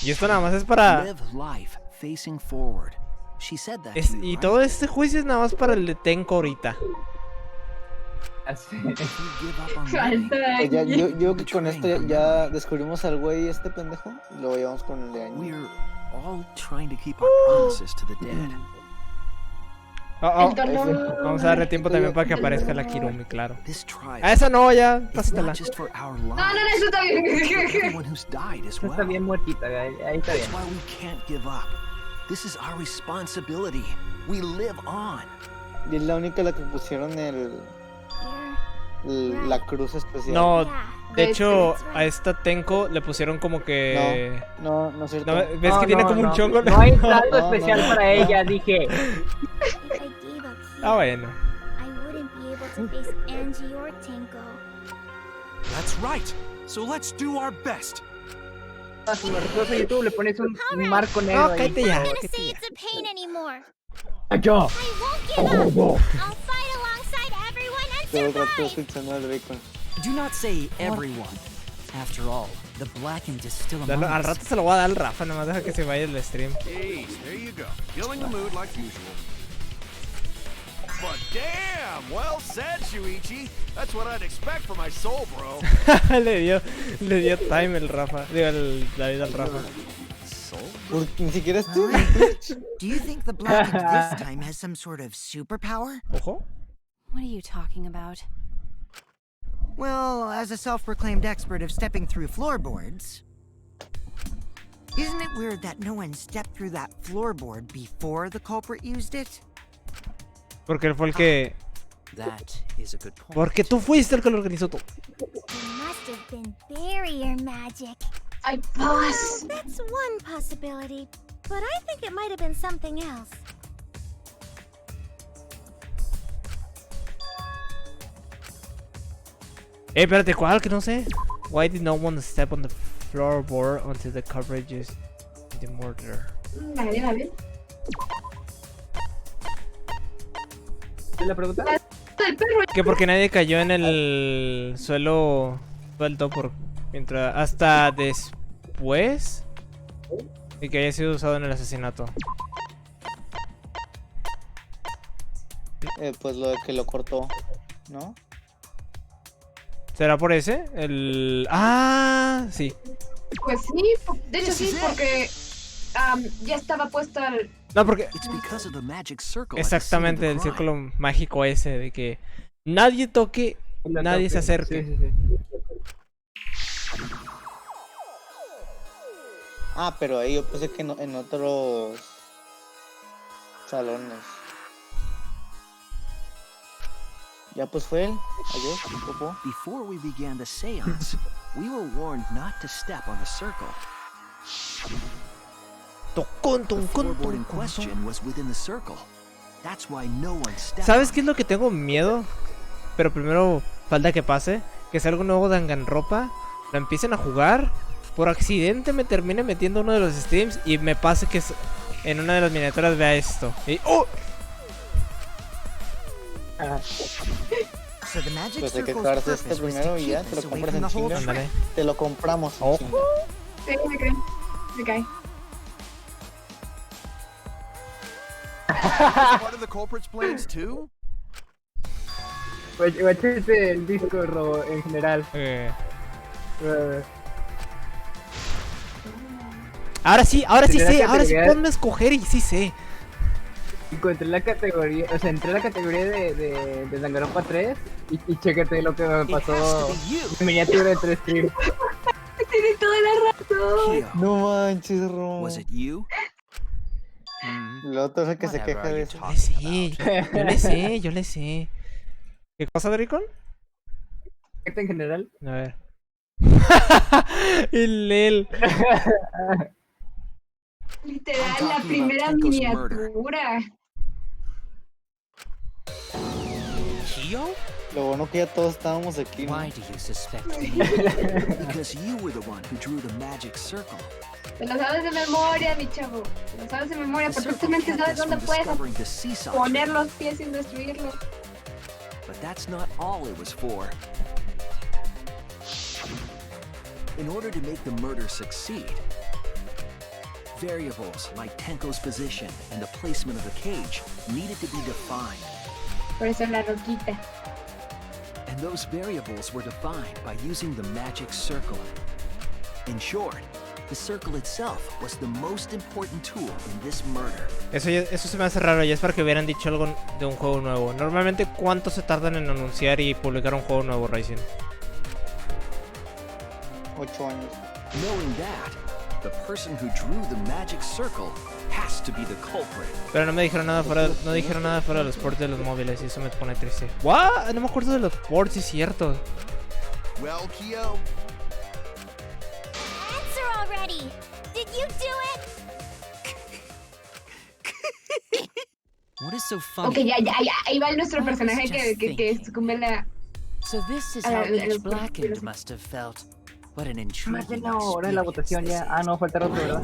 Y esto nada más es para... Live life facing forward. She said that to you, Y right? todo este juicio es nada más para el de Tenko ahorita. If you give up on Falta living, Pues ya, alguien. yo que con esto ya descubrimos al güey este pendejo y lo llevamos con el de año. we're all trying to keep our promises to the dead. El tono- Vamos a darle tiempo también para que aparezca la Kirumi, claro. This trial A esa no, ya, is pásatela. not just for our No, lives. eso está bien. Everyone who's died as Esa está well. bien muertita, ahí está bien. That's why we can't give up. This is our responsibility. We live on. Y es la única la que pusieron la cruz especial. No, de hecho, a esta Tenko le pusieron como que... No es cierto. No, ¿ves que tiene como un chongo? No hay algo especial para ella, dije. If I gave up Ah, here, bueno. I wouldn't be able to face Angie or Tenko. That's right. So let's do our best. A su recurso de YouTube le pones un marco negro No, ahí. cállate ya. I'm not gonna say it's a pain anymore. Yo. I won't give up. I'll fight alongside everyone and Todo el rato survive. escuchando al Bacon. Do not say everyone. After all, the blackened is still among Al us. rato se lo voy a dar al Rafa, nomás deja que se vaya el stream. Hey, there you go. Killing the mood like usual. But damn, well said, Shuichi. That's what I'd expect for my soul, bro. le dio time el Rafa. Digo, el David al Rafa. Porque ni siquiera es tú. Do you think the blackened this time has some sort of superpower? Ojo. What are you talking about? Well, as a self-proclaimed expert of stepping through floorboards, isn't it weird that no one stepped through that floorboard before the culprit used it? Porque él fue el que... That is a good point. Porque tú fuiste el que lo organizó todo. It must have been barrier magic. Ay, paz. That's one possibility, but I think it might have been something else. Espérate, ¿cuál? Que no sé. Why did no one step on the floorboard until the coverage is the murder? Vale. ¿Qué es la pregunta? El perro. Que porque nadie cayó en el suelo suelto por mientras hasta después y que haya sido usado en el asesinato. Pues lo de que lo cortó, ¿no? ¿Será por ese? El... ¡Ah! Sí. Pues sí, de hecho sí, porque ya estaba puesta el... No, porque... It's because of the magic circle. Exactamente, el círculo mágico ese de que nadie toque, nadie se acerque. Sí. Ah, pero ahí yo pensé que en otros salones. Ya pues fue él. Adiós, popó. Before we began the seance, we were warned not to step on the circle. The floorboard in question was within the circle. That's why no one stepped. ¿Sabes qué es lo que tengo miedo? Pero primero falta que pase. Que sea algo nuevo de Danganronpa. Lo empiecen a jugar. Por accidente me termine metiendo uno de los streams. Y me pase que en una de las miniaturas vea esto. Y ¡oh! So the magic Pues hay que circle's acabarse este purpose was primero to y ya keep te lo us away compras from en the whole chinga. Ándale. Te lo compramos en Ojo. chinga. Sí, me cae. Part of the culprit's plans too? Pues este el disco robo en general. Ahora sí Tendrá sé. Ahora sí categoría- ponme a escoger y sí sé. Encontré la categoría, o sea, entré a la categoría de Danganronpa 3 y chécate lo que me pasó en miniatura de 3 streams. Tiene toda la razón. No manches, Ron. Was it you? El otro es el que se Whatever queja are de you eso. talking Yo le sé. ¿Qué cosa, Dricon? En general. A ver. El Lel. Literal, la primera miniatura. Lo bueno que ya todos estábamos aquí, ¿no? Why do you suspect me? Because you were the one who drew the magic circle. Te lo sabes de memoria, mi chavo. Te lo sabes de memoria. The circle Perfectamente kept sabes us from dónde puedes discovering the seesaw poner tree. los pies sin destruirlo. But that's not all it was for. In order to make the murder succeed, variables like Tenko's position and the placement of the cage needed to be defined. Por eso la roquita. And those variables were defined by using the magic circle. In short, the circle itself was the most important tool in this murder. Eso se me hace raro, y es para que hubieran dicho algo de un juego nuevo. Normalmente, ¿cuánto se tardan en anunciar y publicar un juego nuevo, Racing? 8 años. Knowing that, the person who drew the magic circle has to be the culprit. Pero no me dijeron nada fuera, no dijeron nada fuera de los ports de los móviles y eso me pone triste. ¿What? No me acuerdo de los ports, sí es cierto. Well, Kyo. Answer already! Did you do it? What is so funny? Ok, ya. Ahí va nuestro personaje que sucumbe la... So this is how each blackened must have felt. What an Más de intriguing la hora de la votación ya. Ah, no, falta otro, ¿verdad?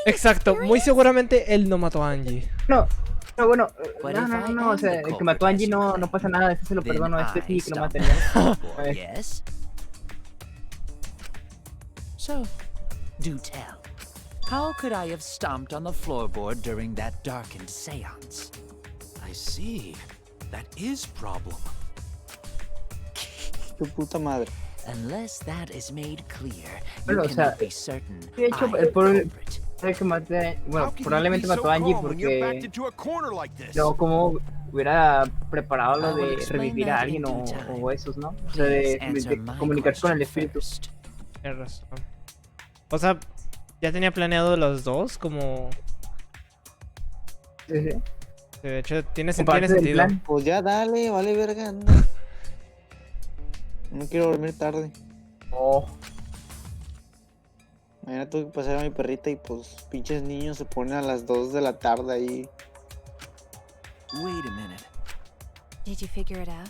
Exacto, muy seguramente él no mató a Angie. No, bueno, no, o sea, el que mató a Angie no pasa nada, este se lo perdono, este sí que lo maten. Yes. So, do tell. How could I have stomped on the floorboard during that darkened seance? I see. That is problem. Tu puta madre. Unless that is made clear, Bueno, you o sea, cannot be certain de hecho, el que maté, bueno, probablemente mató a Angie porque no, como hubiera preparado lo de revivir a alguien o esos, ¿no? O sea, de comunicarse con el espíritu. Tienes razón. O sea, ya tenía planeado los dos, como... Sí. De hecho, tiene sentido. Pues ya dale, vale verga, anda. No quiero dormir tarde. Mañana tengo que pasar a mi perrita y pues pinches niños se ponen a las 2 de la tarde ahí. Wait a minute. Did you figure it out?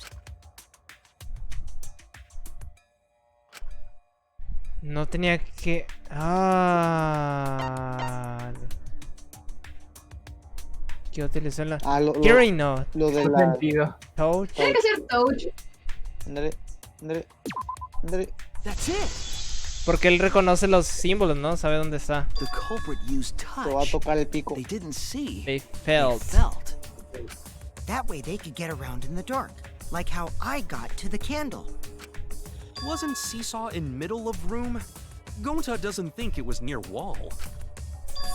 No tenía que... ¿Qué utilizó la...? Quieren no. Lo de la... Touch. Tiene que ser touch. Ándale. That's it. Porque él reconoce los símbolos, ¿no? Sabe dónde está. The culprit used touch. Te va a tocar el pico. They didn't see. They felt. That way they could get around in the dark, like how I got to the candle. Wasn't Seesaw in middle of room? Gonta doesn't think it was near wall.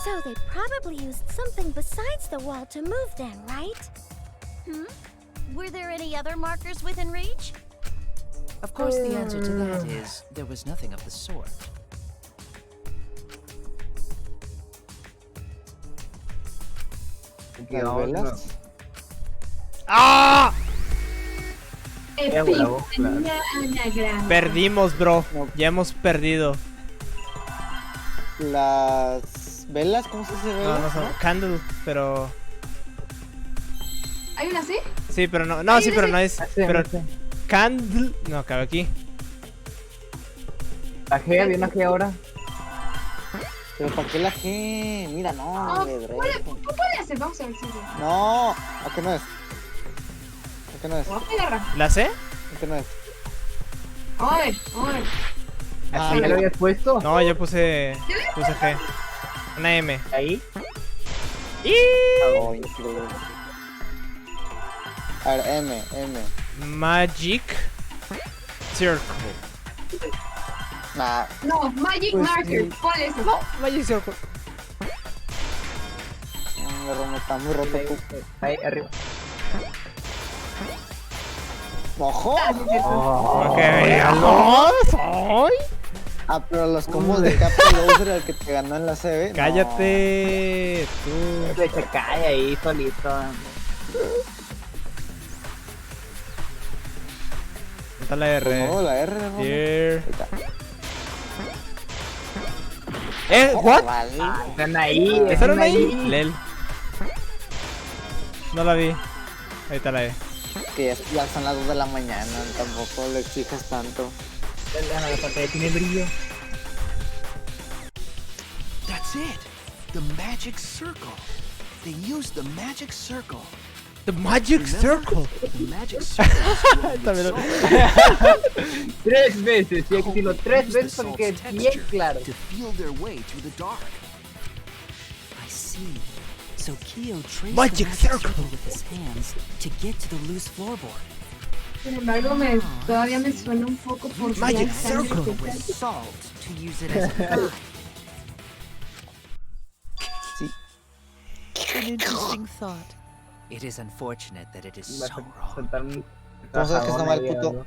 So they probably used something besides the wall to move then, right? Were there any other markers within reach? Of course, the answer to that is there was nothing of the sort. ¿Las velas? ¡Ah! Anagrama. Perdimos, bro. Ya hemos perdido. Las velas, ¿cómo se dice velas? No son candle, pero... ¿Hay una así? Sí, pero no. No, sí, pero no es... Pero... Candle... No, cabe aquí. La G, había una G ahora. Pero ¿para qué la G? Mira, no, ¿Qué puede hacer? Vamos a ver si es. No, ¿a qué no es? ¿A qué no es? ¿La C? ¿A qué no es? A ver. ¿Así ya lo habías puesto? No, yo puse G. Una M. ¿Ahí? Oh, increíble. A ver, M. Magic Circle. Nah. No, Magic Pues Marker. sí. Ponle eso. No, Magic Circle. Está muy roto tú. Ahí, arriba. ¡Ojo! ¿Qué veamos? ¡Ay! Ah, pero los combos de Captain Loser, el que te ganó en la CB. Cállate, tú. Se cae ahí solito. Está la R. No, la R, ¿no? Here. ¿What? Están ahí. ¿Estaron ahí? Lel. No la vi. Ahí está la E. Que ya son las 2 de la mañana, tampoco le exijas tanto. La pantalla tiene brillo. That's it. The magic circle. They used the magic circle. The Magic Circle. The magic circle. 3 veces, sí, hay que decirlo 3 veces para que quede bien claro. To feel their way through the dark. see. So Kyo traced Magic the magic circle. circle with his hands to get to the loose floorboard. Sin embargo, todavía me suena un poco por Magic la sangre circle que with está- salt to use it as a guide. An interesting thought. It is unfortunate that it is so wrong. Entonces, que está mal, puto.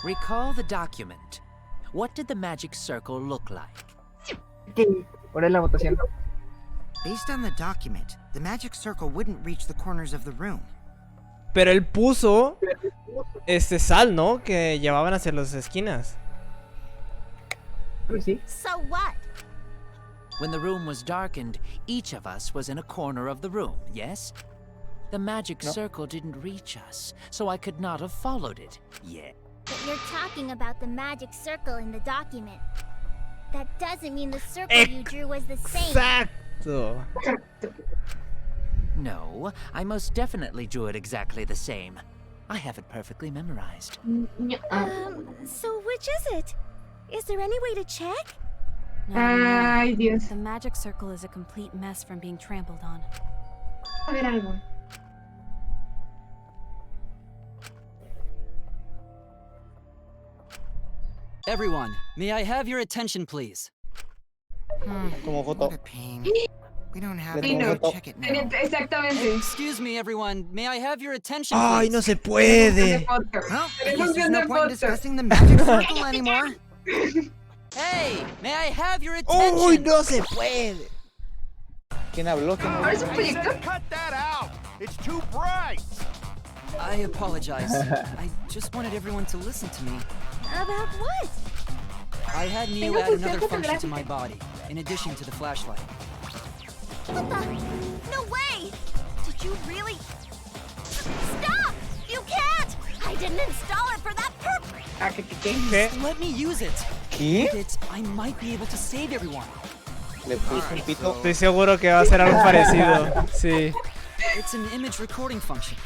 Recall the document. What did the magic circle look like? ¿Cuál es la votación? Based on the document, the magic circle wouldn't reach the corners of the room. Pero él puso sal, ¿no? Que llevaban hacia las esquinas. Sí. So what? When the room was darkened, each of us was in a corner of the room, yes? The magic circle didn't reach us, so I could not have followed it yet. But you're talking about the magic circle in the document. That doesn't mean the circle you drew was the same. Exacto. No, I most definitely drew it exactly the same. I have it perfectly memorized. So which is it? Is there any way to check? Ay, Dios. The magic circle is a complete mess from being trampled on. A ver algo. Everyone, may I have your attention, please? Como foto. What a pain. We don't have Sí, to no. check it now. Exactamente. Excuse me, everyone. May I have your attention, Ay, please? no se puede. Well, I guess there's no point in foto. discussing the magic circle anymore. Hey, may I have your attention? Uy, no se puede. ¿Quién habló? ¿Quién Ahora es habló? un proyector. Cut that out! It's too bright! I apologize. I just wanted everyone to listen to me. About what? I had Neo Tengo add another función function to fotográfica. my body, in addition to the flashlight. What the? No way! Did you really? Stop! You can't! I didn't install it for that purpose! Ah, que piqué. ¿Qué? Let me use it. ¿Qué? With it, I might be able to save everyone. Le puse un pito. Estoy seguro que va a ser algo parecido. Sí. It's an image recording function.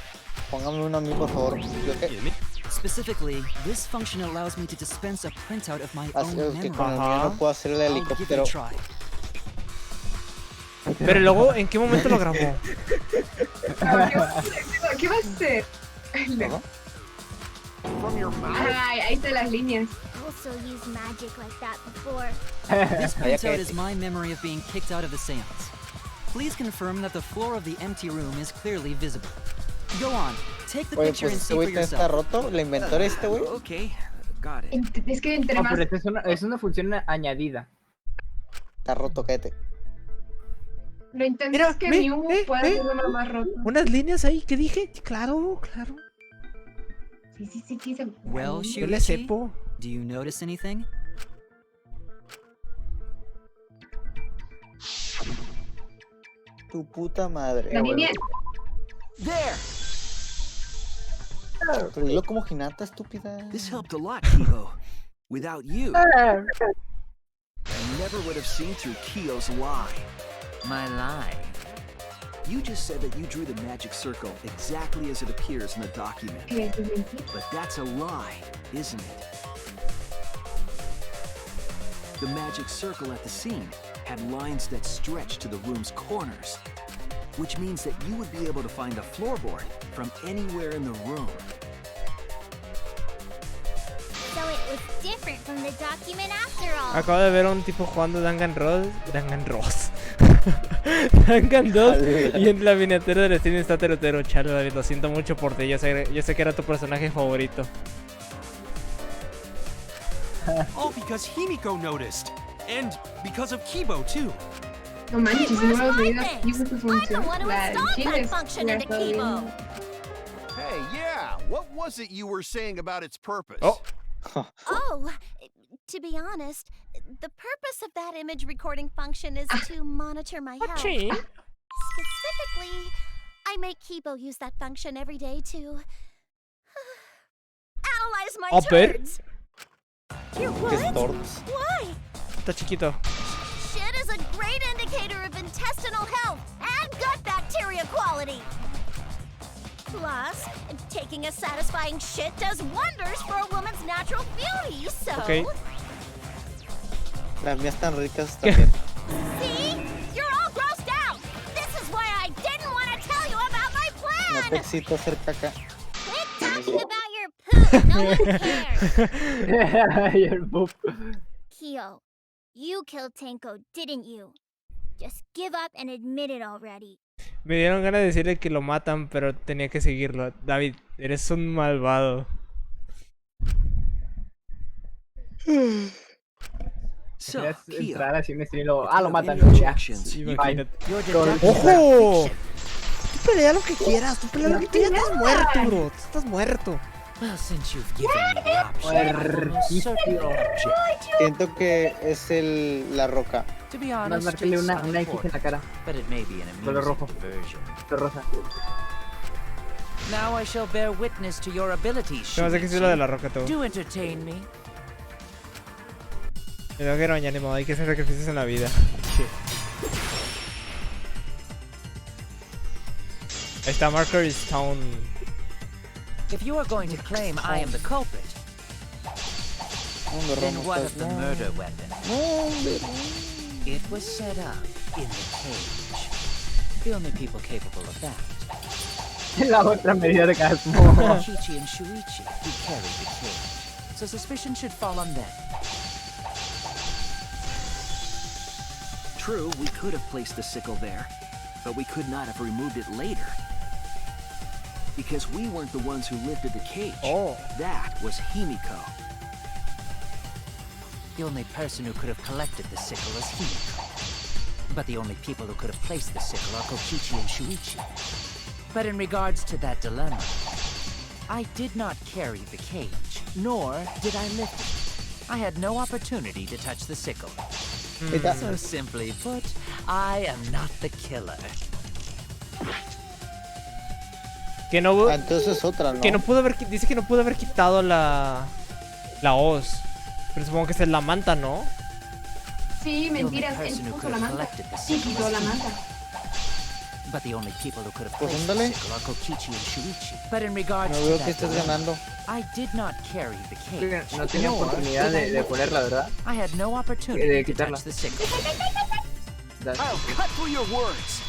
Póngame uno a mí, por favor. ¿Yo qué? Specifically, this function allows me to dispense a printout of my Así own es que memory. con el mío no puedo hacer el I'll give it a helicóptero. try. Pero luego, ¿en qué momento lo grabó? ¿Qué va a hacer? From your mouth? Ay, ahí están las líneas. Also used magic like that before. This printout is my memory of being kicked out of the seance. Please confirm that the floor of the empty room is clearly visible. Go on, take the Oye, picture pues and este see for güey está yourself. roto. ¿Le inventó este güey? Okay, got it. Es que entre No, más. pero esta es una función añadida. Está roto, cállate. Lo intentas Mira, que ve, Mew ve, pueda ve. hacerlo más roto. Unas líneas ahí, ¿qué dije? Claro, claro. Sí. Well, Yo le Shuichi, sepo. do you notice anything? Tu puta madre. La línea. There! Pero dilo como Hinata, estúpida. This helped a lot, Kibo. Without you, I never would have seen through Kyo's lie. My lie. You just said that you drew the magic circle exactly as it appears in the document. Que eso es mentira. But that's a lie, isn't it? The magic circle at the scene had lines that stretched to the room's corners, which means that you would be able to find a floorboard from anywhere in the room. So it was different from the document after all. Acabo de ver a un tipo jugando Danganronpa. Dangan 2 y en la miniatura del Steam está Terotero. Chale, David, lo siento mucho por ti. Yo sé que era tu personaje favorito. All because Himiko noticed. And because of Kibo, too. No manches, no me lo olvidas. Thanks. Kibo su I'm the función. one who La installed Chile that es- function la into está Kibo. viendo. Hey, yeah, what was it you were saying about its purpose? Oh. Oh, to be honest, the purpose of that image recording function is to monitor my health. Specifically, I make Kibo use that function every day to analyze my Upper. turds. Your ¿Qué es what? torts? Why? está chiquito. Shit is a great indicator of intestinal health and gut bacteria quality. Plus, taking a satisfying shit does wonders for a woman's natural beauty, so... Okay. Las mías están ricas también. See? You're all grown No te excito hacer caca. Quit talking about your poop. No one cares. Your poop. Kyo, you killed Tenko, didn't you? Just give up and admit it already. Me dieron ganas de decirle que lo matan, pero tenía que seguirlo. David, eres un malvado. So, entrar así un stream y luego, lo matan. ¡Ojo! Tú pelea lo que quieras, tú pelea lo que quieras. Estás muerto, bro. Estás muerto. Well, since you've given me the option, Siento que es la roca. to be honest, Marcarle it's una X en la unfortunate, cara. but it may be an Color amusing rojo. diversion. Color rosa. Now I shall bear witness to your abilities, Se me hace que sí es lo de la roca, todo. Do entertain me. Me tengo que ir a bañar, ni modo, hay que hacer sacrificios en la vida. Ahí está, Marker is Town. If you are going to claim I am the culprit, then what of the murder weapon? It was set up in the cage. The only people capable of that. La otra medida de casmo. Kichi and Shuichi, who carried the cage. So suspicion should fall on them. True, we could have placed the sickle there, but we could not have removed it later. Because we weren't the ones who lifted the cage. Oh. That was Himiko. The only person who could have collected the sickle is Himiko. But the only people who could have placed the sickle are Kokichi and Shuichi. But in regards to that dilemma, I did not carry the cage, nor did I lift it. I had no opportunity to touch the sickle. So simply put, I am not the killer. Que no, entonces otra, ¿no? Que no pudo haber, dice que no pudo haber quitado la hoz. Pero supongo que es la manta, ¿no? Sí, mentiras, él puso la manta. Sí, quitó la manta. But the only people who could have Pues placed the ándale. sickle are Kokichi and Shuichi. But in regards No to veo that que estés dilemma, ganando. I did not carry the cage. No tenía nor oportunidad did I de lift ponerla, it. ¿verdad? I had no opportunity De to quitarla. touch the sickle. I'll cut through your words.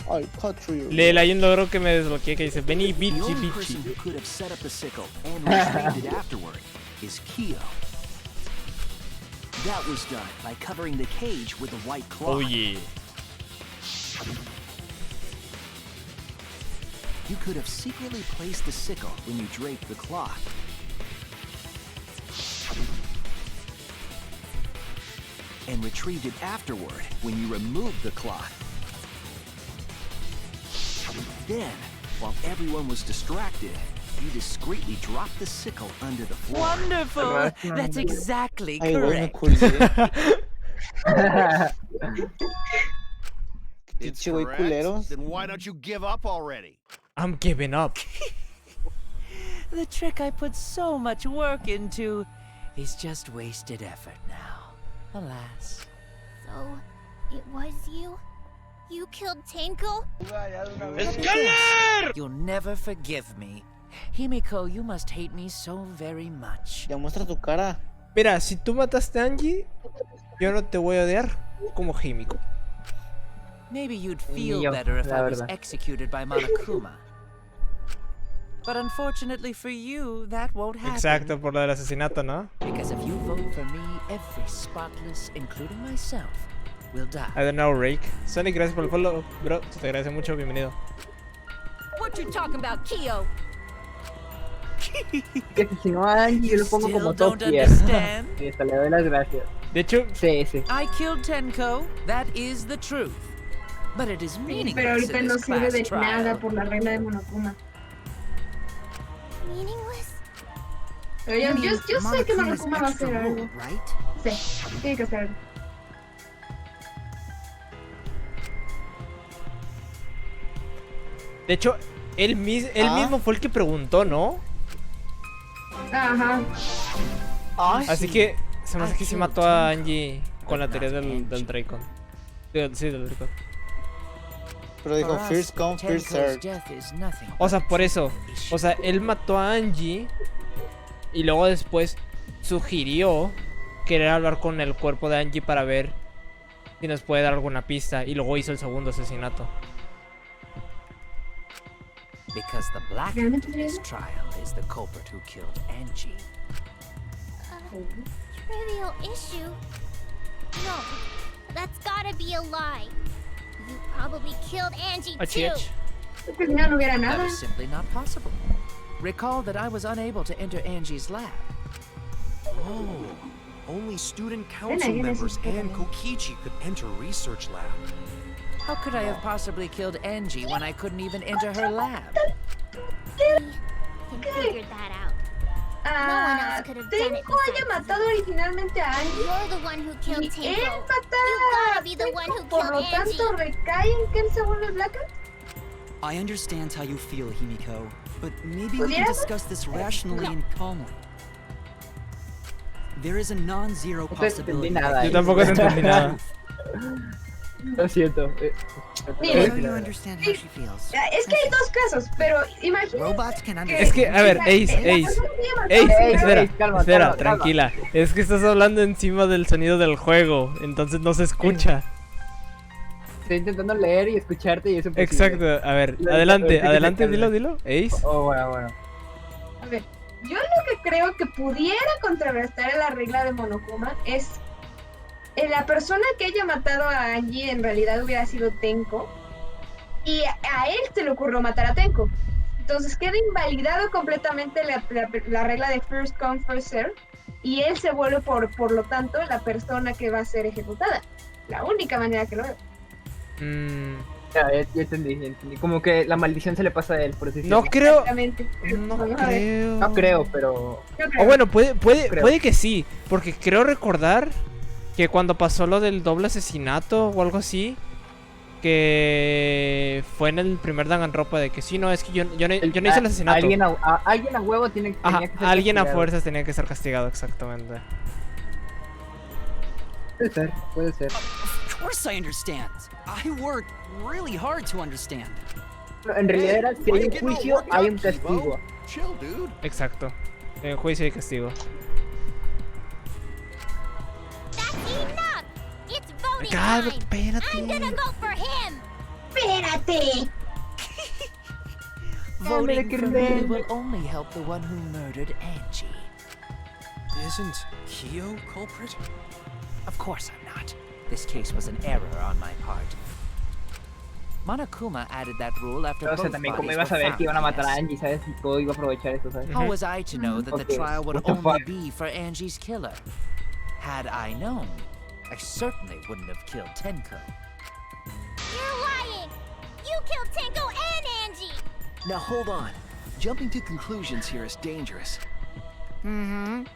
I'll cut through your Léela, hay un logro que me desbloqueé que dice Vení The bichi only bichi. person who could have set up the sickle and retrieved it afterward is Kyo. That was done by covering the cage with a white cloth. Oh yeah. You could have secretly placed the sickle when you draped the cloth. And retrieved it afterward when you removed the cloth. Then, while everyone was distracted, you discreetly dropped the sickle under the floor. Wonderful! That's exactly Ay, güey, me correct. culé. It's Pinche güey correct. culeros. Then why don't you give up already? I'm giving up. The trick I put so much work into is just wasted effort now. Alas. So, it was you? You killed Tenko? You'll never forgive me. Himiko, you must hate me so very much. Ya muestra tu cara. Mira, si tú mataste a Angie, yo no te voy a odiar como Himiko. Maybe you'd feel Yo, better if la I was verdad. executed by Monokuma. But unfortunately for you, that won't happen. Exacto, por lo del asesinato, ¿no? Because if you vote for me, every spotless, including myself, will die. I don't know, Rake. Sonic, gracias por el follow, bro. Se te agradece mucho, bienvenido. What you talking about, Kyo? Que si no a Angie, yo lo pongo como Still top don't tier. understand? Listo, le doy las gracias. De hecho, Sí, sí. I killed Tenko, that is the truth. But it is Pero meaningless ahorita in no this sirve class de trial. nada por la regla de Monokuma. Meaningless? Pero yo sé que Monokuma va a hacer algo. Right? Sí, tiene que hacer algo. de hecho, él mismo fue el que preguntó, ¿no? Ajá. Así que se me hace que sí mató a Angie con la teoría del Dracon. Sí, del Dracon. Pero dijo For us, first come, first Tenko's serve. death is nothing O sea, but por eso. issue. O sea, él mató a Angie y luego después sugirió querer hablar con el cuerpo de Angie para ver si nos puede dar alguna pista. Y luego hizo el segundo asesinato. Because the blackened in this trial is the culprit who killed Angie. Trivial issue? No, that's gotta be a lie. You probably killed Angie too. That is simply not possible. Recall that I was unable to enter Angie's lab. Oh, only student council members and Kokichi could enter research lab. How could I have possibly killed Angie when I couldn't even enter her lab? Can figure that out. No one else could have done it haya matado originalmente a Angie. You're the one who killed Y Tenko. él You gotta be the one who por killed lo Angie. tanto recae en que él se vuelve Blackened. I understand how you feel, Himiko, but maybe we can discuss this rationally and calmly. There is a non-zero possibility. Yo tampoco te entendí nada. Lo siento. Mira, So you understand how she feels. es que hay dos casos, pero imagínate. Es que, a ver, Ace, espera, tranquila. Es que estás hablando encima del sonido del juego, entonces no se escucha. Estoy intentando leer y escucharte y eso. Exacto, a ver, adelante, dilo, Ace. Oh, bueno. A ver, yo lo que creo que pudiera contrarrestar la regla de Monokuma es la persona que haya matado a Angie en realidad hubiera sido Tenko y a él se le ocurrió matar a Tenko. Entonces queda invalidado completamente la regla de first come, first serve y él se vuelve por lo tanto la persona que va a ser ejecutada. La única manera que lo veo. Ya entendí. Como que la maldición se le pasa a él, por decirlo. No creo. No creo, pero. O bueno, puede que sí, porque creo recordar que cuando pasó lo del doble asesinato o algo así, que fue en el primer Danganronpa de que sí, no, es que yo no hice el asesinato. Alguien a huevo tenía que ser alguien castigado. a fuerzas tenía que ser castigado, exactamente. Puede ser. Of course I understand. I worked really hard to understand. En realidad era si hay un juicio, hay un castigo. Chill, dude. Exacto. En juicio y castigo. Enough! It's voting God, time! espérate. I'm gonna vote for him! ¡Espérate! Voting for me will only help the one who murdered Angie. Isn't Kyo culprit? Of course I'm not. This case was an error on my part. Monokuma added that rule after O sea, both también bodies como were iba a saber que iban a found, matar a yes. Angie, ¿sabes? Y todo iba a aprovechar eso, ¿sabes? How was I to know that the Okay, trial would what the only fuck? be for Angie's killer? Had I known, I certainly wouldn't have killed Tenko. You're lying! You killed Tenko and Angie! Now hold on. Jumping to conclusions here is dangerous.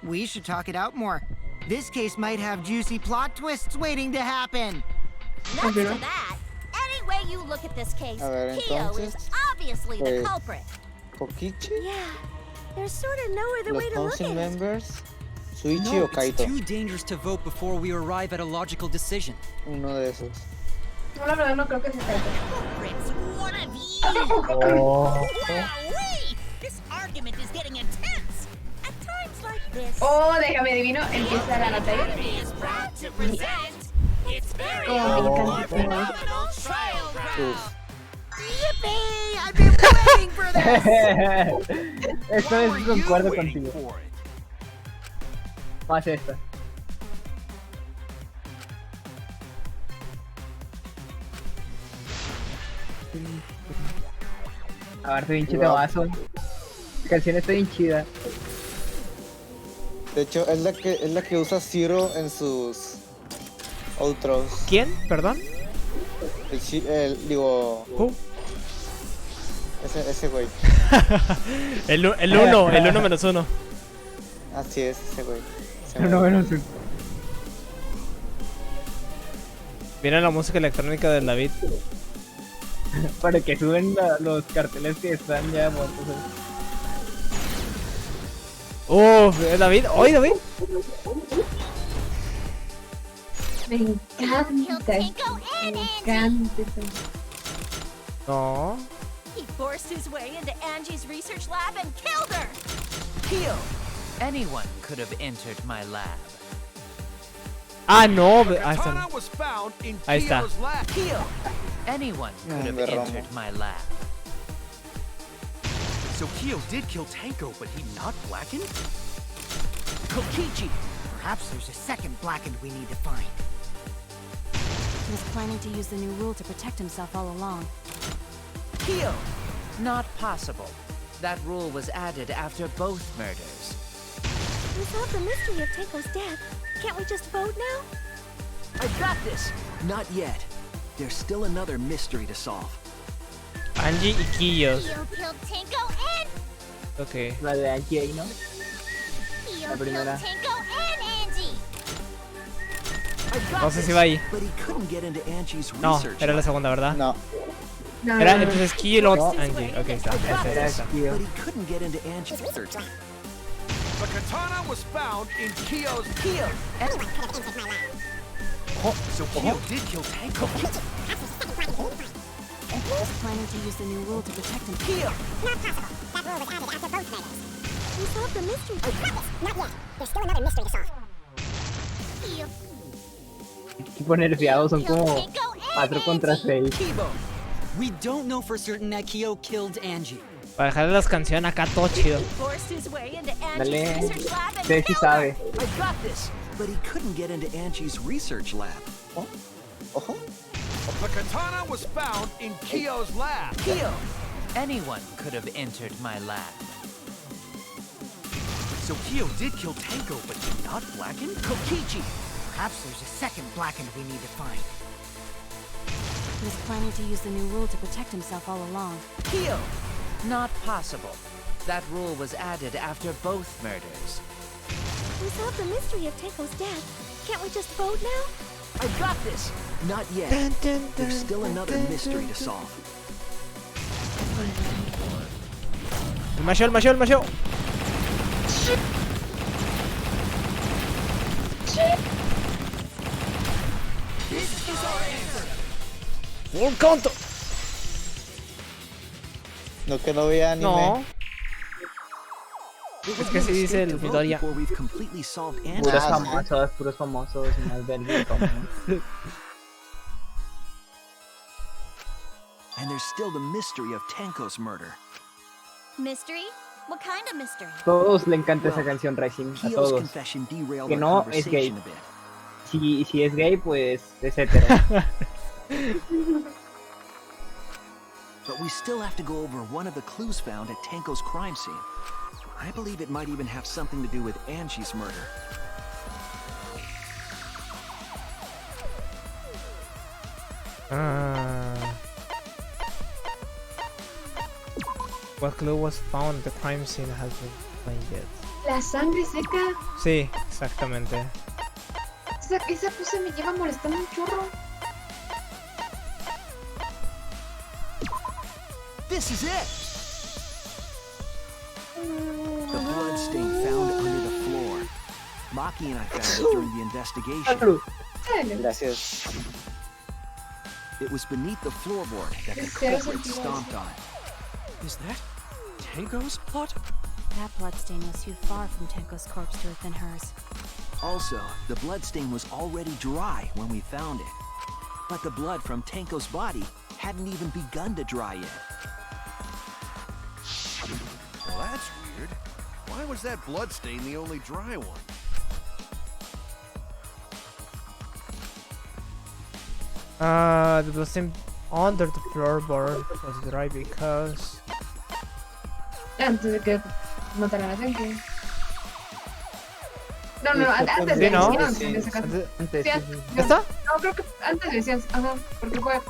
We should talk it out more. This case might have juicy plot twists waiting to happen. Nuts to that. Any way you look at this case, A ver, Kyo is entonces, obviously the pues, culprit. Kokichi, Yeah, there's sort of no other los way to look council at it. members, Suichi No, o it's Kaito. too dangerous to vote before we arrive at a logical decision. Uno de esos. No, la verdad no creo que se trate. Culprits, one of you! Oh. Wowee! This argument is getting intense. At times like this, Oh, déjame adivino, empieza la batalla. is proud to present its very Oh, own me encanta. phenomenal trial round. Yippee! I've been waiting for this! Esta vez concuerdo contigo. Más esta. A ver, pinche temazo. La canción está bien chida. De hecho, es la que usa Zero en sus outros. ¿Quién? ¿Perdón? Digo, ese güey. el 1 menos 1. Así es, ese güey. Miren la música electrónica de David. Para que suben los carteles que están ya muertos. David, ¡oye, David! Me encanta. Me encanta. No. He forced his way into Angie's research lab and killed her! Kyo, anyone could have entered my lab. Ah, no. The Ahí katana está. was found in Ahí está. Kyo's lab. Kyo, anyone could have me ramo. entered my lab. So Kyo did kill Tenko, but he not blackened? Kokichi! Perhaps there's a second blackened we need to find. He was planning to use the new rule to protect himself all along. Kyo! Not possible. That rule was added after both murders. We solved the mystery of Tenko's death. Can't we just vote now? I got this! Not yet. There's still another mystery to solve. Angie y Quillos. Kyo killed Tenko and Ok. La de Angie ahí, ¿no? Kyo La killed primera. Tenko and Angie. No sé si va ahí. But he couldn't get into Angie's No, research era la lab. segunda, ¿verdad? No. No, Era no, no. entonces Quillo y luego No. Angie. Ok, está. Era Esta. Kyo. But he couldn't get into Angie's research lab. The katana was found in Kyo's Kyo! So Kyo did kill Tenko. He was planning to use the new rule to protect himself. Kyo! We solved the mystery. Kyo Equipo nerfeado son killed como Tenko and 4 contra Angie. 6. Kibo, we don't know for certain that Kyo killed Angie. Para dejarle las canciones acá todo chido. He forced his way into Dale. Angie's research lab and Usted sí killed her. sabe. I got this! But he couldn't get into Angie's research lab. Ojo. The katana was found in Kyo's lab. Kyo! Anyone could have entered my lab. So Kyo did kill Tenko, but he not blackened? Kokichi! Perhaps there's a second blackened we need to find. He was planning to use the new rule to protect himself all along. Kyo! Not possible. That rule was added after both murders. We solved the mystery of Tenko's death. Can't we just vote now? I got this! Not yet. There's still another mystery to solve. El macheo, el macheo, el macheo. Un conto. No que no veía anime. No. It Es would que be a así dice mistake el to vote Midoriya. before we've completely solved Angie's Puros mystery. famosos, más verdes como. And there's still the mystery of Tenko's murder. Mystery? What kind of mystery? Todos le encanta esa canción Racing, a Kyo's todos. confession derailed Que our no es gay. conversation a bit. Si es gay, pues es hetero. But we still have to go over one of the clues found at Tenko's crime scene. I believe it might even have something to do with Angie's murder. What clue was found at the crime scene has been explained yet. La sangre seca. Sí, exactamente. Esa cosa me lleva molestando un chorro. This is it! The blood stain found under the floor. Maki and I found it during the investigation. Gracias. It was beneath the floorboard that the Espero culprit sentir stomped on. Is that Tenko's blood? That bloodstain was too far from Tenko's corpse to have been hers. Also, the blood stain was already dry when we found it. But the blood from Tenko's body hadn't even begun to dry yet. Well, that's weird. Why was that blood stain the only dry one? The blossom under the floorboard was dry because... Antes de que mataran a Tenko. No, antes Sí, de ¿no? Seance, en ese caso. Antes, Sí, sí, sí. ¿Esta? No, creo que antes de Seance, ajá, porque fue...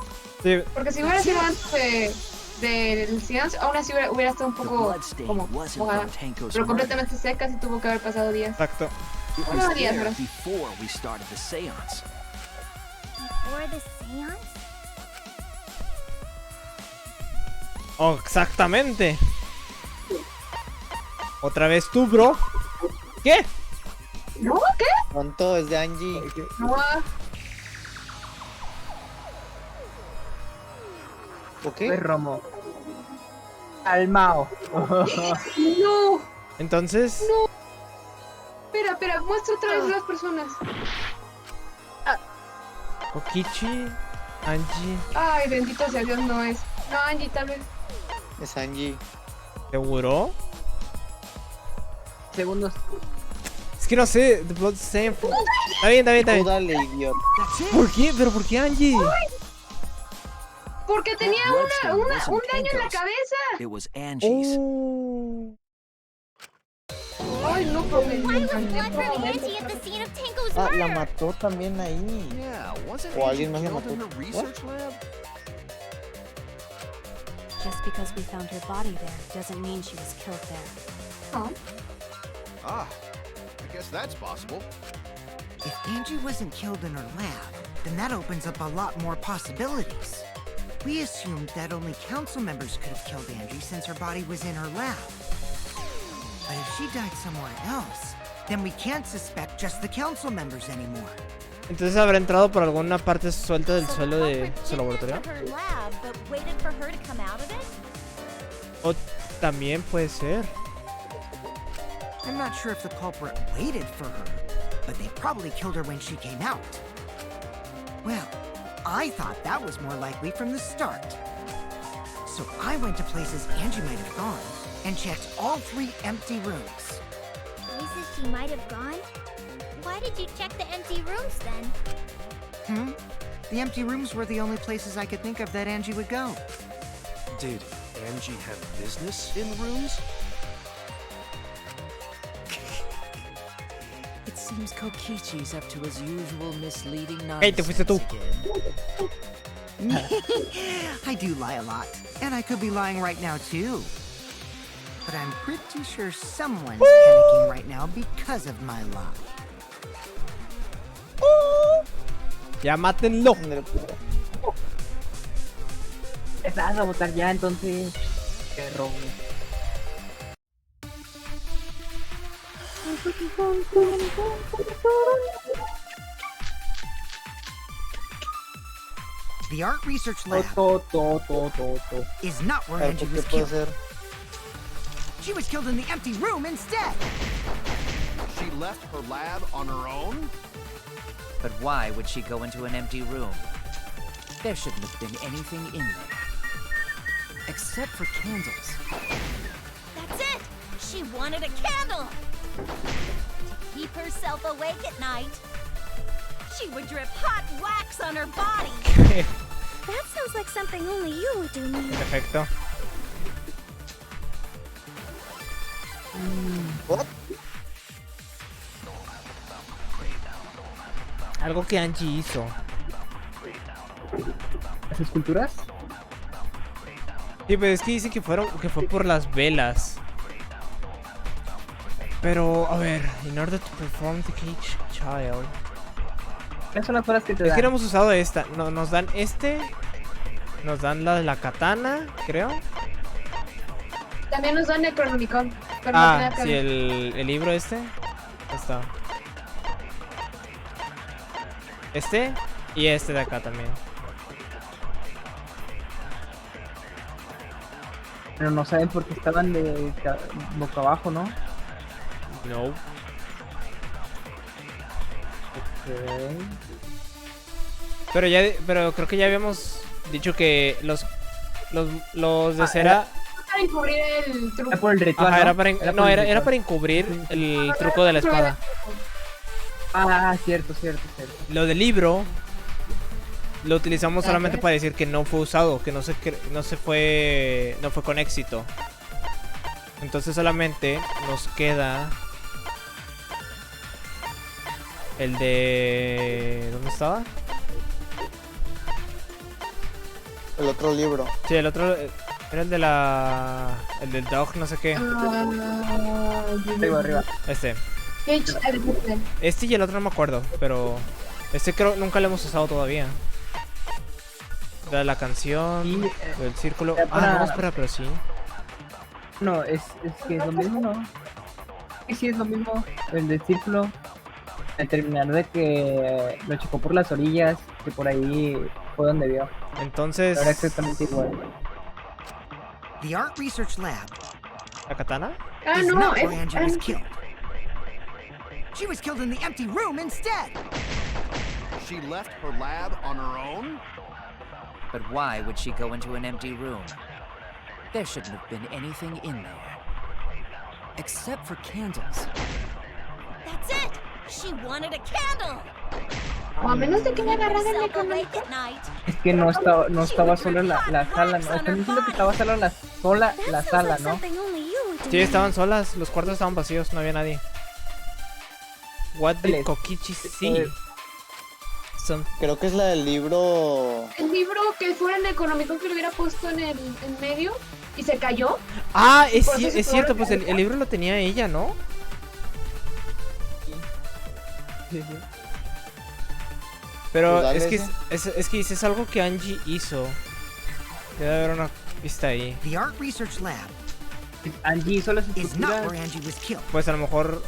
Sí. Porque si hubiera sido antes del Seance, aún así hubiera estado un The poco blood stain como wasn't mojada. from Tenko's Pero murder. completamente seca, sí tuvo que haber pasado días. Exacto. It Unos was días, there ¿verdad? before we started the seance. Or the seance? Oh, exactamente. Otra vez tú, bro. ¿Qué? ¿No? ¿Qué? Tonto, es de Angie. No. ¿Ok? Es Romo. Almao. No. Entonces... No. Espera, muestra otra vez las personas. Kokichi, Angie. Ay, bendito sea Dios, no es. No, Angie, tal vez. Es Angie. ¿Seguro? Segundos. Es que no sé, the blood same. Está bien, está bien, está bien. Tú dale, idiota. ¿Por qué? ¿Pero por qué Angie? Porque tenía un daño en la cabeza. It was Angie's. Ay, no, porque Why was blood from Angie at the scene of Tenko's Ah, la murder? mató también ahí. Yeah, wasn't O Angie alguien más la killed in mató. her research lab? Just because we found her body there doesn't mean she was killed there. Oh. Ah, I guess that's possible. If Angie wasn't killed in her lab, then that opens up a lot more possibilities. We assumed that only council members could have killed Angie since her body was in her lab. But if she died somewhere else, then we can't suspect just the council members anymore. Entonces habrá entrado por alguna parte suelta del suelo de su laboratorio. Her lab, but waited for her to come out of it? O también puede ser. I'm not sure if the culprit waited for her, but they probably killed her when she came out. Well, I thought that was more likely from the start. So I went to places Angie might have gone and checked all 3 empty rooms. Places she might have gone? Why did you check the empty rooms then? The empty rooms were the only places I could think of that Angie would go. Did Angie have business in the rooms? It seems Kokichi's up to his usual misleading Hey, te fuiste tú. I do lie a lot, and I could be lying right now too. But I'm pretty sure someone's panicking right now because of my lie. Ya mátenlo. Vas a votar ya, entonces. Qué robo. The art research lab is not where Angie was killed. She was killed in the empty room instead. She left her lab on her own? But why would she go into an empty room? There shouldn't have been anything in there. Except for candles. That's it! She wanted a candle! To keep herself awake at night. She would drip hot wax on her body. That sounds like something only you would do, Mia. Perfecto. What? Algo que Angie hizo. ¿Las esculturas? Sí, pero es que dicen que fue por las velas. Pero, a ver, in order to perform the cage child. ¿Cuáles son las horas que te Es dan? que no hemos usado esta. No, nos dan este. Nos dan la de la katana, creo. También nos dan Necronomicon. Pero no Ah, tiene sí, el libro este. Ahí está. Este y este de acá también. Pero no saben por qué estaban de boca abajo, ¿no? No. Okay. Pero creo que ya habíamos dicho que los de cera. Para encubrir el truco. Era por el ritual. Ajá, ¿no? era para encubrir el truco de la espada. Ah, cierto. Lo del libro lo utilizamos solamente para decir que no fue usado, que no fue con éxito. Entonces solamente nos queda el de... ¿dónde estaba? El otro libro. Sí, el otro era el del dog, no sé qué. Arriba. Este y el otro no me acuerdo, pero este creo nunca lo hemos usado todavía. La canción, el círculo. No, espera, pero sí. No, es que es lo mismo, ¿no? Sí, es lo mismo. El del círculo. Al terminar de que lo chocó por las orillas, que por ahí fue donde vio. Entonces... Era exactamente igual. The art research lab. ¿La katana? Is not where Angie was killed. She was killed in the empty room instead. She left her lab on her own? But why would she go into an empty room? There shouldn't have been anything in there. Except for candles. That's it! She wanted a candle! O a menos de que haya agarrado el Necronomicon. Es que no estaba solo la sala, ¿no? Están diciendo que estaba solo la sala, ¿no? Sí, estaban solas, los cuartos estaban vacíos, no había nadie. What did Kokichi see? Creo que es la del libro... El libro que fuera el Necronomicon que lo hubiera puesto en medio y se cayó. Ah, es cierto, pues el libro lo tenía ella, ¿no? Sí. Pero pues es que es algo que Angie hizo. Debe haber una pista ahí. The Art Research Lab Angie hizo las is not esculturas. where Angie was killed. Pues a lo mejor...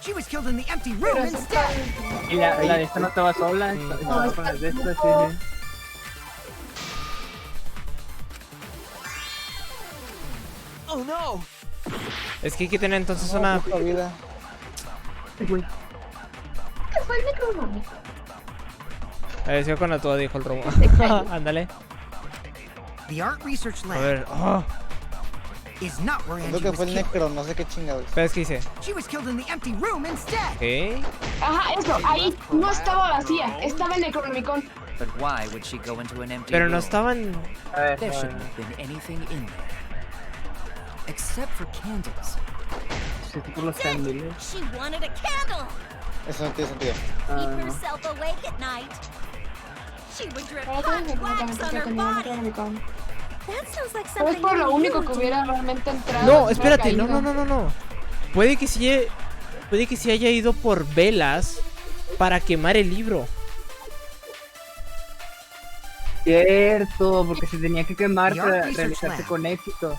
She was killed in the empty room instead. Y la de esta no estaba sola, estaba con las de estas, sí. Oh no. Es que hay que tener entonces una... vida. ¿Qué fue el Necronomicon? Sigo con la tuya, dijo el Romo. Ándale. The Art Research A Lab ver, is not where Creo Angie que was fue el killed. Necro, no sé qué chingados. pero es que dice... She was killed in the empty room instead. ¿Qué? Ajá, eso, ahí no estaba vacía, estaba el Necronomicon. But why would she go into an empty Pero no room? estaban... There shouldn't have been anything in there. Except for candles. Sí, por los candiles. She wanted a candle! Eso no tiene sentido. Keep herself awake at night. She would drip hot wax on her body. That sounds like Pero es something por lo only único you que would do. hubiera realmente entrado. No, espérate, no. Puede que sí haya ido por velas para quemar el libro. Cierto, porque se tenía que quemar The para Art Research realizarse Lab. con éxito.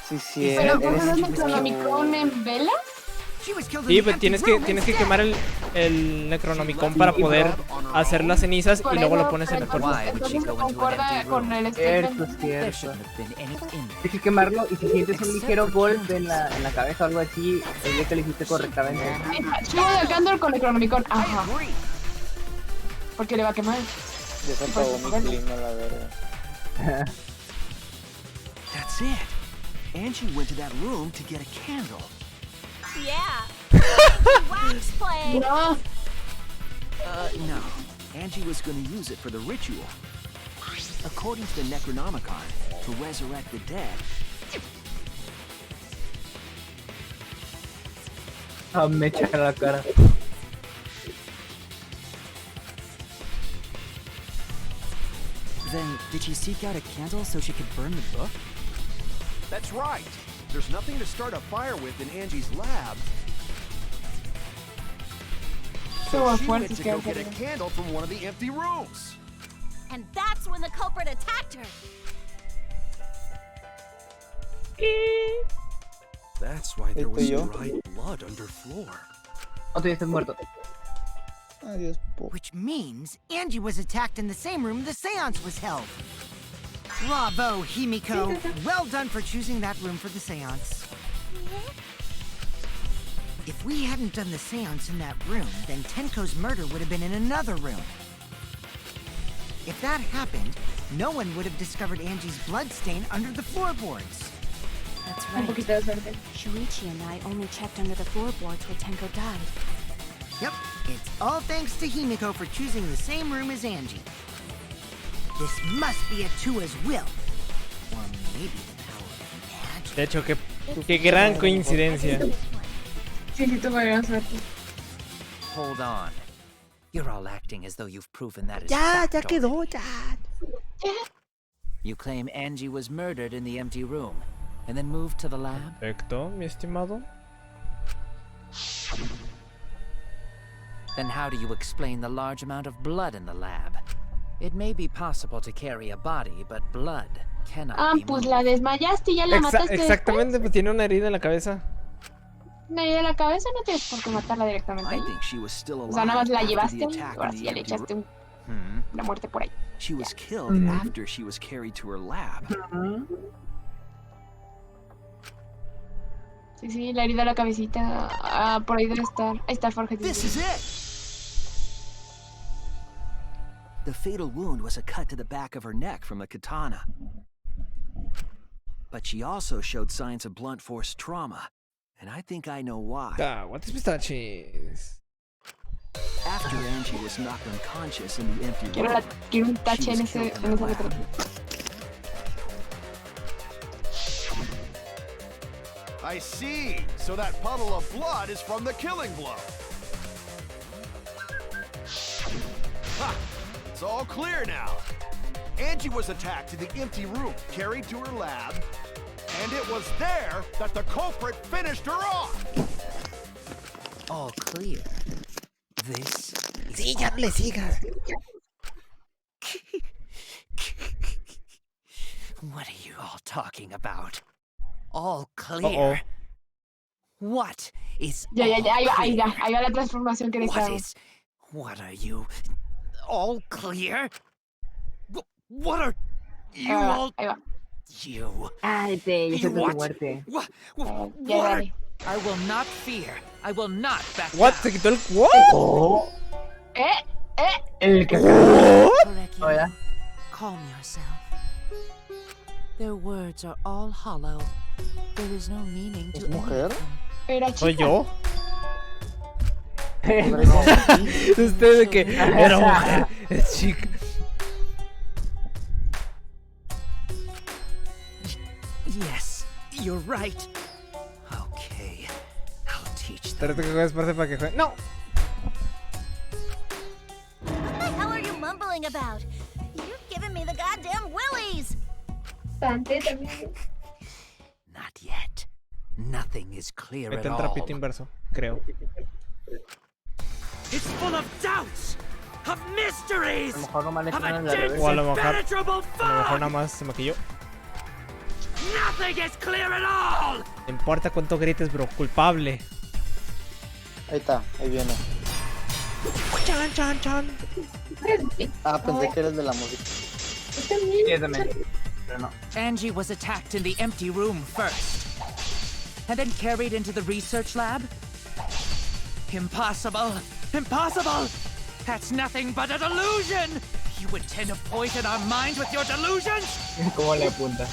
Sí, ¿Pero eres- cómo el Necronomicon en velas? She was killed in Sí, the pero empty tienes room que instead. quemar el Necronomicon para poder hacer las cenizas y luego lo pones en el cuerpo. Entonces concuerda con el Cierto, statement. There cierto. shouldn't have been anything in there. Tienes que quemarlo y si sientes un ligero golpe en la cabeza o algo así, es de que lo hiciste correctamente. Llevo del candle con Necronomicon. Ajá. Porque le va a quemar. Ya se apagó mi clima, la verdad. That's it. Angie went to that room to get a candle. Yeah. Wax play. No. No. Angie was going to use it for the ritual. According to the Necronomicon, to resurrect the dead. Me echa la cara. Then, did she seek out a candle so she could burn the book? That's right. There's nothing to start a fire with in Angie's lab. So she went to go get a candle from one of the empty rooms. And that's when the culprit attacked her. That's why there was ¿Estoy yo? dried blood under floor. O tú ya estás muerto. Adiós, Which means Angie was attacked in the same room the seance was held. Bravo, Himiko. Well done for choosing that room for the seance. If we hadn't done the seance in that room, then Tenko's murder would have been in another room. If that happened, no one would have discovered Angie's bloodstain under the floorboards. That's Un right. poquito de suerte. Shuichi and I only checked under the floorboards where Tenko died. Yep, it's all thanks to Himiko for choosing the same room as Angie. This must be Atua's will. Or maybe the power of magic. De hecho, qué gran coincidencia. Sí, sí, tuve gran suerte. Hold on. You're all acting as though you've proven that is Ya fact quedó, already. ya. You claim Angie was murdered in the empty room, and then moved to the lab? Perfecto, mi estimado. Then how do you explain the large amount of blood in the lab? It may be possible to carry a body, but blood cannot be Pues moved. la desmayaste y ya la mataste. Exactamente, pues tiene una herida en la cabeza. Una herida en la cabeza, no tienes por qué matarla directamente. I think she was still O sea, nada más la alive after llevaste the y attack ahora in sí the ya le empty echaste room. una muerte por ahí. She was killed after she was carried to her lab. Sí, sí, la herida en la cabecita. Por ahí debe estar. Ahí está Forge. This is it! The fatal wound was a cut to the back of her neck from the katana. But she also showed signs of blunt force trauma, and I think I know why. What is pistaches? After Angie was knocked unconscious in the empty Quiero room, un tache en esa letra. I see. So that puddle of blood is from the killing blow. Ha! It's all clear now. Angie was attacked in the empty room, carried to her lab, and it was there that the culprit finished her off. All clear. This is Síganle, sigan. What are you all talking about? All clear. What is Ya, ahí va la transformación que necesitamos. What are you? All clear? What are you all? Ahí va. You. Ay, te hice tu muerte. What? I will not fear. I will not back What? down. ¿Se quitó el what? Oh. El que Hola. Calm yourself. Their words are all hollow. There is no meaning to mujer? ¿Soy yo? Usted de que era mujer, es chica. Yes, you're right. Okay, I'll teach them. Espérate que juegues parte para que juegue. ¡No! What the hell are you mumbling about? You're giving me the goddamn willies! Not yet. Nothing is clear Mete at el all. trapito inverso, creo. It's full of doubts, of mysteries, A lo mejor nomás le of a ponen al revés. O a lo impenetrable mejor fog. nada más se maquilló. Nothing is clear at all. No importa cuánto grites, bro. Culpable. Ahí está, ahí viene. Chan, chan, chan. Ah, pensé que eres de la música. Sí, también. Pero no. Angie was attacked in the empty room first, and then carried into the research lab? Impossible! Impossible! That's nothing but a delusion! You intend to poison our minds with your delusions? ¿Cómo le apunta?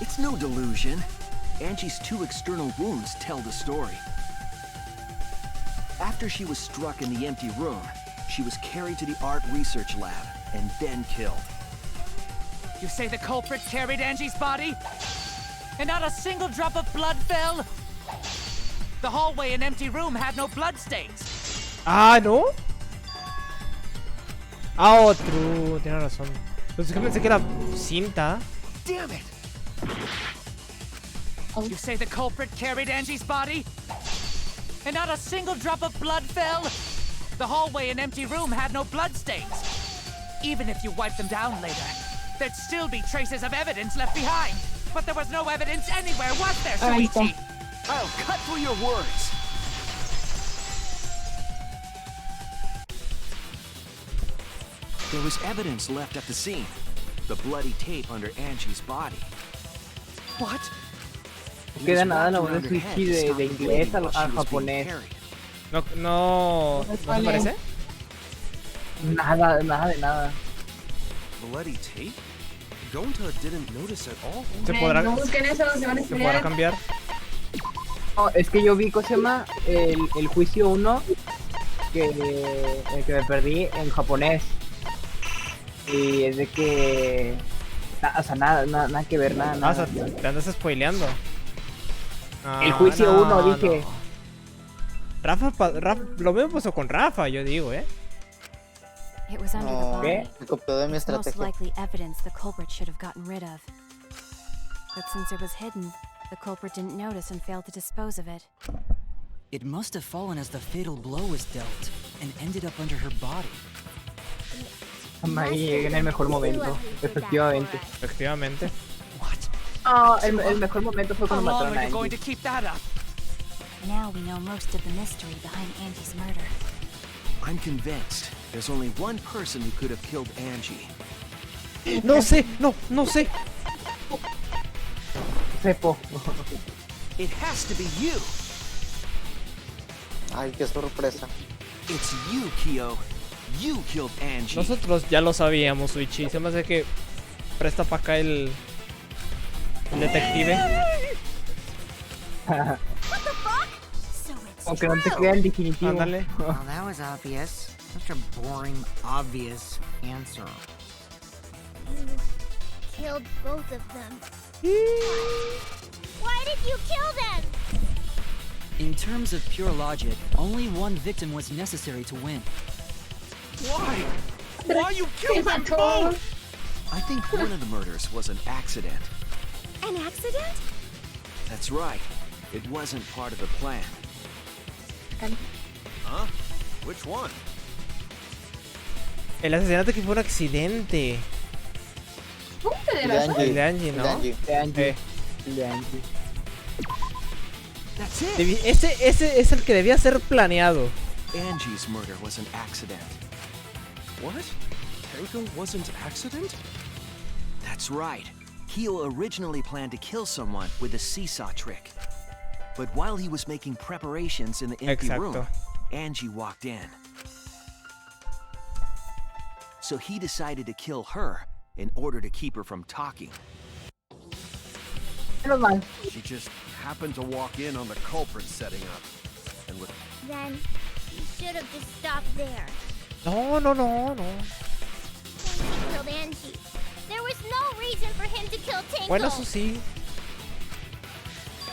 it's no delusion. Angie's 2 external wounds tell the story. After she was struck in the empty room, she was carried to the art research lab and then killed. You say the culprit carried Angie's body? And not a single drop of blood fell? The hallway and empty room had no bloodstains. Ah, ¿no? Ah, otro. Tiene razón. Pues es que pensé que era cinta. Damn it! You say the culprit carried Angie's body? And not a single drop of blood fell? The hallway and empty room had no bloodstains. Even if you wiped them down later, there'd still be traces of evidence left behind. But there was no evidence anywhere, was there, Shuichi? I'll cut through your words. There was evidence left at the scene. The bloody tape under Angie's body. What? No queda nada, no es switchy de inglés a japonés. No se parece. Nada de nada. Bloody tape? Gonta didn't notice at all. Se podrá, No busquen eso, se van a se podrá spoilear. cambiar. No, es que yo vi, ¿cómo se llama? El juicio 1 el que me perdí en japonés. Y es de que... O sea, nada que ver, nada. Ah, o sea, te andas spoileando. Ah, El juicio 1, dije. no. Rafa, lo mismo pasó con Rafa, yo digo, It was under the No, body. se copió de mi Most estrategia. likely evidence the culprit should have gotten rid of. But since it was hidden, the culprit didn't notice and failed to dispose of it. It must have fallen as the fatal blow was dealt and ended up under her body. Ahí en el mejor momento, efectivamente. Efectivamente. El mejor momento fue How cuando long mataron are a you going Angie. to keep that up? Now we know most of the mystery behind Angie's murder. I'm convinced there's only one person who could have killed Angie. No sé. Sepo. It has to be you. Ay, qué sorpresa. It's you, Kyo. You killed Angie. Nosotros ya lo sabíamos, Suichi. Se me hace que presta para acá el El detective. Aunque no te queda el definitivo. Ándale. Well, that was obvious. Such a boring, obvious answer. You killed both of them. Why did you kill them? In terms of pure logic, only one victim was necessary to win. Why? Why you killed them both? I think one of the murders was an accident. An accident? That's right. It wasn't part of the plan. Huh? Which one? El asesinato que fue un accidente. El de Angie, ¿no? El de Angie. That's it. Ese es el que debía ser planeado. Angie's murder was an accident. What? Tenko wasn't an accident? That's right. Kyo originally planned to kill someone with a seesaw trick. But while he was making preparations in the empty room, Angie walked in. So he decided to kill her in order to keep her from talking. She just happened to walk in on the culprit setting up. And with Then you should have just stopped there. No. When he killed Angie, there was no reason for him to kill Tingle. Bueno, eso sí.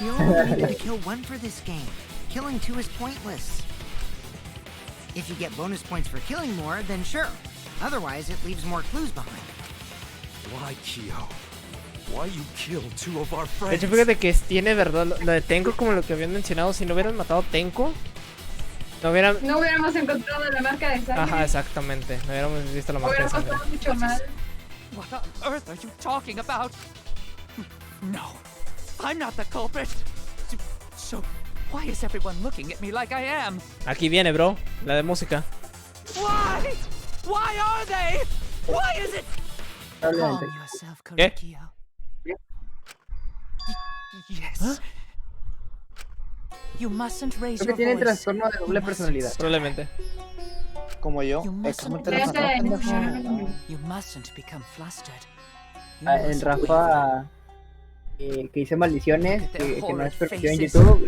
You only needed to kill one for this game. Killing two is pointless. If you get bonus points for killing more, then sure. Otherwise, it leaves more clues behind. Why, Kyo? Why you killed two of our De friends? hecho, fíjate que tiene verdad lo de Tenko, como lo que habían mencionado. Si no hubieran matado a Tenko, no hubiéramos encontrado la marca de sangre. Ajá, exactamente. No hubiéramos visto la marca de sangre. Hubiera pasado mucho mal. What on earth are you talking about? No, I'm not the culprit. So, why is everyone looking at me like I am? Aquí viene, bro. La de música. Why? Why are they? Why is it? Calm yourself, Kyo. Yes. You mustn't raise Creo que your tiene voice. trastorno de doble personalidad. Probablemente. Como yo. You mustn't become flustered. El Rafa que dice maldiciones, que no es permitido en YouTube,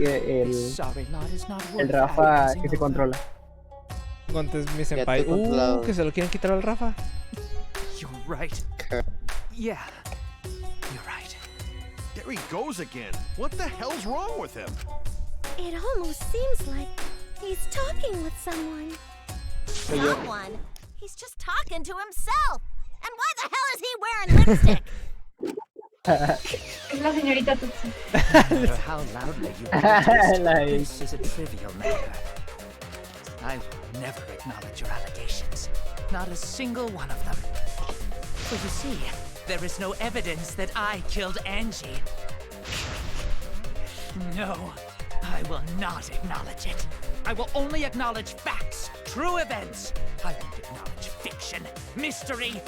el Rafa que se controla. Contes mi senpai. Que se lo quieren quitar al Rafa. You're right. Yeah. You're right. there he goes again. What the hell's wrong with him? It almost seems like he's talking with someone. Someone? He's just talking to himself. And why the hell is he wearing lipstick? Es la señorita Tutsi. No matter how loudly you protest, this is a trivial matter. I will never acknowledge your allegations. Not a single one of them. So you see, there is no evidence that I killed Angie. No, I will not acknowledge it. I will only acknowledge facts, true events. I won't acknowledge fiction, mystery.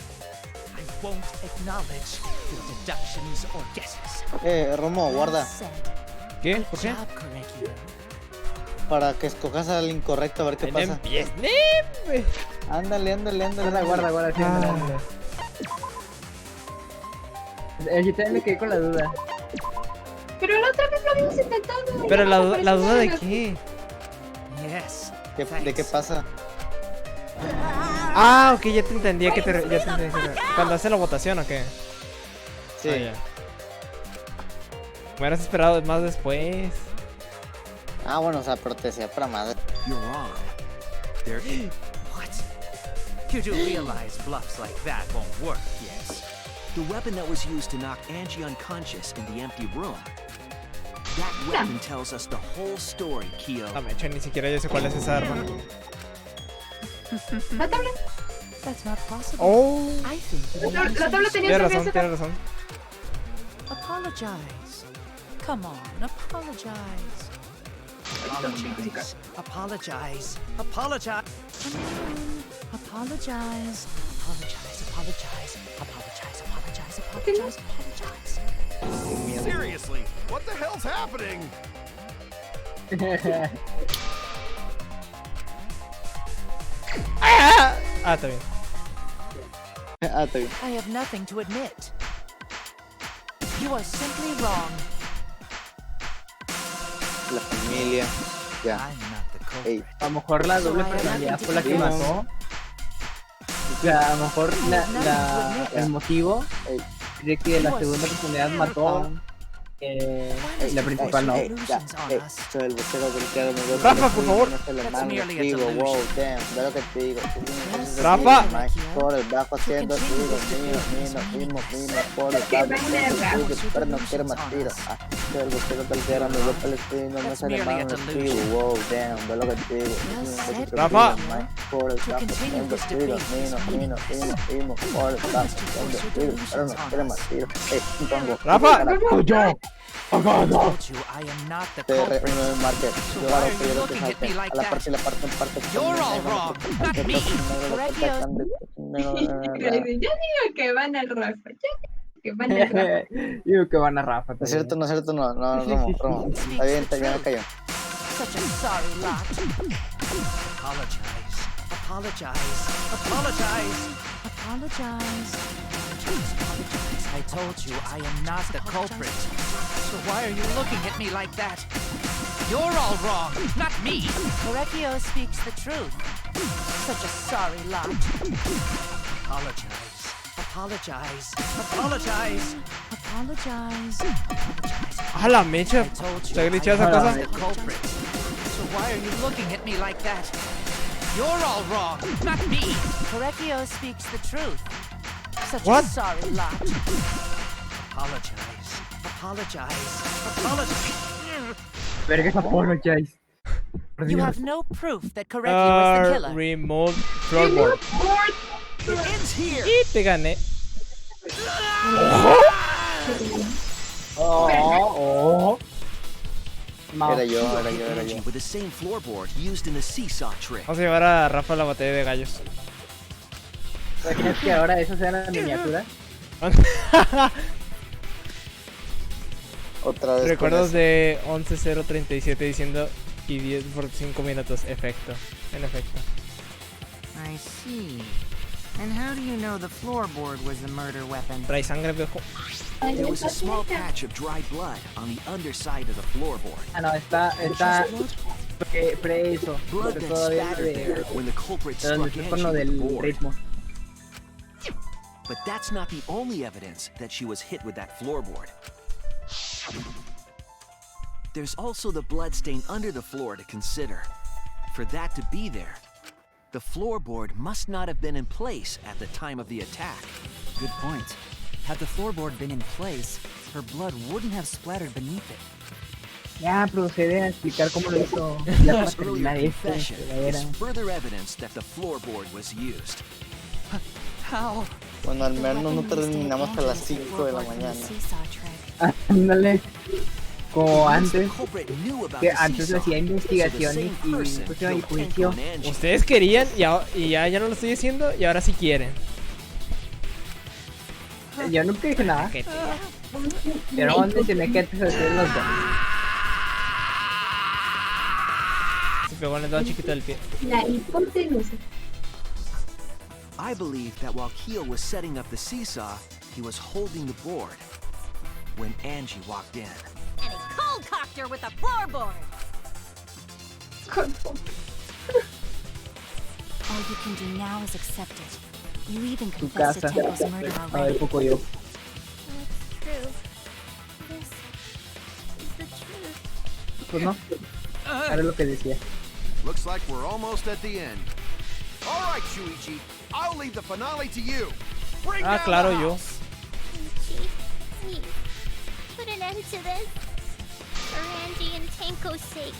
I won't acknowledge your deductions or guesses. Romo, guarda. ¿Qué? ¿Por qué? Para que escojas al incorrecto a ver qué pasa. Ándale. Guarda, sí, ándale. Yo también me quedé con la duda. Pero la otra vez lo habíamos intentado. Pero la duda de qué? ¿De qué pasa? Ah, ok, ya te entendí. Cuando hace la votación, ¿o qué? Sí. Ah, ya. Me hubieras esperado más después. Ah, bueno, o sea, pero te decía para madre. You're wrong. What? You do realize bluffs like that won't work, yes? The weapon that was used to knock Angie unconscious in the empty room. That weapon tells us the whole story, Kyo. No, me ni siquiera yo sé cuál es esa arma. La tabla. That's not possible. Oh. I think La tabla tenía Tienes razón. Apologize. Come on, apologize. Apologize. Apologize. Apologize. Apologize. Apologize. Seriously, what the hell's happening? Está bien. I have nothing to admit. You are simply wrong. La familia. Ya. Ey. A lo mejor la doble personalidad fue la que mató. O sea, a lo mejor el motivo de que la segunda personalidad mató. La principal no. Soy el vocero del que me voy. Rafa, por favor. Wow, damn, ve lo que te digo. Rafa. Por el bajo haciendo tiros, mino, por el bajo haciendo tiros, pero no quiero más tiros. Soy el vocero del que me voy palestino, no se le mando activo. Wow, damn, ve lo que te digo. Rafa. Por el bajo haciendo tiros, mino, por el bajo haciendo tiros, pero no quiero más tiros. Pongo. Rafa. Yo. I am not the culprit. Yo why hago are que you yo looking que at me salte like a la that? parte y la parte. You're all wrong, not me. Ya digo que van al Rafa. Ya digo que van al Rafa. Digo que van a Rafa. No es cierto, no, Romo. Está bien, ya me cayó. Such a sorry lot. Apologize. I told you I am not the culprit. So why are you looking at me like that? You're all wrong, not me. Correcchio speaks the truth. Such a sorry lot. Apologize. A la mecha. Está glitchada esa cosa. So why are you looking at me like that? You're all wrong, not me. Correcchio speaks the truth. Such a sorry lot. Apologize. Verga, es apologize. You have no proof that Correcchio was the killer. Remove floorboard. It ends here. Y te gané. Era yo. With the same floorboard used in the seesaw trick. Vamos a llevar a Rafa a la batalla de gallos. ¿Imaginas que ahora eso sea la miniatura? Otra vez. Recuerdos de 11:037 diciendo y 10 por 5 minutos. Efecto. En efecto. I see. And how do you know the floorboard was the murder weapon? Trae sangre, viejo. There was a small patch of dried blood on the underside of the floorboard. Ah, no, está preso. Blood that spattered there when the culprit struck Angie with the board. Ritmo. But that's not the only evidence that she was hit with that floorboard. There's also the bloodstain under the floor to consider. For that to be there, the floorboard must not have been in place at the time of the attack. Good point. Had the floorboard been in place, her blood wouldn't have splattered beneath it. Ya procede a explicar cómo lo hizo. Ya This para earlier terminar confession is era. further evidence that the floorboard was used. How? Bueno, al menos no terminamos a las 5 de la mañana. Ándale. Como antes. Culprit knew about Que the antes seesaw, hacía investigaciones so the same person y killed juicio. Tango and Angie. Ustedes querían y ya no lo estoy diciendo y ahora sí quieren. Yo nunca dije nada. ¿Qué? Yo no mencioné que antes hacían los dos. Se pegó en el dedo chiquito del pie. La hipotenusa. I believe that while Keel was setting up the seesaw, he was holding the board when Angie walked in. And he cold-cocked her with a floorboard. All you can do now is accept it. You even Tu confessed to casa. Tenko's murder A ver, already. poco yo. That's true. This is the truth. Pues no. Era lo que decía. Looks like we're almost at the end. All right, Shuichi, I'll leave the finale to you. Bring Ah, down claro, the yo. house. Ichi, please, put an end to this. For Angie and Tenko's sake.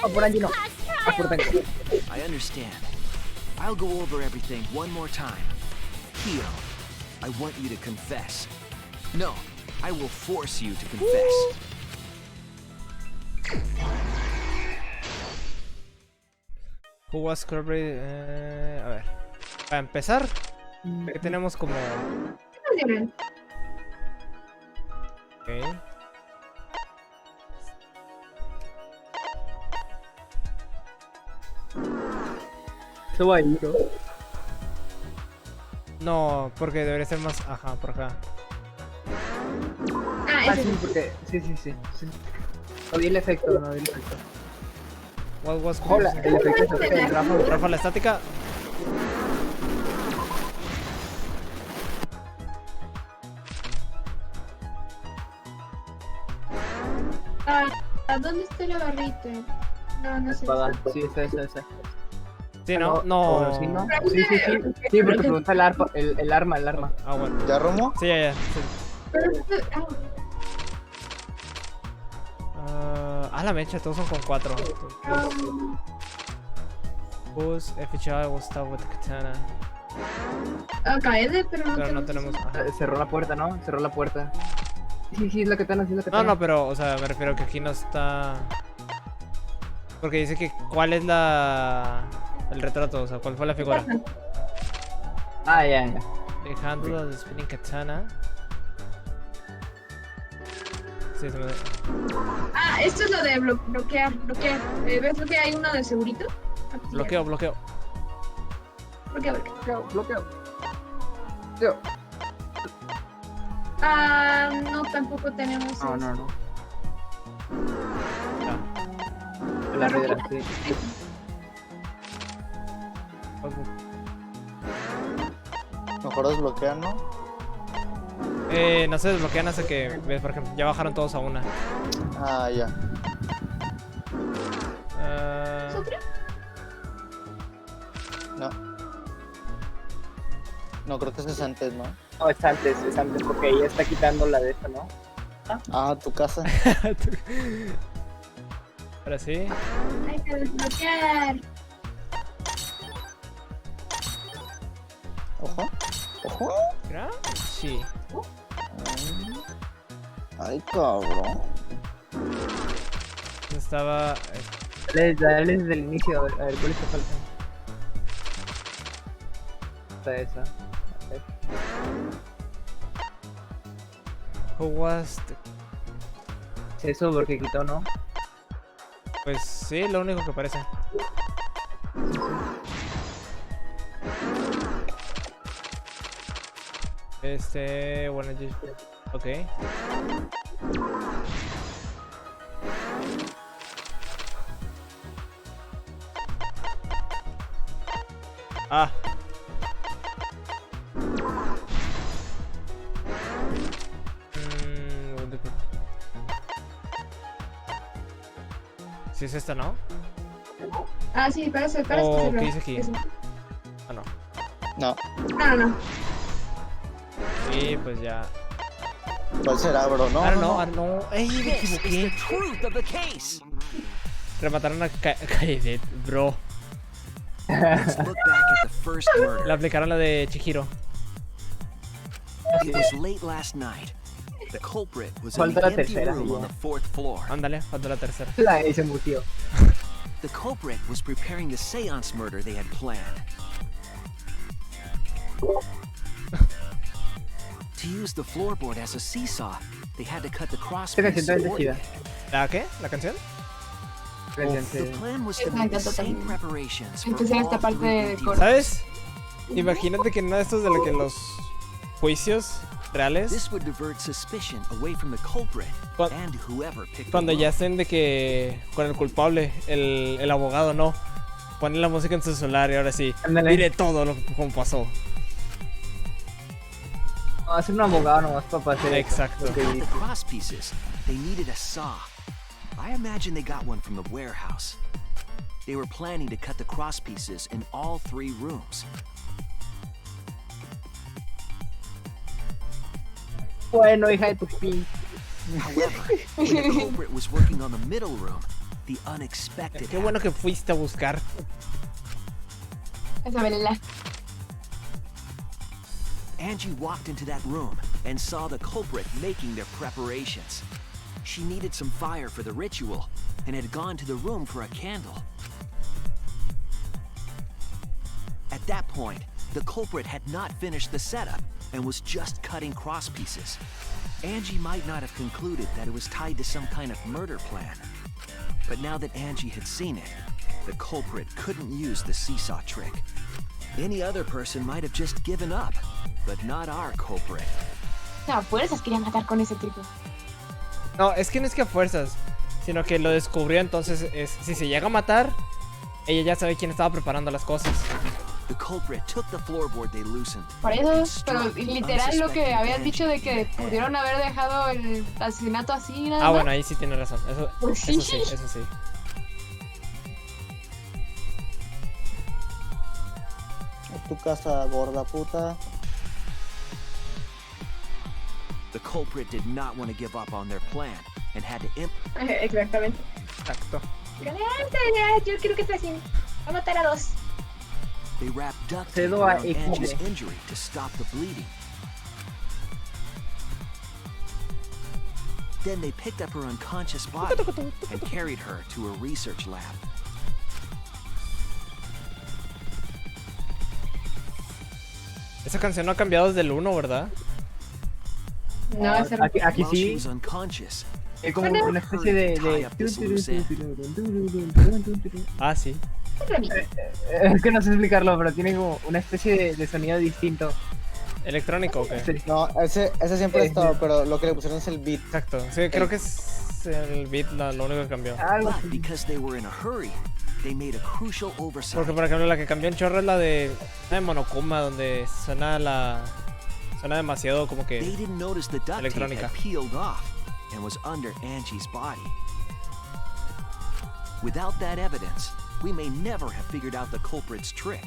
Ah, por Angie no. Class Ah, por trial. Tenko. I understand. I'll go over everything one more time. Keel, I want you to confess. No, I will force you to confess. Who was culprit? A ver. Para empezar, que tenemos como. Ok. Estuvo ahí, ¿no? No, porque debería ser más. Ajá, por acá. Ah, sí, porque... Sí. No vi el efecto, What was Hola, el efecto es Rafa, la estática. ¿Dónde está la barrita? No sé. Sí, esa. Sí, no. Sí, ¿no? Sí, porque pregunta el arma. Ah, bueno. ¿Ya Romo? Sí, ya. Sí. La mecha, todos son con 4. Who's FHI will start with the katana? Kaede, pero no tenemos. Cerró la puerta, ¿no? Cerró la puerta. Sí, es la katana, No, pero, o sea, me refiero que aquí no está. Porque dice que cuál es el retrato, o sea, cuál fue la figura. Ya. The handle of the spinning katana. Sí, se me... esto es lo de bloquear. ¿Ves lo que hay uno de segurito? Bloqueo. Bloqueo. No, tampoco tenemos eso. No. La piedra, sí. Mejor desbloquear, ¿no? No se desbloquean hasta que, por ejemplo, ya bajaron todos a una. Ya. ¿Es otra? No, creo que ese es antes, ¿no? No, es antes, porque ella está quitando la de esta, ¿no? Tu casa. Ahora sí. Hay que desbloquear. Ojo. ¿Mira? Sí. Ay, cabrón. Estaba... Dale desde el inicio, a ver cuál está faltando. Está esa. Who was the... Eso porque quitó, ¿no? Pues sí, lo único que parece. Bueno, ok. Sí es esta, ¿no? Sí, parece que ¿qué dice aquí? Eso. No. No. Sí, pues ya. ¿Cuál será, bro? No. ¡Ey, me equivoqué! Remataron a Kaede, bro. Le aplicaron la de Chihiro. It was late last night. The culprit was in Falta the la empty tercera, room on the 4th floor. Ándale, falta la tercera. Se mutió. The culprit was preparing the seance murder they had planned. To use the floorboard as a seesaw, they had to cut the crosspiece. ¿La qué? ¿La canción? The plan was to make the same preparations for Empecé esta all parte three de empty coro. ¿Sabes? Imagínate que en uno de estos de lo que los juicios reales, This would divert suspicion away from the culprit and whoever picked cuando them ya up. estén de que con el culpable, el abogado no, ponen la música en su celular y ahora sí, mire todo lo que como pasó. Va a ser un abogado nomás para hacer. Exacto. To cut the cross pieces, they needed a saw. I imagine they got one from the warehouse. They were planning to cut the cross pieces in all 3 rooms. Bueno, hija de tu pin. However, when the culprit was working on the middle room, the unexpected Qué bueno que fuiste a buscar. Esa vela. Angie walked into that room and saw the culprit making their preparations. She needed some fire for the ritual and had gone to the room for a candle. At that point, the culprit had not finished the setup and was just cutting cross pieces. Angie might not have concluded that it was tied to some kind of murder plan. But now that Angie had seen it, the culprit couldn't use the seesaw trick. Any other person might have just given up, but not our culprit. No, a fuerzas quería matar con ese tipo. No, es que no es que a fuerzas, sino que lo descubrió, entonces si se llega a matar, ella ya sabe quién estaba preparando las cosas. Por eso, pero literal lo que habías dicho de que pudieron haber dejado el asesinato así nada más. Bueno, ahí sí tiene razón. Eso, pues sí. Eso sí. Tu casa, gorda puta. The culprit did not want to give up on their plan and had to Exactamente. Exacto. Yo quiero que esté así. Va a matar a 2. They wrapped duct tape around Angie's injury to stop the bleeding. Then they picked up her unconscious body and carried her to a research lab. Esa canción no ha cambiado desde el 1, ¿verdad? No, aquí sí. Es como una especie de... Ah, sí. Es que no sé explicarlo, pero tiene como una especie de sonido distinto. ¿Electrónico o qué? No, ese siempre ha estado, pero lo que le pusieron es el beat. Exacto, sí, creo que es el beat lo único que cambió. Porque por ejemplo la que cambió en chorro es la de Monokuma, donde suena demasiado como que electrónica. And was under Angie's body. Without that evidence, we may never have figured out the culprit's trick.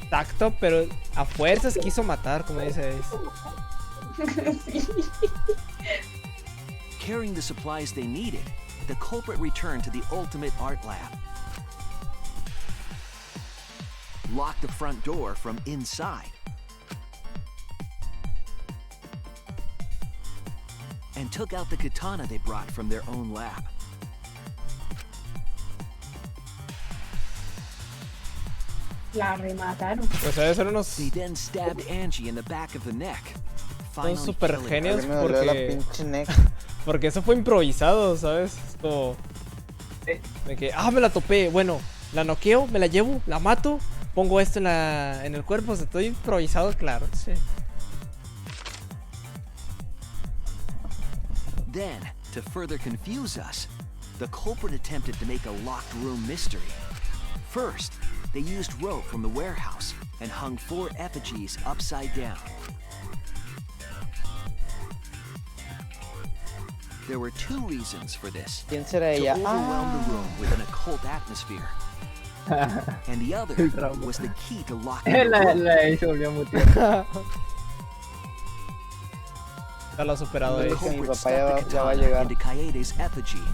Exacto, pero a fuerzas quiso matar, como dice Ace. Carrying the supplies they needed, the culprit returned to the ultimate art lab. Locked the front door from inside. And took out the katana they brought from their own lab. La remataron. Pues debe ser unos... They then stabbed Angie in the back of the neck. Son super genios porque eso fue improvisado, ¿sabes? Es como... de que, me la topé, bueno, la noqueo, me la llevo, la mato, pongo esto en el cuerpo, o sea, estoy improvisado, claro, sí. Then, to further confuse us, the culprit attempted to make a locked room mystery. First, they used rope from the warehouse and hung 4 effigies upside down. There were 2 reasons for this. ¿Quién será ella? To overwhelm the room with an occult atmosphere. And the other was the key to locking the room. Ya lo ha superado ahí. Mi papá ya va a llegar.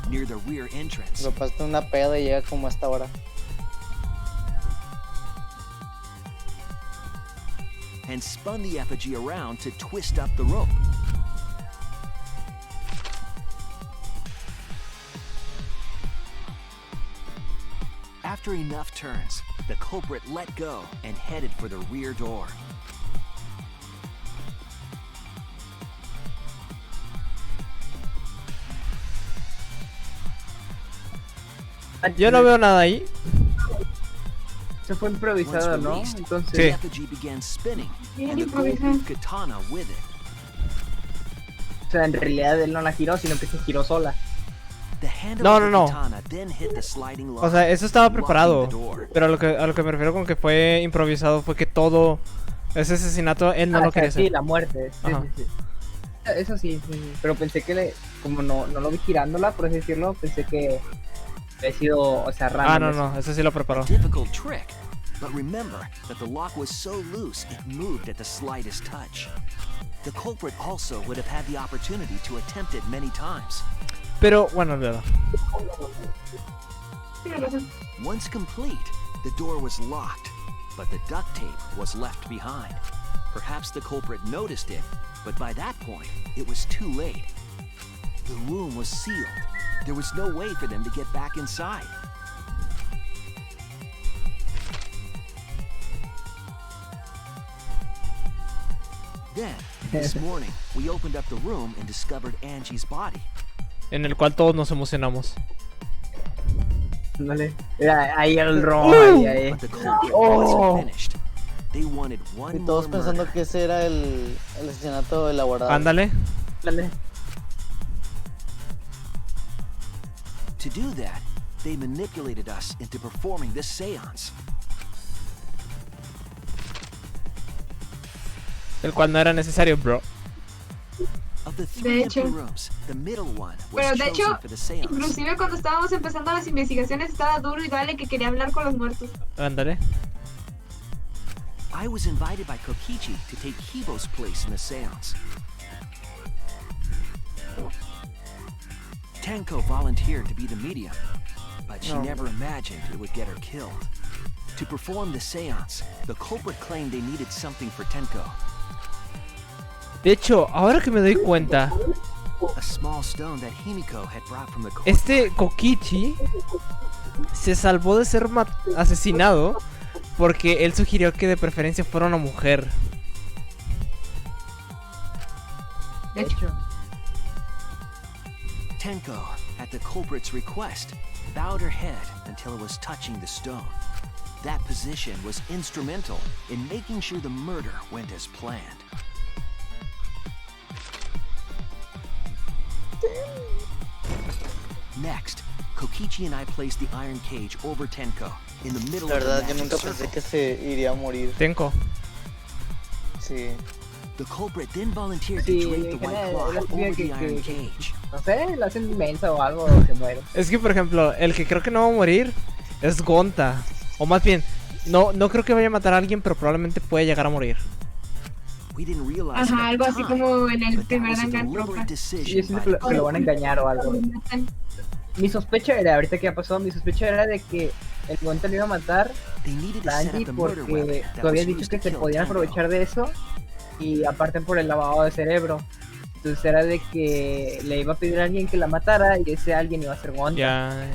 Near the rear entrance. Mi papá está en una peda y llega como a esta hora. And spun the effigy around to twist up the rope. After enough turns, the culprit let go and headed for the rear door. Yo no veo nada ahí. Se fue improvisado, ¿no? Entonces... The effigy began spinning, and the gold katana with it. O sea, en realidad él no la giró, sino que se giró sola. No. O sea, eso estaba preparado. Pero a lo que me refiero con que fue improvisado fue que todo ese asesinato él no lo quería hacer. Sí, la muerte. Sí. Eso sí. Pero pensé que como no lo vi girándola, por así decirlo, pensé que había sido, o sea, random. No, eso sí lo preparó. Difficult trick, but remember that the lock was so loose it moved at the slightest touch. The culprit also would have had the opportunity to attempt it many times. Pero bueno, verdad. Once complete, the door was locked, but the duct tape was left behind. Perhaps the culprit noticed it, but by that point, it was too late. The room was sealed. There was no way for them to get back inside. Then, this morning, we opened up the room and discovered Angie's body. En el cual todos nos emocionamos. Vale. Ahí el robo. But the culprit wasn't finished. They wanted one Y todos more pensando murder. que ese era el asesinato elaborado. Ándale. Dale. To do that, they manipulated us into performing this seance. El cual no era necesario, bro. Of the De three empty hecho. rooms, the middle one was Pero de chosen hecho, for the seance. inclusive cuando estábamos empezando las investigaciones estaba duro y dale que quería hablar con los muertos. Ándale. I was invited by Kokichi to take Hibo's place in the seance. Tenko volunteered to be the medium, but she never imagined it would get her killed. To perform the seance, the culprit claimed they needed something for Tenko. De hecho, ahora que me doy cuenta, A small stone that Himiko had brought from the court. este Kokichi se salvó de ser asesinado porque él sugirió que de preferencia fuera una mujer. De hecho. Tenko, at the culprit's request, bowed her head until it was touching the stone. That position was instrumental in making sure the murder went as planned. Next, Kokichi and I placed the iron cage over Tenko in the middle La of the verdad, yo magic nunca circle. pensé que se iría a morir. Tenko. Sí. The culprit then volunteered Sí, to drape the white cloth over the iron cage. No sé, lo hacen inmensa o algo o se muere. Es que, por ejemplo, el que creo que no va a morir es Gonta. O más bien, no creo que vaya a matar a alguien, pero probablemente puede llegar a morir. We didn't realize Ajá, at algo the así time, como en el but that primer was a Danganronpa. deliberate Sí, decision yo siento by que the que lo van a engañar o algo. Mi sospecha era, ahorita que ya pasó, mi sospecha era de que el Gonta le iba a matar They needed to set Danji up the murder porque weapon that tú habías was dicho used que to se kill podían Tenko. aprovechar de eso y aparte por el lavado de cerebro. Entonces era de que le iba a pedir a alguien que la matara y ese alguien iba a ser Gonta. Ya.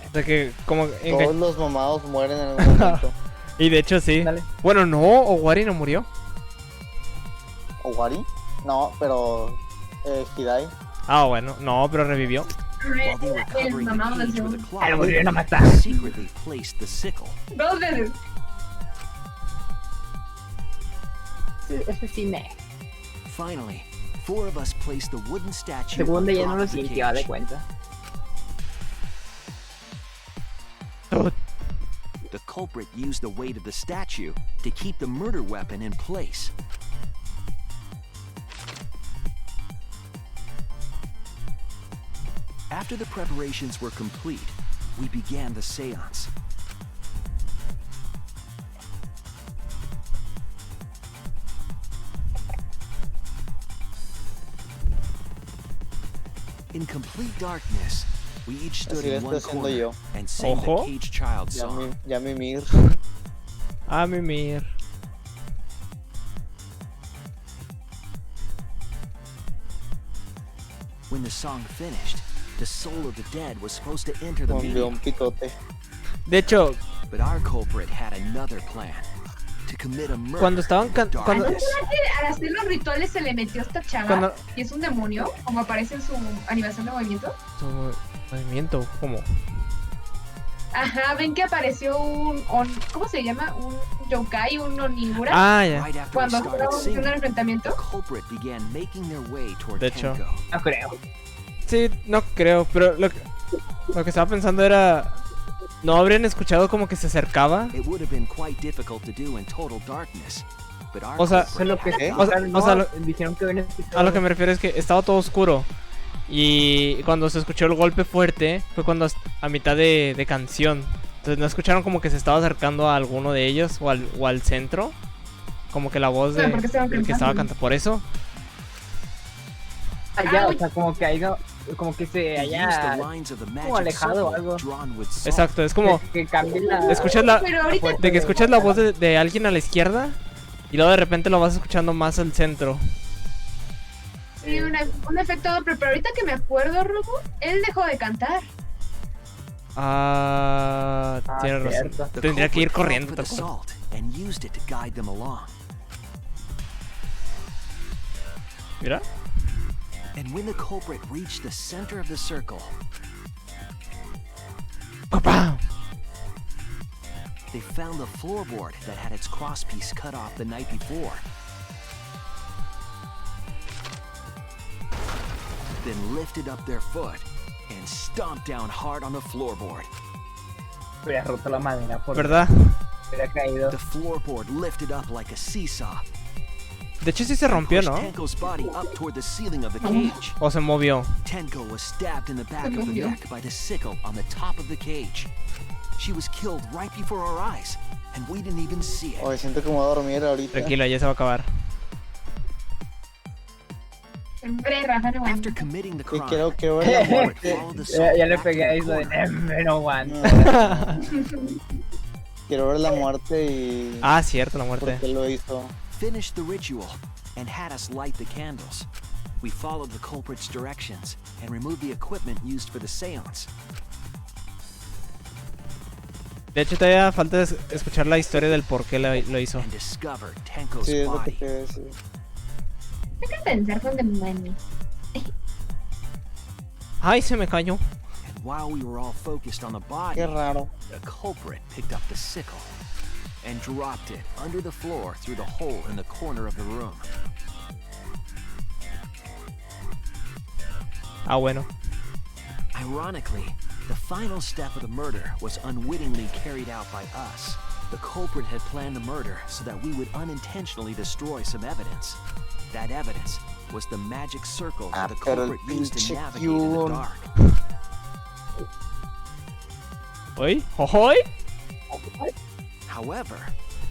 O sea que, como. Todos los mamados mueren en algún momento. Y de hecho, sí. Dale. Bueno, no, Owari no murió. ¿Owari? No, pero Hidai. Ah, bueno, no, pero revivió. While they were El covering the mamado del cage with segundo. a cloth, Ah, lo volvieron a matar. they secretly placed the sickle. Dos veces. Ese sí me. Finally, 4 of us placed the wooden statue Segunda on ya top no lo of the sintió, de cage. cuenta. The culprit used the weight of the statue to keep the murder weapon in place. After the preparations were complete, we began the seance. In complete darkness, we each stood Así lo in estoy one haciendo corner yo. and sang Ojo. the cage child Ya song. ya mimir. Ah, Mimir. When the song finished, the soul of the dead was supposed to enter the Con medium, un picote. De hecho, but our culprit had another plan. To commit a murder cuando estaban in the cuando darkness. Al hacer los rituales se le metió esta chava Cuando- y es un demonio, como aparece en su animación de movimiento. su movimiento, ¿cómo? Ajá, ven que apareció ¿cómo se llama? Un yokai, un onigura. Ah, ya. Right after we Cuando started estábamos haciendo el singing, enfrentamiento. the culprit began making their way toward De hecho. Tenko. No creo. Sí, no creo, pero lo que estaba pensando era, ¿no habrían escuchado como que se acercaba? It would have been quite difficult to do in total darkness, but our O sea, Eso es lo que ¿Eh? O sea, dijeron que habían escuchado. A lo que me refiero es que estaba todo oscuro. Y cuando se escuchó el golpe fuerte, fue cuando a mitad de canción. Entonces no escucharon como que se estaba acercando a alguno de ellos o al centro. Como que la voz Pero, ¿por qué estaban del que estaba cantando? cantando. Por eso. Allá, o sea, como que haya, como que se They used haya the lines of the como magic alejado o circle algo. drawn with salt. Exacto, es como que cambie la. escuchas la Pero ahorita de que escuchas la voz de alguien a la izquierda y luego de repente lo vas escuchando más al centro. sí, un efecto doble, pero ahorita que me acuerdo, Robo, él dejó de cantar. Ah, tienes razón. cierto. The Tendría que ir culprit corriendo. felt for the salt and used it to guide them along. Mira. And when the culprit reached the center of the circle, ¡Papá! they found the floorboard that had its crosspiece cut off the night before. Then lifted up their foot and stomped down hard on the floorboard. Hubiera roto la madera, por ¿Verdad? Hubiera caído. The floorboard lifted up like a seesaw. De hecho sí se rompió, ¿no? Tenko's body up toward the ceiling of the cage. O se movió. Tenko was stabbed in the back of the neck by the sickle on the top of the cage. She was killed right before our eyes, and we didn't even see it. Oye, siento que me voy a dormir ahorita. Tranquilo, ya se va a acabar. After committing the crime, quiero ver la muerte. Ya le pegué a eso de no one. Quiero ver la muerte y... Ah, cierto, la muerte. ¿Por qué lo hizo? Finished the ritual and had us light the candles. We followed the culprit's directions and removed the equipment used for the seance. De hecho todavía falta escuchar la historia del por qué lo hizo. And discovered Tenko's Sí, es lo que body. te voy a decir. Hay que pensar con demonios. Ay, se me cayó. And while we were all focused on the body, Qué raro. the culprit picked up the sickle and dropped it under the floor through the hole in the corner of the room. Ah, bueno. Ironically, the final step of the murder was unwittingly carried out by us. The culprit had planned the murder so that we would unintentionally destroy some evidence. That evidence was the magic circle that the culprit used to navigate in the dark. ¿Oy? ¿Ojoy? However,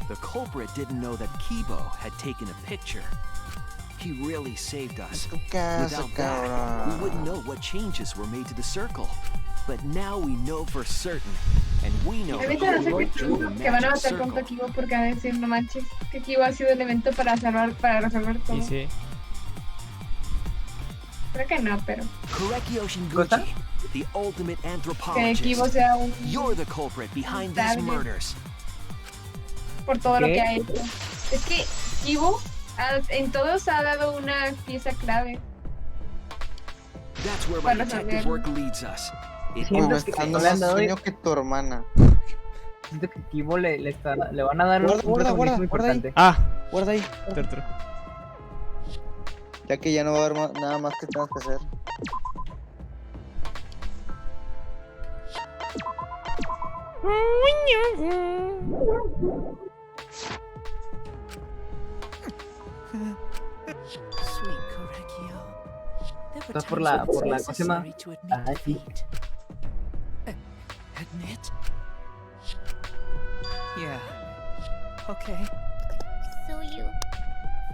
the culprit didn't know that Kibo had taken a picture. He really saved us. Without that, we wouldn't know what changes were made to the circle. But now we know for certain, and we know that Kibo drew the que van a magic matar circle. contra Kibo porque van a decir, no manches, que Kibo ha sido el evento para resolver todo. Y sí. Creo que no, pero Korekio Shinguchi, the ultimate que anthropologist. Kibo sea un You're the culprit behind these target murders. por todo lo que ha hecho. Es que Kibo en todos ha dado una pieza clave. That's where my detective work leads us. It Me opens está dando más sueño que tu hermana. Siento que Kibo le van a dar un protagonismo importante. Ah, Guarda ahí. Tercer. Ya que ya no va a haber nada más que tengas que hacer. Sweet Korekio. Está por la ¿cómo se llama? Ah, sí. Admit? Yeah. Okay. So you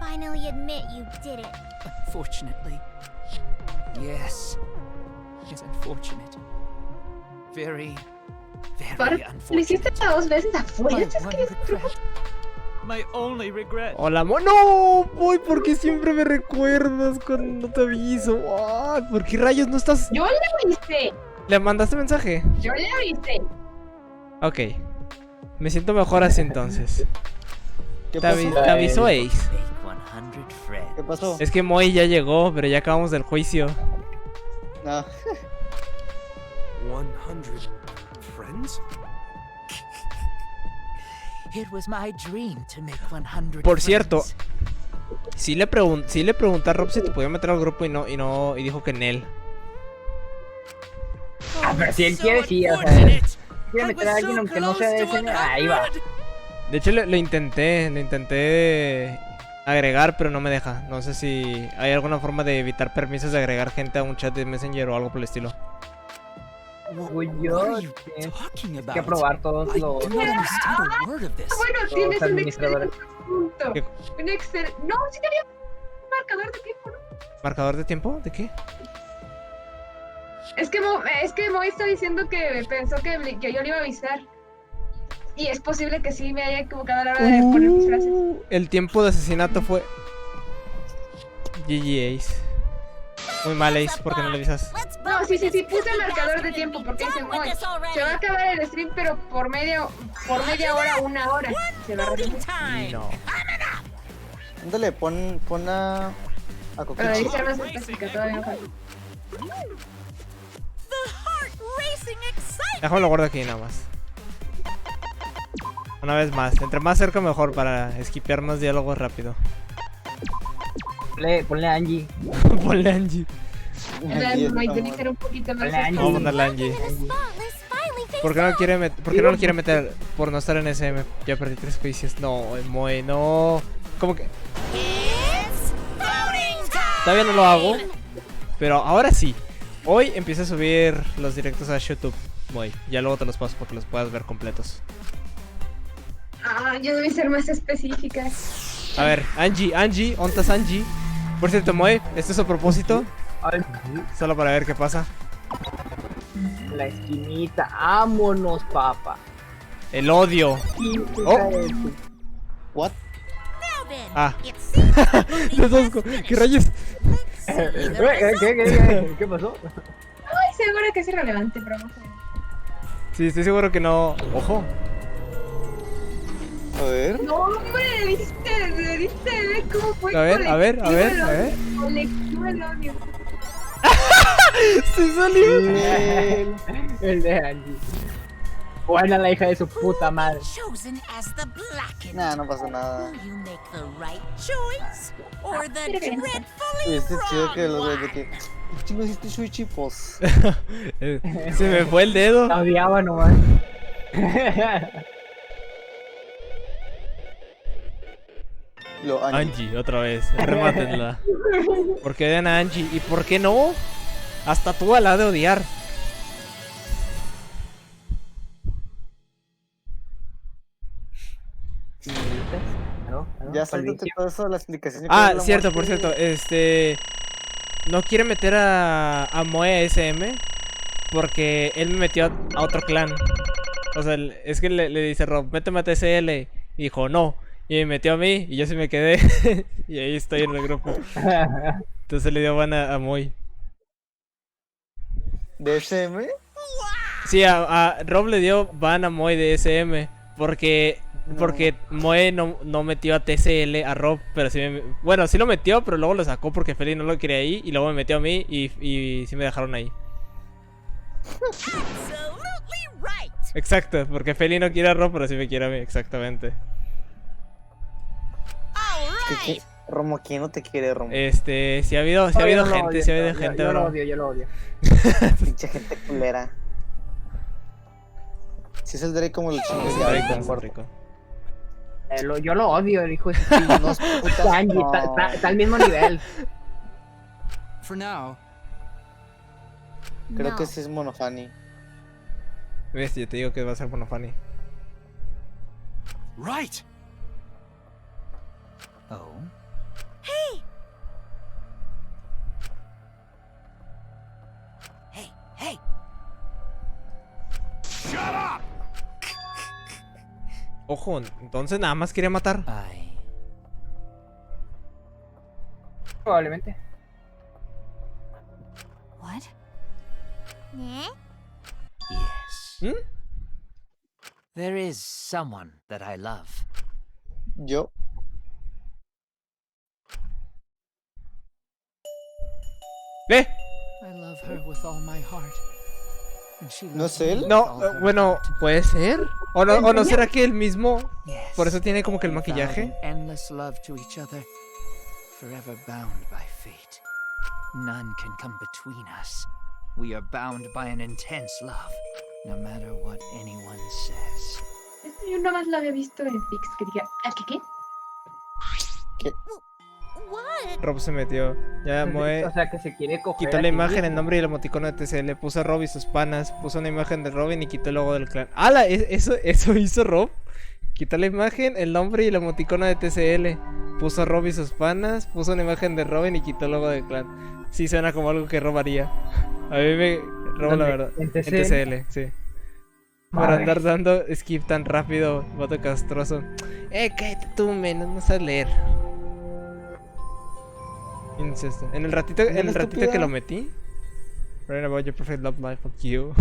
finally admit you did it. Unfortunately. Yes. It's unfortunate. Very Lo hiciste unfortunate. 2 veces a fuerzas, My ¿qué one regret. My only regret. Hola, no, boy, ¿por qué siempre me recuerdas cuando no te aviso? Ah, ¿por qué rayos no estás? Yo le avisé. ¿Le mandaste mensaje? Yo le avisé. Ok. Me siento mejor así entonces. ¿Qué Te pasó? avisó Ace. Make 100 friends. ¿Qué pasó? Es que Moy ya llegó, pero ya acabamos del juicio. No. 100 friends? It was my dream to make 100 Por cierto, friends. sí le pregunté a Rob si te podía meter al grupo y dijo que en él. Ah, pero si él quiere, sí, o sea, quiere meter a alguien aunque no sea de ese, ahí va. De hecho lo intenté agregar, pero no me deja. No sé si hay alguna forma de evitar permisos de agregar gente a un chat de Messenger o algo por el estilo. Uy, yo tienes que aprobar todos los Do not understand a word of this. Bueno, los tienes un administradores. excelente punto. ¿Qué? Un excelente... No, sí tenía un marcador de tiempo, ¿no? ¿Marcador de tiempo? ¿De qué? Es que Moy está diciendo que pensó que yo le iba a avisar. Y es posible que sí me haya equivocado a la hora de poner mis frases. El tiempo de asesinato fue GG Ace. Muy mal Ace, ¿por qué no le avisas? No, sí, puse el marcador de tiempo porque dice Moy, se va a acabar el stream pero por media hora, 1 hora. Se va a repetir. No. Ándale, pon a Pero Coquichi. dice más específica, todavía no falta. The heart racing excitement. Déjame lo guardo aquí nada más. Una vez más. Entre más cerca mejor para esquipear más diálogos rápido. Ponle a Angie. Ponle a Angie. Hay que ser un poquito más. Vamos a ponerle a Angie. ¿Por qué no lo quiere meter? Por no estar en SM. Ya perdí 3 juicios. No, Moe, no. ¿Cómo que? Todavía no lo hago. Pero ahora sí. Hoy empiezo a subir los directos a YouTube. Moe. Ya luego te los paso para que los puedas ver completos. Ah, yo debí ser más específica. A ver, Angie, ¿dónde estás Angie? Por cierto, Moe, ¿esto es a propósito? Solo para ver qué pasa. La esquinita, vámonos, papá. El odio. Oh. What? Ah. ¿Qué rayos? ¿Qué pasó? Ay, seguro que es irrelevante, pero vamos a ver. Sí, estoy seguro que no. Ojo. A ver. No, hombre, ¿viste? ¿Ves cómo fue? A ver. Colectivo el odio. Se salió. El de Angie. Buena la hija de su puta madre. Nah, no pasa nada. Este chido que los de que chingo hiciste sushi, pues. Se me fue el dedo. La odiaba nomás. Angie, otra vez. Remátenla. ¿Por qué odian a Angie? ¿Y por qué no? Hasta tú la de odiar. Ya sáltate todo eso de las indicaciones. Ah, cierto, por cierto. No quiere meter a Moe SM porque él me metió a otro clan. O sea, es que le dice Rob, méteme a TCL. Y dijo, no. Y me metió a mí y yo sí me quedé. Y ahí estoy en el grupo. Entonces le dio ban a Moe. ¿De SM? Sí, a Rob le dio ban a Moe de SM. Porque Moe no metió a TCL a Rob. Pero sí bueno, sí lo metió, pero luego lo sacó porque Feli no lo quería ahí. Y luego me metió a mí y sí me dejaron ahí. Exacto, porque Feli no quiere a Rob, pero sí me quiere a mí, exactamente. Romo, ¿quién no te quiere, Romo? Sí ha habido gente, yo lo odio. Pinche gente culera. Si es el Drake como el chingo rico. Yo lo odio, el hijo de su no, Angie, está al mismo nivel. For now. Creo que ese es Monofani. ¿Ves? Yo te digo que va a ser Monofani. Right. Oh. Hey! Hey! Shut up! Ojo, entonces nada más quería matar. Probablemente. What? Yes. There is someone that I love. Yo. ¿Ve? I love her with all my heart. ¿No es él? No, bueno, puede ser. ¿O no será que él mismo? Por eso tiene como que el maquillaje. Endless love to each other, forever bound by fate. None can come between us. We are bound by an intense love, no matter what anyone says. Yo nomás lo había visto en Pix, que diga, ¿qué? Rob se metió. Ya Moe. O sea, que se quiere coger. Quitó la imagen, el nombre y el emoticono de TCL. Puso a Rob y sus panas. Puso una imagen de Robin y quitó el logo del clan. ¡Hala! ¿Eso hizo Rob? Quitó la imagen, el nombre y el emoticono de TCL. Puso a Rob y sus panas. Puso una imagen de Robin y quitó el logo del clan. Sí, suena como algo que Rob haría. A mí me robo la verdad. En TCL, sí. Por andar dando skip tan rápido, voto castroso. Cállate tú, menos no sabes leer. Incesto. En el ratito que lo metí. Writing about your perfect love life, fuck you.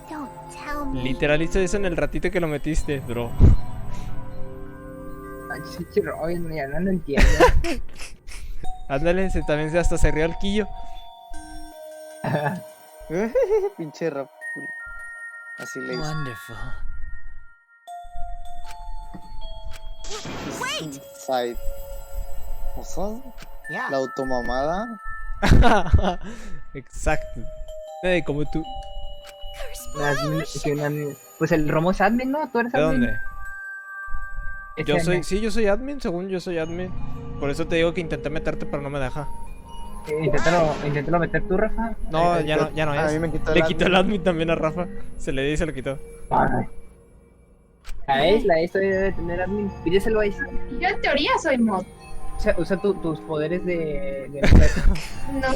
Don't tell me. Literal hizo eso en el ratito que lo metiste, bro. Ay, sí, Robin, ya no lo entiendo. Ándale, también hasta se rió el quillo. Pinche rap. Así le hice. Wonderful. Wait! Side. ¿O son? La automamada. Exacto. Como tú. Pues el Romo es admin, ¿no? ¿Tú eres ¿De admin? dónde? Yo soy, sí, yo soy admin, según yo soy admin. Por eso te digo que intenté meterte, pero no me deja. Inténtalo meter tú, Rafa. No, ya no es. A mí me quitó Le quitó el admin también a Rafa. Se le dio y se lo quitó. La Ace debe tener admin. Pídeselo, Ace. Yo en teoría soy mod. Usa tus poderes de... No,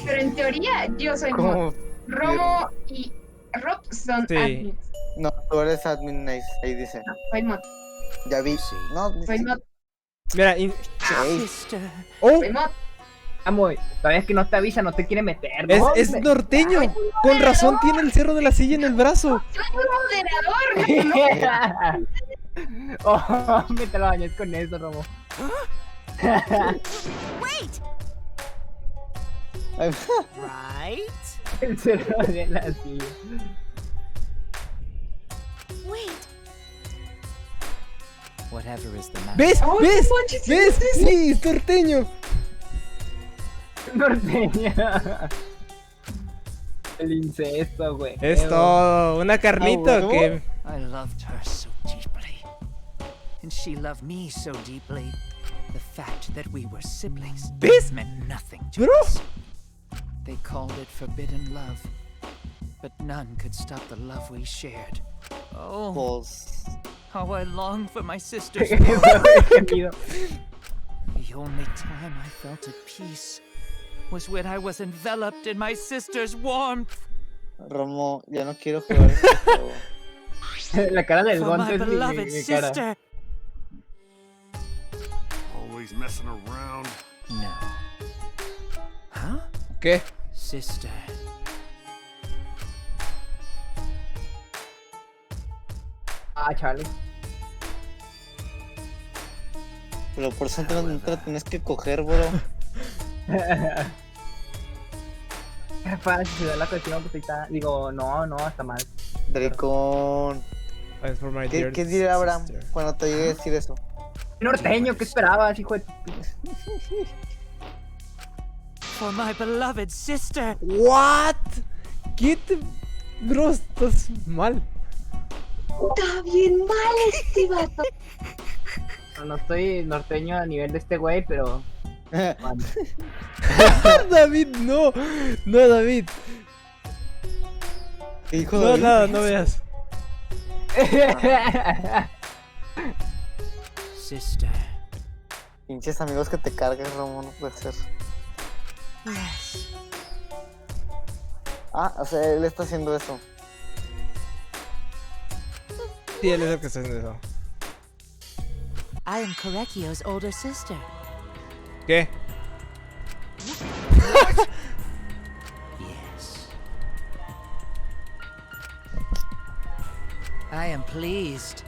pero en teoría yo soy mod. Romo y Rob son admins. No, tú eres admin, Ace. Ahí dice. No, soy mod. Ya vi. No, soy mod. Mira, Soy mod. Amo, todavía es que no te avisa, no te quiere meter, ¿no? Es norteño. Con razón tiene el cerro de la silla en el brazo. Soy un moderador. Oh, me te lo bañes con eso, Romo. Wait! Right? El cerro de la silla. Wait! Whatever is the matter. ¿Ves? ¿Ves? Sí, es norteño. Norteña. El incesto, güey. Es todo. Una carnita que... I loved her so deeply. And she loved me so deeply. The fact that we were siblings meant nothing to us. They called it forbidden love. But none could stop the love we shared. Oh, how I long for my sister's love. The only time I felt at peace was when I was enveloped in my sister's warmth. Romo, ya no quiero jugar este juego. La cara del For my Gonte es beloved mi cara. sister. Always messing around. No. Huh? ¿Qué? Sister. Ah, Charlie. Pero por eso no te lo tienes que coger, bro. Rafa, si se da la cuestión, pues ahí está. Digo, no, está mal. Dracon. ¿Qué dirá Abraham cuando te llegue a decir eso? Norteño, ¿qué esperabas, hijo de tu... For my beloved sister. What? ¿Qué te... Bro, estás mal. Está bien mal este vato. No estoy norteño a nivel de este güey, pero... David, no. No, David. Hijo no, David, nada, no veas. Sister. Pinches amigos que te carguen, Romo, no puede ser. Yes. Ah, o sea, él está haciendo eso. Sí, él es el que está haciendo eso. I am Korekio's older sister. ¿Qué? Yes. I am pleased.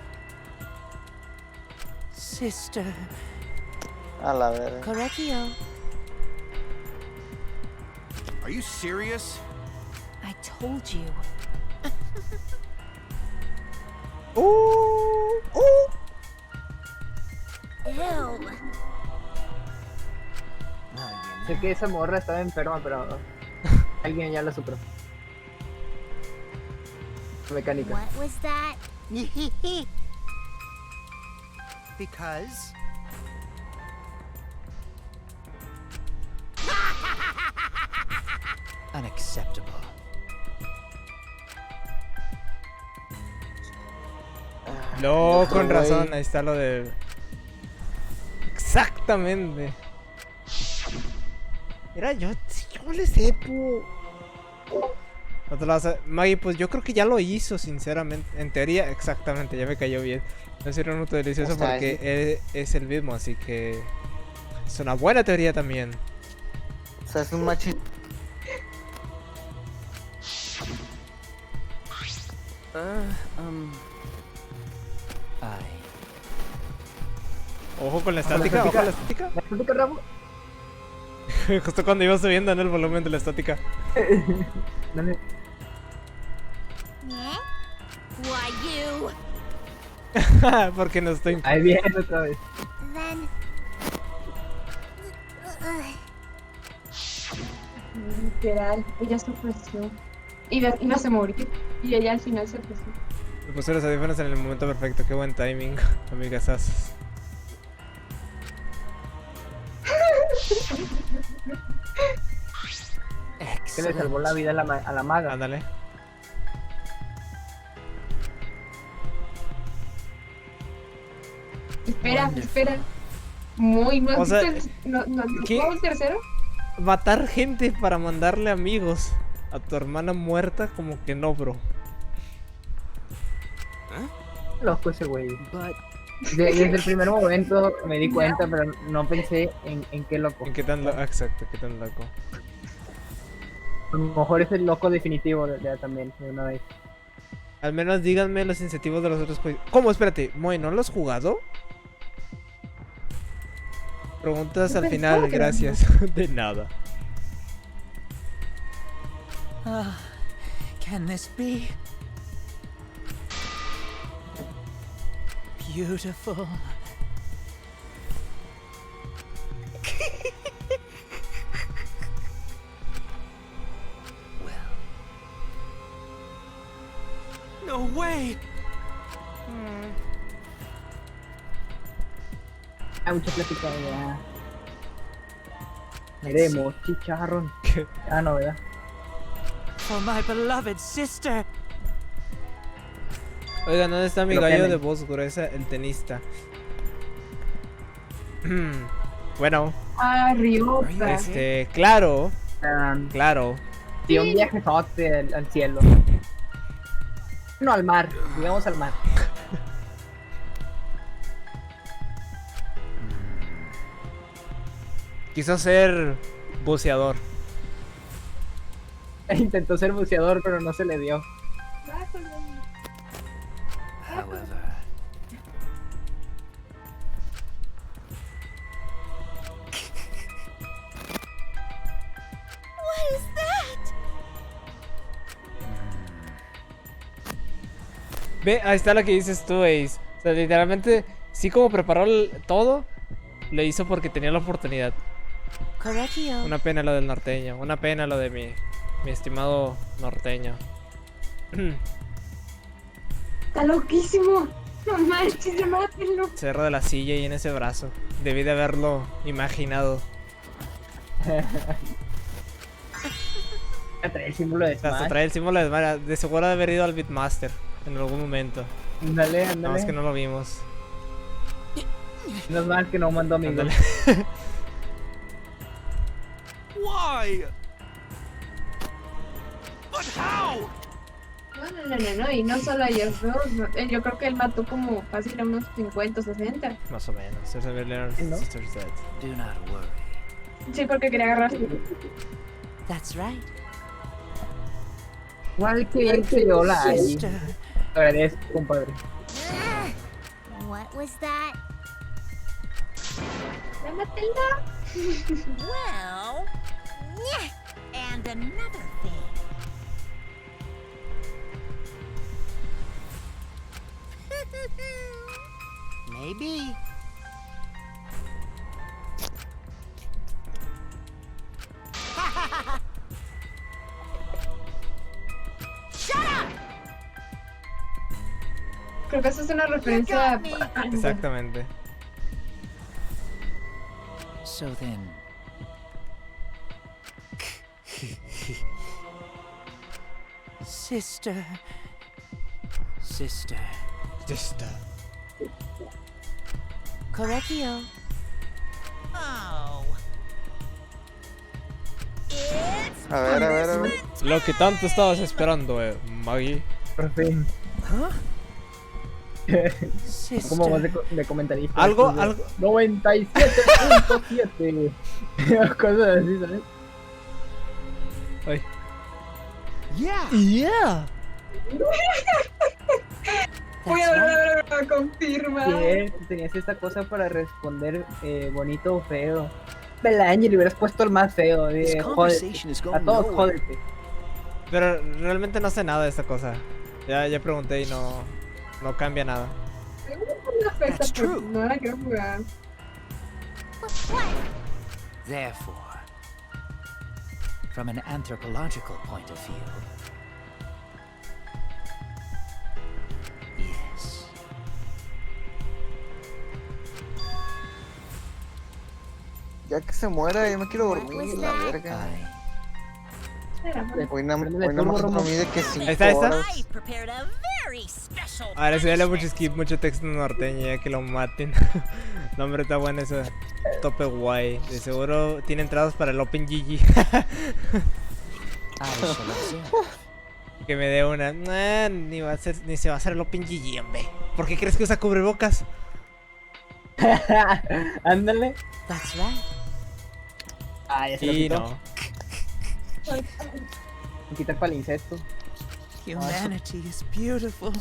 Sister. A la verga. Korekio. Are you serious? I told you. Ew. Sé que esa morra estaba enferma, pero alguien ya la superó. Mecánica. What was that? Because unacceptable. No, con razón, ahí está lo de... Exactamente. Mira, yo le sepo. No te lo vas a... Maggie, pues yo creo que ya lo hizo, sinceramente. En teoría, exactamente, ya me cayó bien. No sería un minuto delicioso porque es el mismo, así que... Es una buena teoría también. O sea, es un machito. Ojo con la estática, ojo con la estática. ¿La estática, Ramo? Justo cuando iba subiendo en el volumen de la estática. Dale. why you. Porque no estoy. Ahí viene otra vez. Then... Literal, ella se ofreció. Iba a morir. Y ella al final se ofreció. Me puse los audífonos en el momento perfecto. Qué buen timing, amigasas. Que le salvó la vida a la maga. Ándale. Espera. Muy O sea, ¿No ¿qué? jugamos el tercero? Matar gente para mandarle amigos a tu hermana muerta, como que no, bro. Loco ese güey. Desde el primer momento me di cuenta, pero no pensé en qué loco. ¿En qué tan loco? Exacto, qué tan loco. A lo mejor es el loco definitivo también, de una vez. Al menos díganme los incentivos de los otros juegos. ¿Cómo? Espérate, Moy, ¿no lo has jugado? Preguntas al final, gracias. De nada. Can this be? Beautiful. No way! Hay mucha plática ya. Queremos chicharrón. Ah, no, ¿verdad? For my beloved sister. Oigan, ¿dónde está mi gallo de voz gruesa, el tenista? Bueno. Ryota. Claro. Claro. Sí, un viajezote al cielo. No, al mar. Digamos al mar. Quiso ser buceador. Intentó ser buceador, pero no se le dio. However, What is that? Ve, ahí está lo que dices tú, Ace. O sea, literalmente, sí, como preparó todo, lo hizo porque tenía la oportunidad. Correctio. Una pena lo del norteño. Una pena lo de mi estimado norteño. Está loquísimo. No manches, mátenlo. Cerro de la silla y en ese brazo. Debí de haberlo imaginado. Trae el símbolo de Smash. Hasta trae el símbolo de Smash. De seguro de haber ido al Beatmaster en algún momento. Ándale. No, es que no lo vimos. No es mal que no mandó amigos. Why? But how? No, y no solo a ellos dos. Yo creo que él mató como fácil a unos 50 o 60. Más o menos. ¿No? do not worry. Sí, porque quería agarrar. That's right. Igual que yo la hay. Sister. Te agradezco, compadre. What was that? ¡Ya Matilda! Well, yeah. And another thing. Maybe. Shut up! Creo que eso es una referencia a... Exactamente. So then. Sister. Correctio. Oh. It's A ver. Lo que tanto estabas esperando, Maggie. Por fin. Sister. ¿Cómo vas de comentarista? Algo. 97.7. Cosas así, ¿sabes? Ay. Yeah. Voy a confirmar. Sí, tenías esta cosa para responder bonito o feo. Belanger, le hubieras puesto el más feo. This Jódete. conversation is A going todos, nowhere. jódete. Pero realmente no sé nada de esta cosa. Ya pregunté y no cambia nada. That's true. No la quiero jugar. Therefore, from an anthropological point of view, yes. Ya que se muera, yo me quiero dormir, la verga. Hoy nada más dormí de que 5 horas. I prepared a very special Ahora sí dale mucho skip, mucho texto norteño ya que lo maten. No, hombre, está bueno ese tope guay. De seguro tiene entradas para el Open GG. Que me dé una. Ni se va a hacer el Open GG, hombre. ¿Por qué crees que usa cubrebocas? Ándale. That's right. Ah, ya se lo Y quitó. no. Quitar para el insecto. Humanity is beautiful.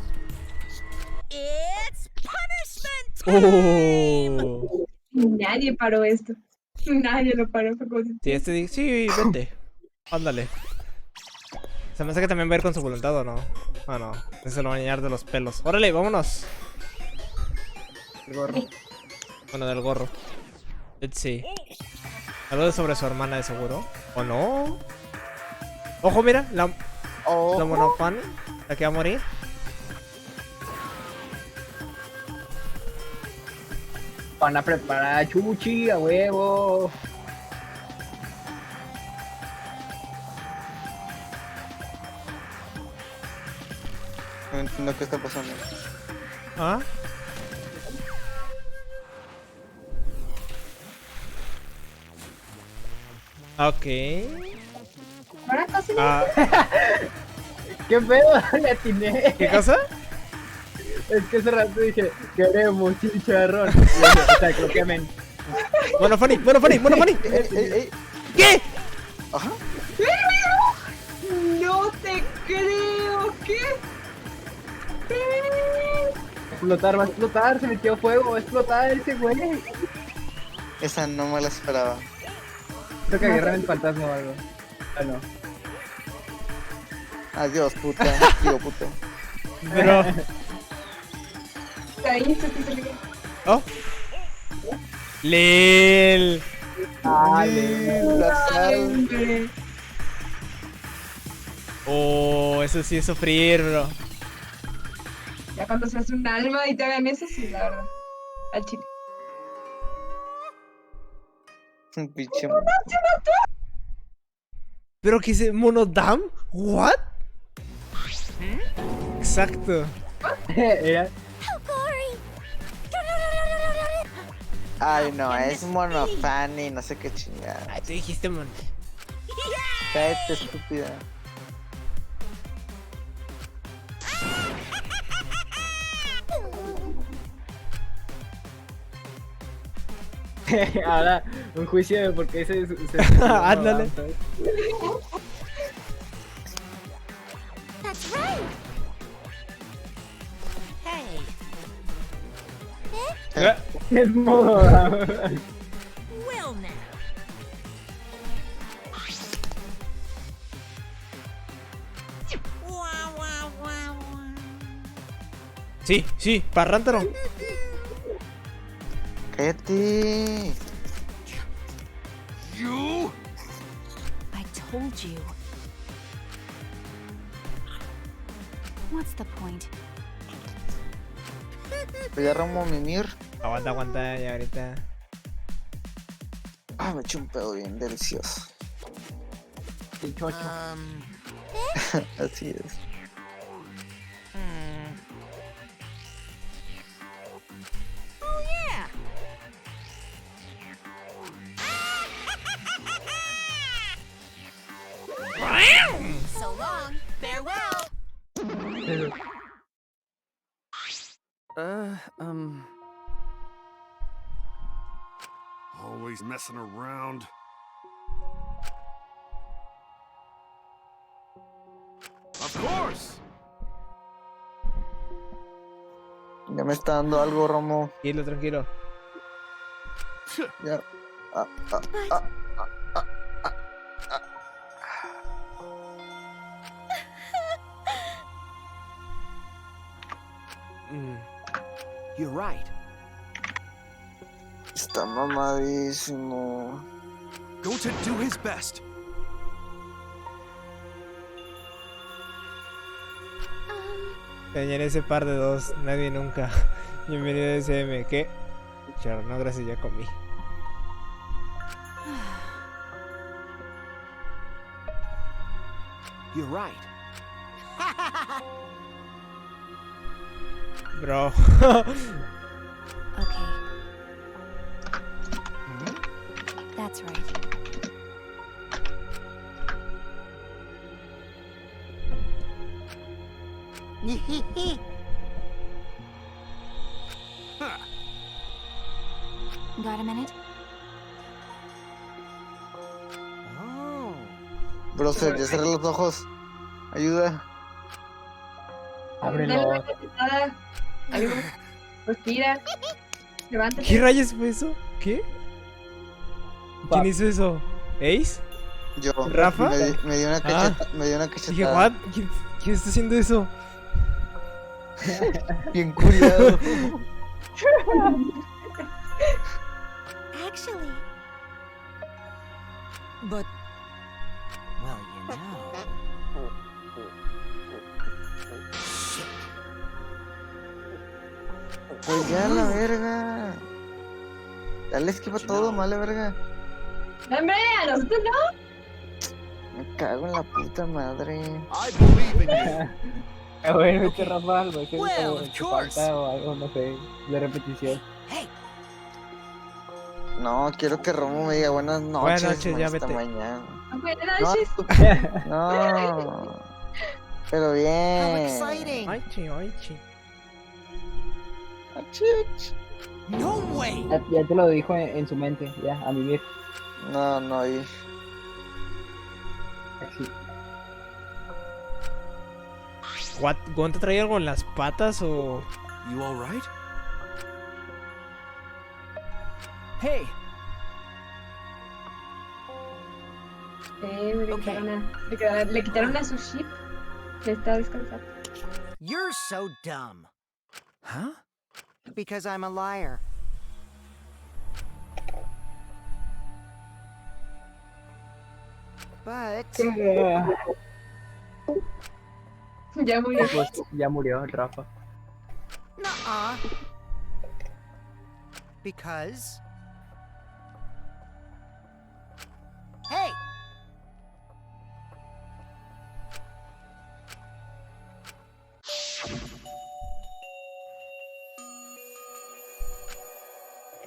It's punishment time! Oh. Nadie paró esto. Nadie lo paró. Sí, sí, vete. Ándale. Se me hace que también va a ir con su voluntad, ¿o no? Ah, no. Se lo va a llenar de los pelos. Órale, vámonos. El gorro. Bueno, del gorro. Let's see. Algo sobre su hermana de seguro. ¿O no? Ojo, mira. La monofan. La que va a morir. Van a preparar chuchi a huevo. No entiendo qué está pasando. ¿Ah? Ok. Ahora casi ¿Qué pedo? Le atiné. ¿Qué cosa? Es que hace rato dije, queremos chicharrón. Y dije, o sea, creo que men. Bueno, Fanny. ¿Qué? Ajá. No te creo. ¿Qué? Va a explotar, se metió fuego, va a explotar ese güey. Esa no me la esperaba. Creo que agarran el fantasma o algo. Ah, no. Adiós, puta. Digo, puto. Pero... Ahí se te salió. Oh. Lil. Hombre. Oh, eso sí es sufrir, bro. Ya cuando seas un alma y te hagan eso, sí, la verdad. Al chile. Un pinche. ¿Pero qué es monodam? ¿What? Exacto. Era. Ay, no, es monofani, no sé qué chingada. Ay, tú dijiste mono. Cállate, estúpida. Ahora, un juicio de por qué se Ándale. That's right. Hey, Es modo. well now. Wow, wow, wow, wow. Sí, parrántaro. Cállate. You? I told you. What's the point? Pues ya Romo mimir. Aguanta ya ahorita. Ah, me eché un pedo bien delicioso. El chocho. Así es. Oh yeah. So long. Farewell. Always messing around. Of course. Ya me está dando algo, Romo. Tranquilo. Ya. You're right. Está mamadísimo. Go to do his best. Señor, ese par de dos, nadie nunca. Bienvenido a SM. ¿Qué? Charo, no, gracias, ya comí. You're right. Bro. Okay. That's right. Got a minute? Bro, ya cerré los ojos. Ayuda. Ábrelo. Respira. Levántate. ¿Qué rayos fue eso? ¿Qué? ¿Quién hizo eso? ¿Ace? Yo. ¿Rafa? Me dio una cachetada. Me dio una cachetada. Dije, ¿what? ¿Quién está haciendo eso? Bien culiado. Actually. But, well, you know. Pues ya la verga. Dale esquiva todo, vale verga. ¡Hombre! ¡A nosotros no! Me cago en la puta madre. I believe in you. Bueno, este Rafa algo, que Well, of course. falta o algo, no sé, de repetición. No, quiero que Romo me diga buenas noches. Buenas noches, ya hasta vete. mañana. Buenas No, noches. no. Pero How bien. exciting! Ay, chi, ay, chi. No way! Ya te lo dijo en su mente, ya, a vivir. No, no, y... Así. What? ¿Gon te trae algo en las patas o...? You alright? Hey, Le quitaron a su ship. Le está descansando. you're so dumb. Huh? Because I'm a liar. But Ya murió. Pues ya murió el Rafa. nuh-uh. Because hey,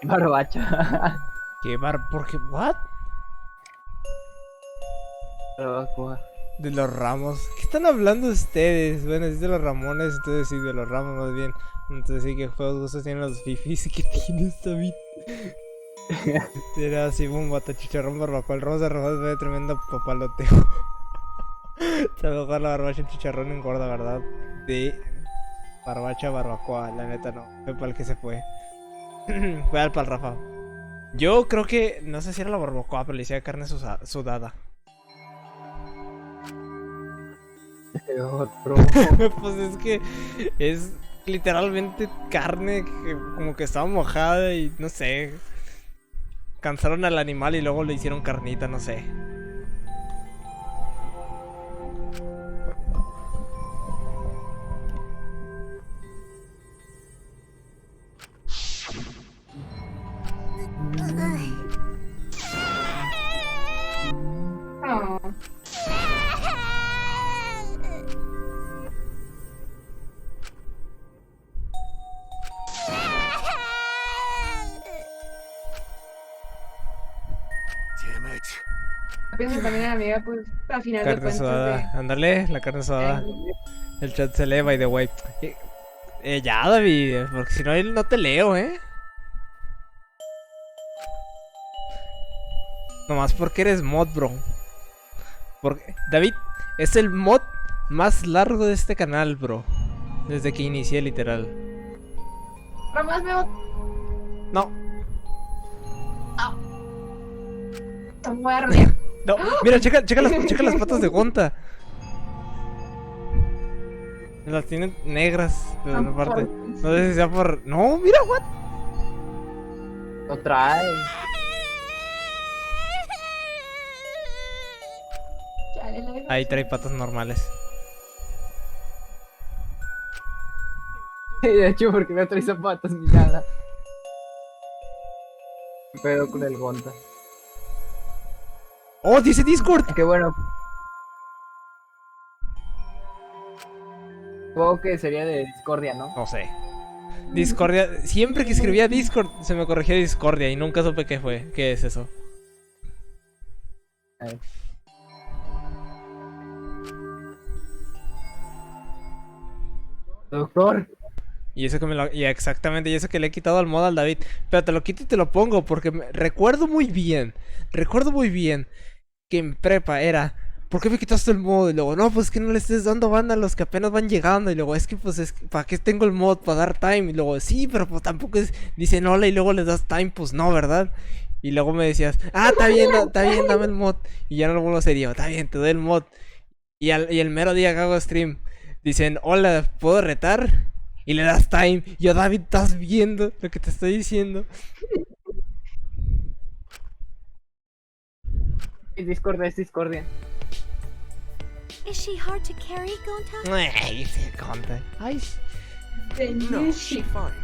Barbacha. ¿Qué ¿Por qué? ¿What? Barbacoa. De los ramos. ¿Qué están hablando ustedes? Bueno, es de los Ramones, entonces sí, de los ramos más bien. Entonces sí, que juegos gustos tienen los fifis y que tienes David. Era así, boom, bata, chicharrón, barbacoa. El rosa rojo es tremendo papaloteo. Se va a jugar la barbacha, el chicharrón engorda, ¿verdad? De barbacha, barbacoa, la neta no. Fue para el que se fue. Fue al para el Rafa. Yo creo que, no sé si era la barbacoa, pero le hacía carne sudada. Pues es que es literalmente carne que como que estaba mojada y no sé. Cansaron al animal y luego le hicieron carnita, no sé. Oh. Damn it. Pienso también a la amiga, pues, al final de Carne cuentas. sudada. Ándale, la carne sudada. El chat se lee, by the way. Ya, David, porque si no, no te leo, Nomás porque eres mod, bro. Porque David es el mod más largo de este canal, bro. Desde que inicié, literal. Ramás, me No, te voy a arruinar. no. Mira, checa las patas de Gonta. Las tienen negras, pero no parte. No sé si sea por... No, mira, what. Lo trae. Ahí trae patas normales. De hecho, porque no trae zapatos ni nada. ¿Qué pedo con el Gonta? ¡Oh, dice Discord! Qué bueno. Supongo que sería de Discordia, ¿no? No sé. Discordia. Siempre que escribía Discord se me corregía Discordia y nunca supe qué fue. ¿Qué es eso? A ver. Doctor. Y eso que me lo... Y exactamente, y eso que le he quitado al mod al David. Pero te lo quito y te lo pongo porque recuerdo muy bien que en prepa era... ¿Por qué me quitaste el mod? Y luego, no, pues que no le estés dando banda a los que apenas van llegando. Y luego, es que pues, ¿para qué tengo el mod? Para dar time. Y luego, sí, pero pues tampoco es... Dicen hola y luego les das time, pues no, ¿verdad? Y luego me decías, está bien, dame el mod. Y ya no lo vuelvo a serio, está bien, te doy el mod. Y el mero día que hago stream, dicen, hola, ¿puedo retar? Y le das time. Y yo, David, ¿estás viendo lo que te estoy diciendo? Es Discordia. Is she hard to carry, Gonta? Ay, Gonta. Ay. No, she's fine.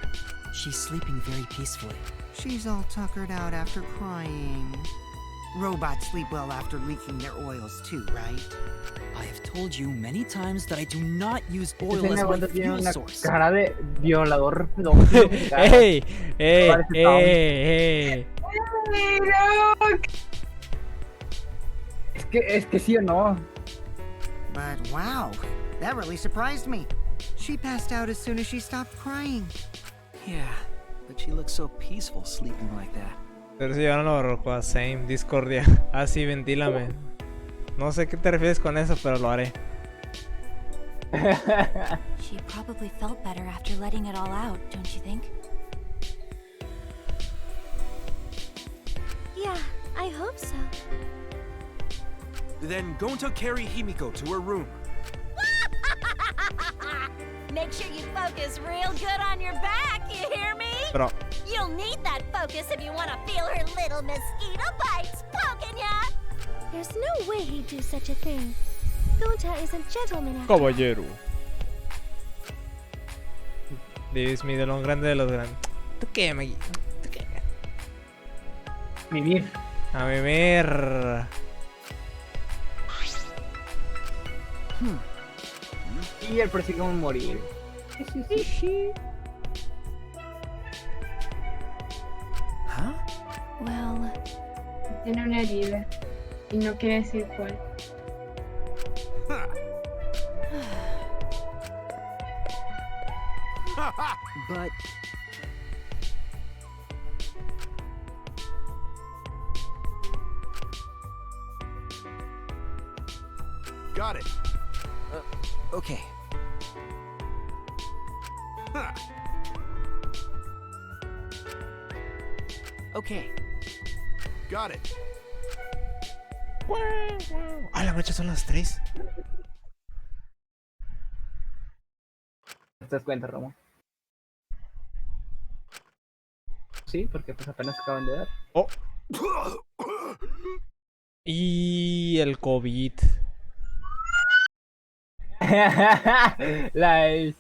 She's sleeping very peacefully. She's all tuckered out after crying. Robots sleep well after leaking their oils too, right? I have told you many times that I do not use oil Ese as my Gonta tiene fuel una source. cara de violador pedófilo. ¡Ey! Parece ¡Ey! Es que sí o no. But wow, that really surprised me. She passed out as soon as she stopped crying. Yeah, but she looks so peaceful sleeping like that. Pero si yo no lo rojo, same, Discordia. Así, ventílame. No sé qué te refieres con eso, pero lo haré. She probably felt better after letting it all out, don't you think? Yeah, I hope so. Then Gonta carry Himiko to her room. Make sure you focus real good on your back, you hear me? Pero... You'll need that focus if you want to feel her little mosquito bites poking ya. There's no way he'd do such a thing. Gonta is a gentleman after all. Caballero. Dios mío, de lo grande de los grandes. ¿Tú qué, Maggie? ¿Tú qué? Mimir. A mimir. Y el persigue un morir. Well, Tiene una herida y no quiere decir cuál. But Got it. okay. Okay. Got it. A la noche son las 3. ¿Te das cuenta, Ramón? Sí, porque pues apenas acaban de dar. Oh. Y el COVID. La es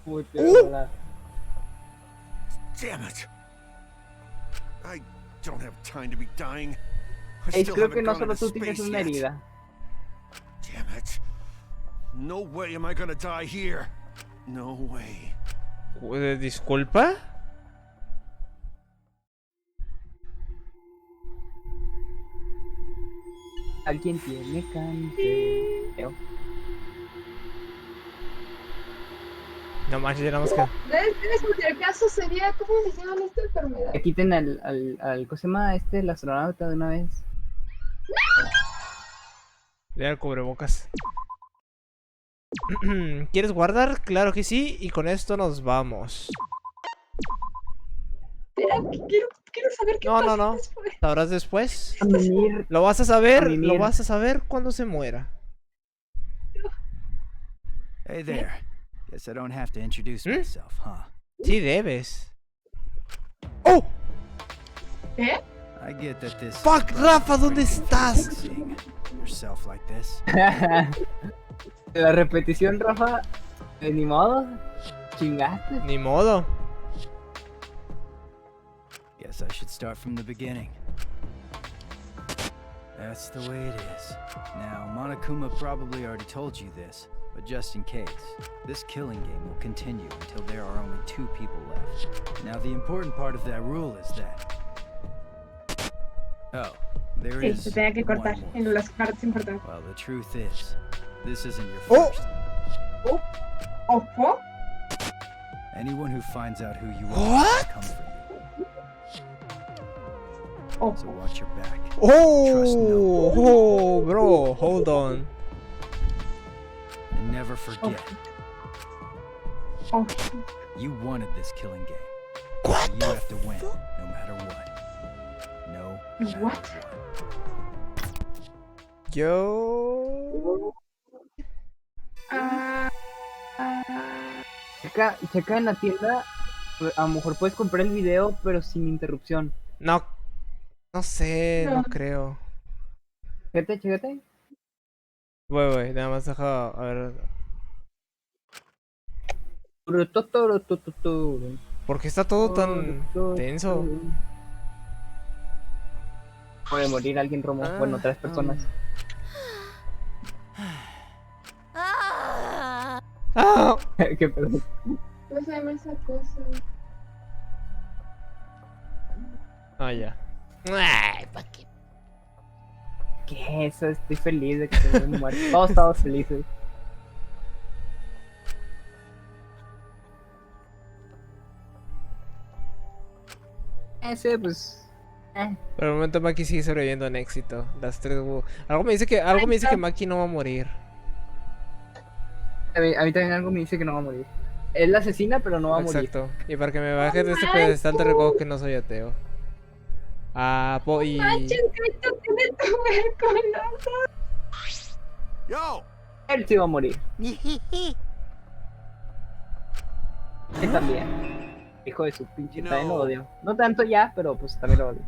puta. Damn it. I don't have time to be dying. I Ey, still creo haven't que no gone solo into tú tienes space una yet. herida. Damn it. No way am I gonna die here. No way. ¿Disculpa? Alguien tiene cáncer. No manches, ya nada más que... En el caso sería, ¿cómo se llama esta enfermedad? Que quiten al ¿cómo se llama el astronauta de una vez? Ya el cubrebocas. ¿Quieres guardar? Claro que sí. Y con esto nos vamos. Espera, quiero saber qué pasa No. después. ¿Sabrás después? A mimir. Lo vas a saber. A mimir. Lo vas a saber cuando se muera. Hey there. Guess I don't have to introduce myself, huh? Sí debes. ¡Oh! ¿Eh? ¡Fuck, Rafa! ¿Dónde estás? La repetición, Rafa. Ni modo. Chingaste. Ni modo. Guess I should start from the beginning. That's the way it is. Now, Monokuma probably already told you this, but just in case, this killing game will continue until there are only 2 people left. Now, the important part of that rule is that... Oh, there Sí, is se tenía que cortar one more. en las partes importantes. Well, the truth is, this isn't your first. ¿Ojo? Anyone who finds out who you are What? will come for you. Oh. So watch your back. Trust no Oh, one. oh, bro, hold on. And never forget, Oh. you wanted this killing game. What You the have to win, no matter what. No matter What? Yo. Checa en la tienda. A lo mejor puedes comprar el video, pero sin interrupción. No. No sé, no No. creo. Chécate. Voy, nada más deja. A ver. ¿Por qué está todo tan tenso? Puede morir alguien, Romo. Bueno, 3 personas. ¡Ah! ¿Qué pedo? ¿Cómo se llama esa cosa? Ah, ya. Ay, ¿pa' qué? ¿Qué es eso? Estoy feliz de que se hayan muerto. Todos estamos felices. Ese, pues. Por el momento Maki sigue sobreviviendo en éxito. Las 3 algo me dice que Maki no va a morir. A mí también algo me dice que no va a morir. Es la asesina, pero no va a morir. Exacto. Y para que me bajes de este pedestal te recuerdo que no soy ateo. Y... Manches, esto tiene tuberculosis. Yo! Él sí va a morir. Él también. Hijo de su pinche, también lo odio. No tanto ya, pero pues también lo odio.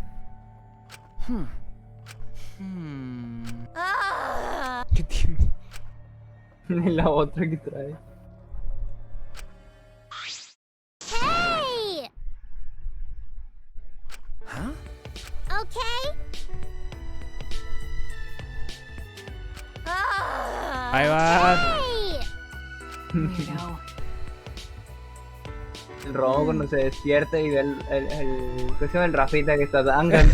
¿Qué tiene? La otra que trae. Hey! Huh? Okay? Ahí va. Hey! El robo cuando se despierta y ve ¿cómo se llama? El Rafita que está Dangan.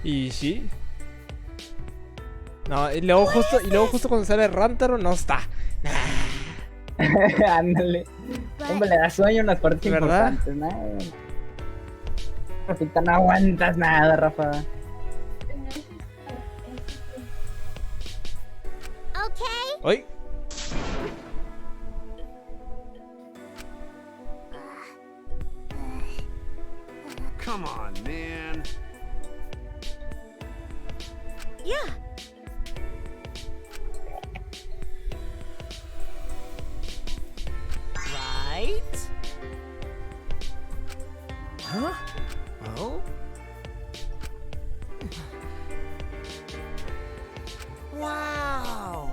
Y sí. No, y luego justo cuando sale Rantaro no está. Ándale. Hombre, le da sueño en las partes ¿verdad? importantes, nada. Rafita, no aguantas nada, Rafa. Okay? ¡Ay! Come on, man. Yeah. Right? Huh? Oh? Wow!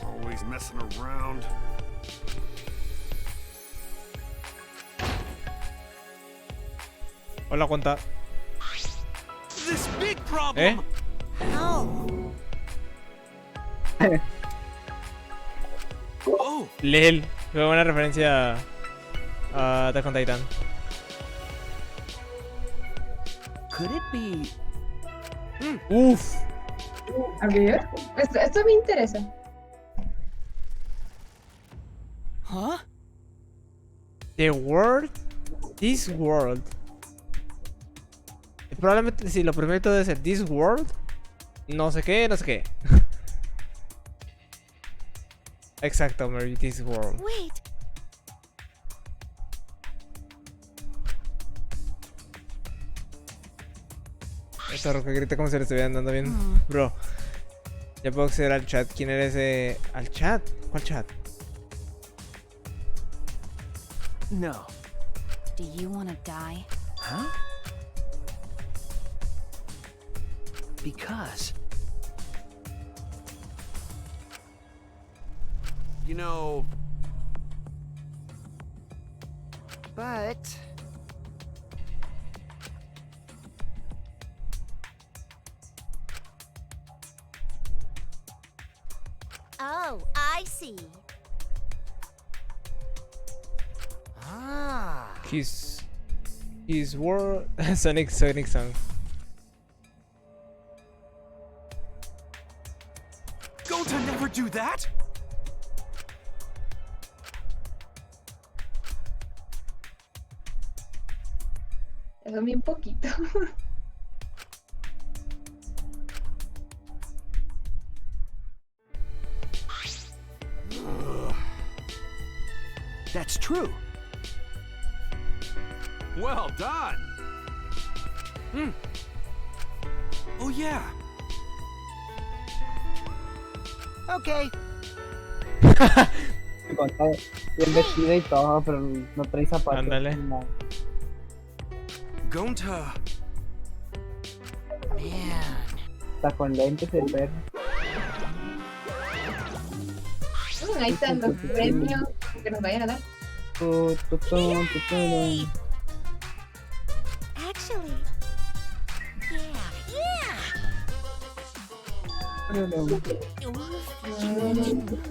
Always messing around. Hola, cuenta. This big problem. Oh! Lel. Fue buena referencia a Attack on Titan. Could it be... Uf. A ver, esto me interesa. Huh? The world. This world. Probablemente si lo primero debe ser this world. No sé qué, no sé qué. Exacto, Mary, this world. Wait. Esta roca grita como si le estuviera andando bien. Bro. Ya puedo acceder al chat. ¿Quién eres de... ¿Al chat? ¿Cuál chat? No. Do you want to die? Huh? Because... You know... But... Oh, I see. Ah. His word... Sonic song. Gota never do that! Eso bien poquito. That's true. Well done. Oh yeah. Okay. Con todo, bien vestida y todo, pero no trae zapatos. Ándale. No. Gonta. Man. Está con lentes el perro. Ahí están los premios que nos vayan a dar. Actually,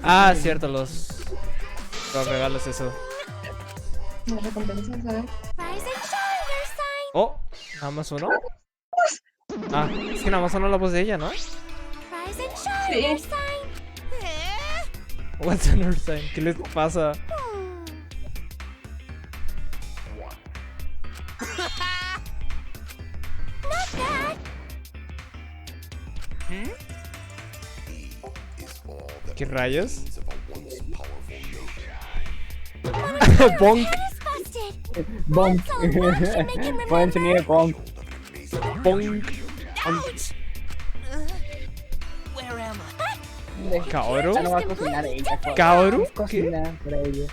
Ah, cierto, los regalos, eso. Las recompensas, a ver. Oh, nada más uno. Ah, es que nada más sonó la voz de ella, ¿no? Sí. What's on her sign? ¿Qué les pasa? ¿Qué rayos? Bonk. Bonk. Pueden tener bonk. Bonk. Where am I? ¿Kaoru? Ya no va a cocinar ella. ¿Kaoru? ¿Qué? Cocina para ella.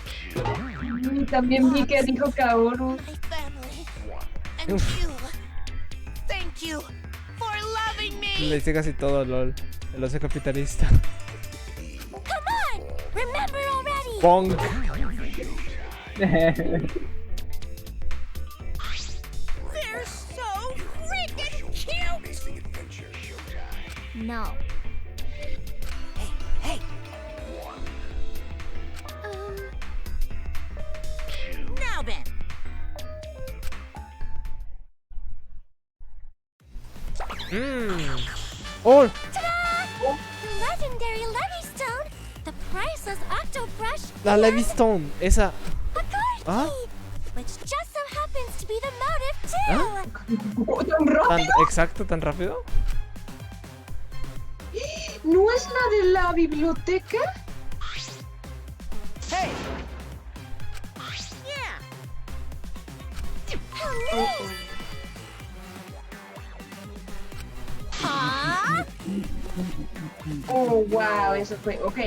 También vi que dijo Kaoru. My family. And you. Thank you for loving Le me. dice casi todo, lol. El oso capitalista. Come on. Remember already. Bonk. They're so freaking cute. No. Hey. Now then. Oh, Legendary Levystone, the priceless octo brush, la Levystone, esa. a card ¿Ah? key, which just so happens to be the motive too. ¿Tan rápido? Exacto, tan rápido. ¿No es la de la biblioteca? Hey! Huh? Oh, wow, eso fue. Ok.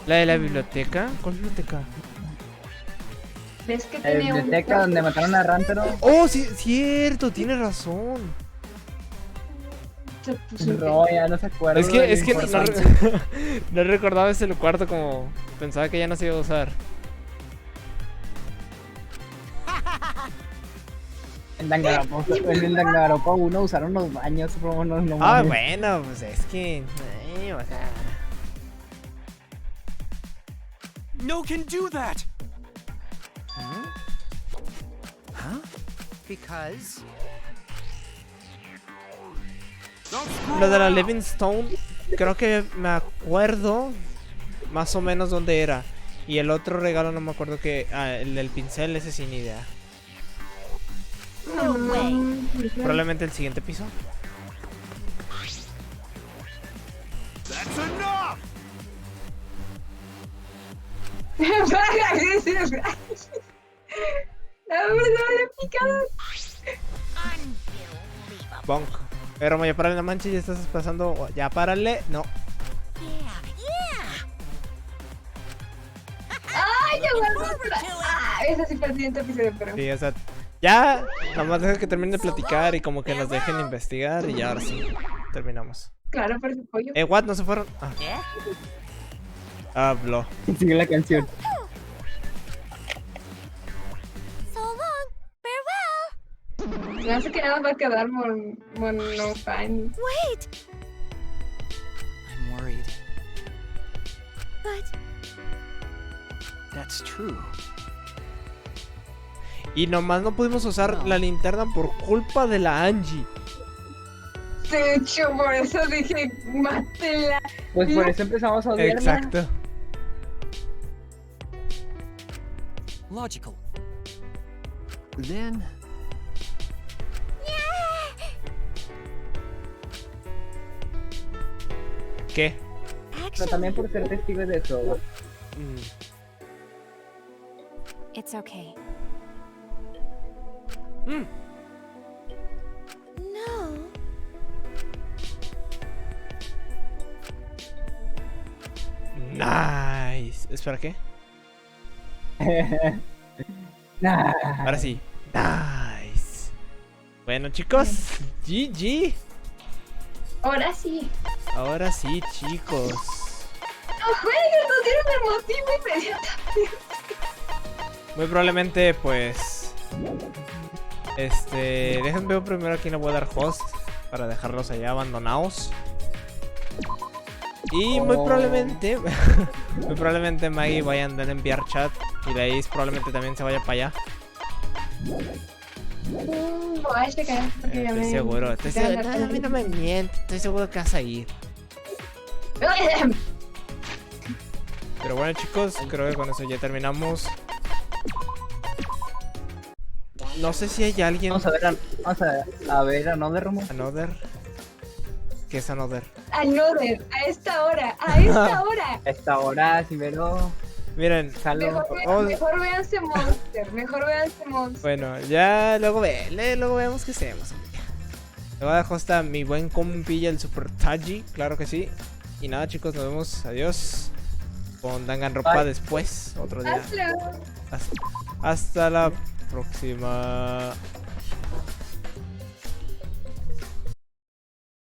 ¿La de la biblioteca? ¿Cuál biblioteca? ¿Ves que La tiene un... biblioteca donde mataron a Rántaro. Oh, sí, cierto, tienes razón. No, ya no se acuerda. Es que no recordaba ese cuarto, como pensaba que ya no se iba a usar. En Danganronpa 1 usaron los baños, pero no Ah, mames. bueno, pues es que... o sea... No can do that. Huh? Because... Lo de la Livingstone, creo que me acuerdo más o menos dónde era. Y el otro regalo no me acuerdo que... Ah, el del pincel, ese sin idea. No way. Probablemente el siguiente piso. That's enough! La verdad, le picado. Bonk. Pero ya párale la mancha, ya estás pasando. Ya párale. No. ¡Ay, esa sí fue el siguiente episodio, pero... Sí, o sea, ya. Nada más deja que terminen de platicar y como que nos dejen investigar y ya ahora sí. Terminamos. Claro, por su pollo. What? ¿No se fueron? Habló. Sigue la canción. Me hace que nada va a quedar monofan. Wait! I'm worried. But... That's true. Y nomás no pudimos usar la linterna por culpa de la Angie. De hecho, por eso dije, mátela. Pues por eso empezamos a odiarla. Exacto. Logical. Then... ¿Qué? Pero también por ser testigo de eso. It's okay. No. Nice. ¿Espera qué? Nah. Ahora sí. Nice. Bueno, chicos. GG. Ahora sí. Ahora sí, chicos. No juegues, no dieron el motivo inmediatamente. Muy probablemente, pues... Déjenme ver primero a quién le voy a dar host para dejarlos allá abandonados. Y muy probablemente... muy probablemente Maggie vaya a andar en enviar chat. Y de ahí probablemente también se vaya para allá. Voy a checar porque ya Estoy seguro. Estoy seguro. No, a mí no me miente. Estoy seguro que vas a ir. Pero bueno, chicos, creo que con eso ya terminamos. No sé si hay alguien. Vamos a ver Another, Romo. Another. ¿Qué es Another? Another, a esta hora, a esta hora. A esta hora, si veo. Miren, mejor véanse Monster, mejor véanse Monster. Bueno, ya luego vemos qué hacemos. Le voy a dejar hasta mi buen compilla el Super Taji, claro que sí. Y nada, chicos, nos vemos. Adiós. Con Danganronpa después, otro día. Hasta la próxima.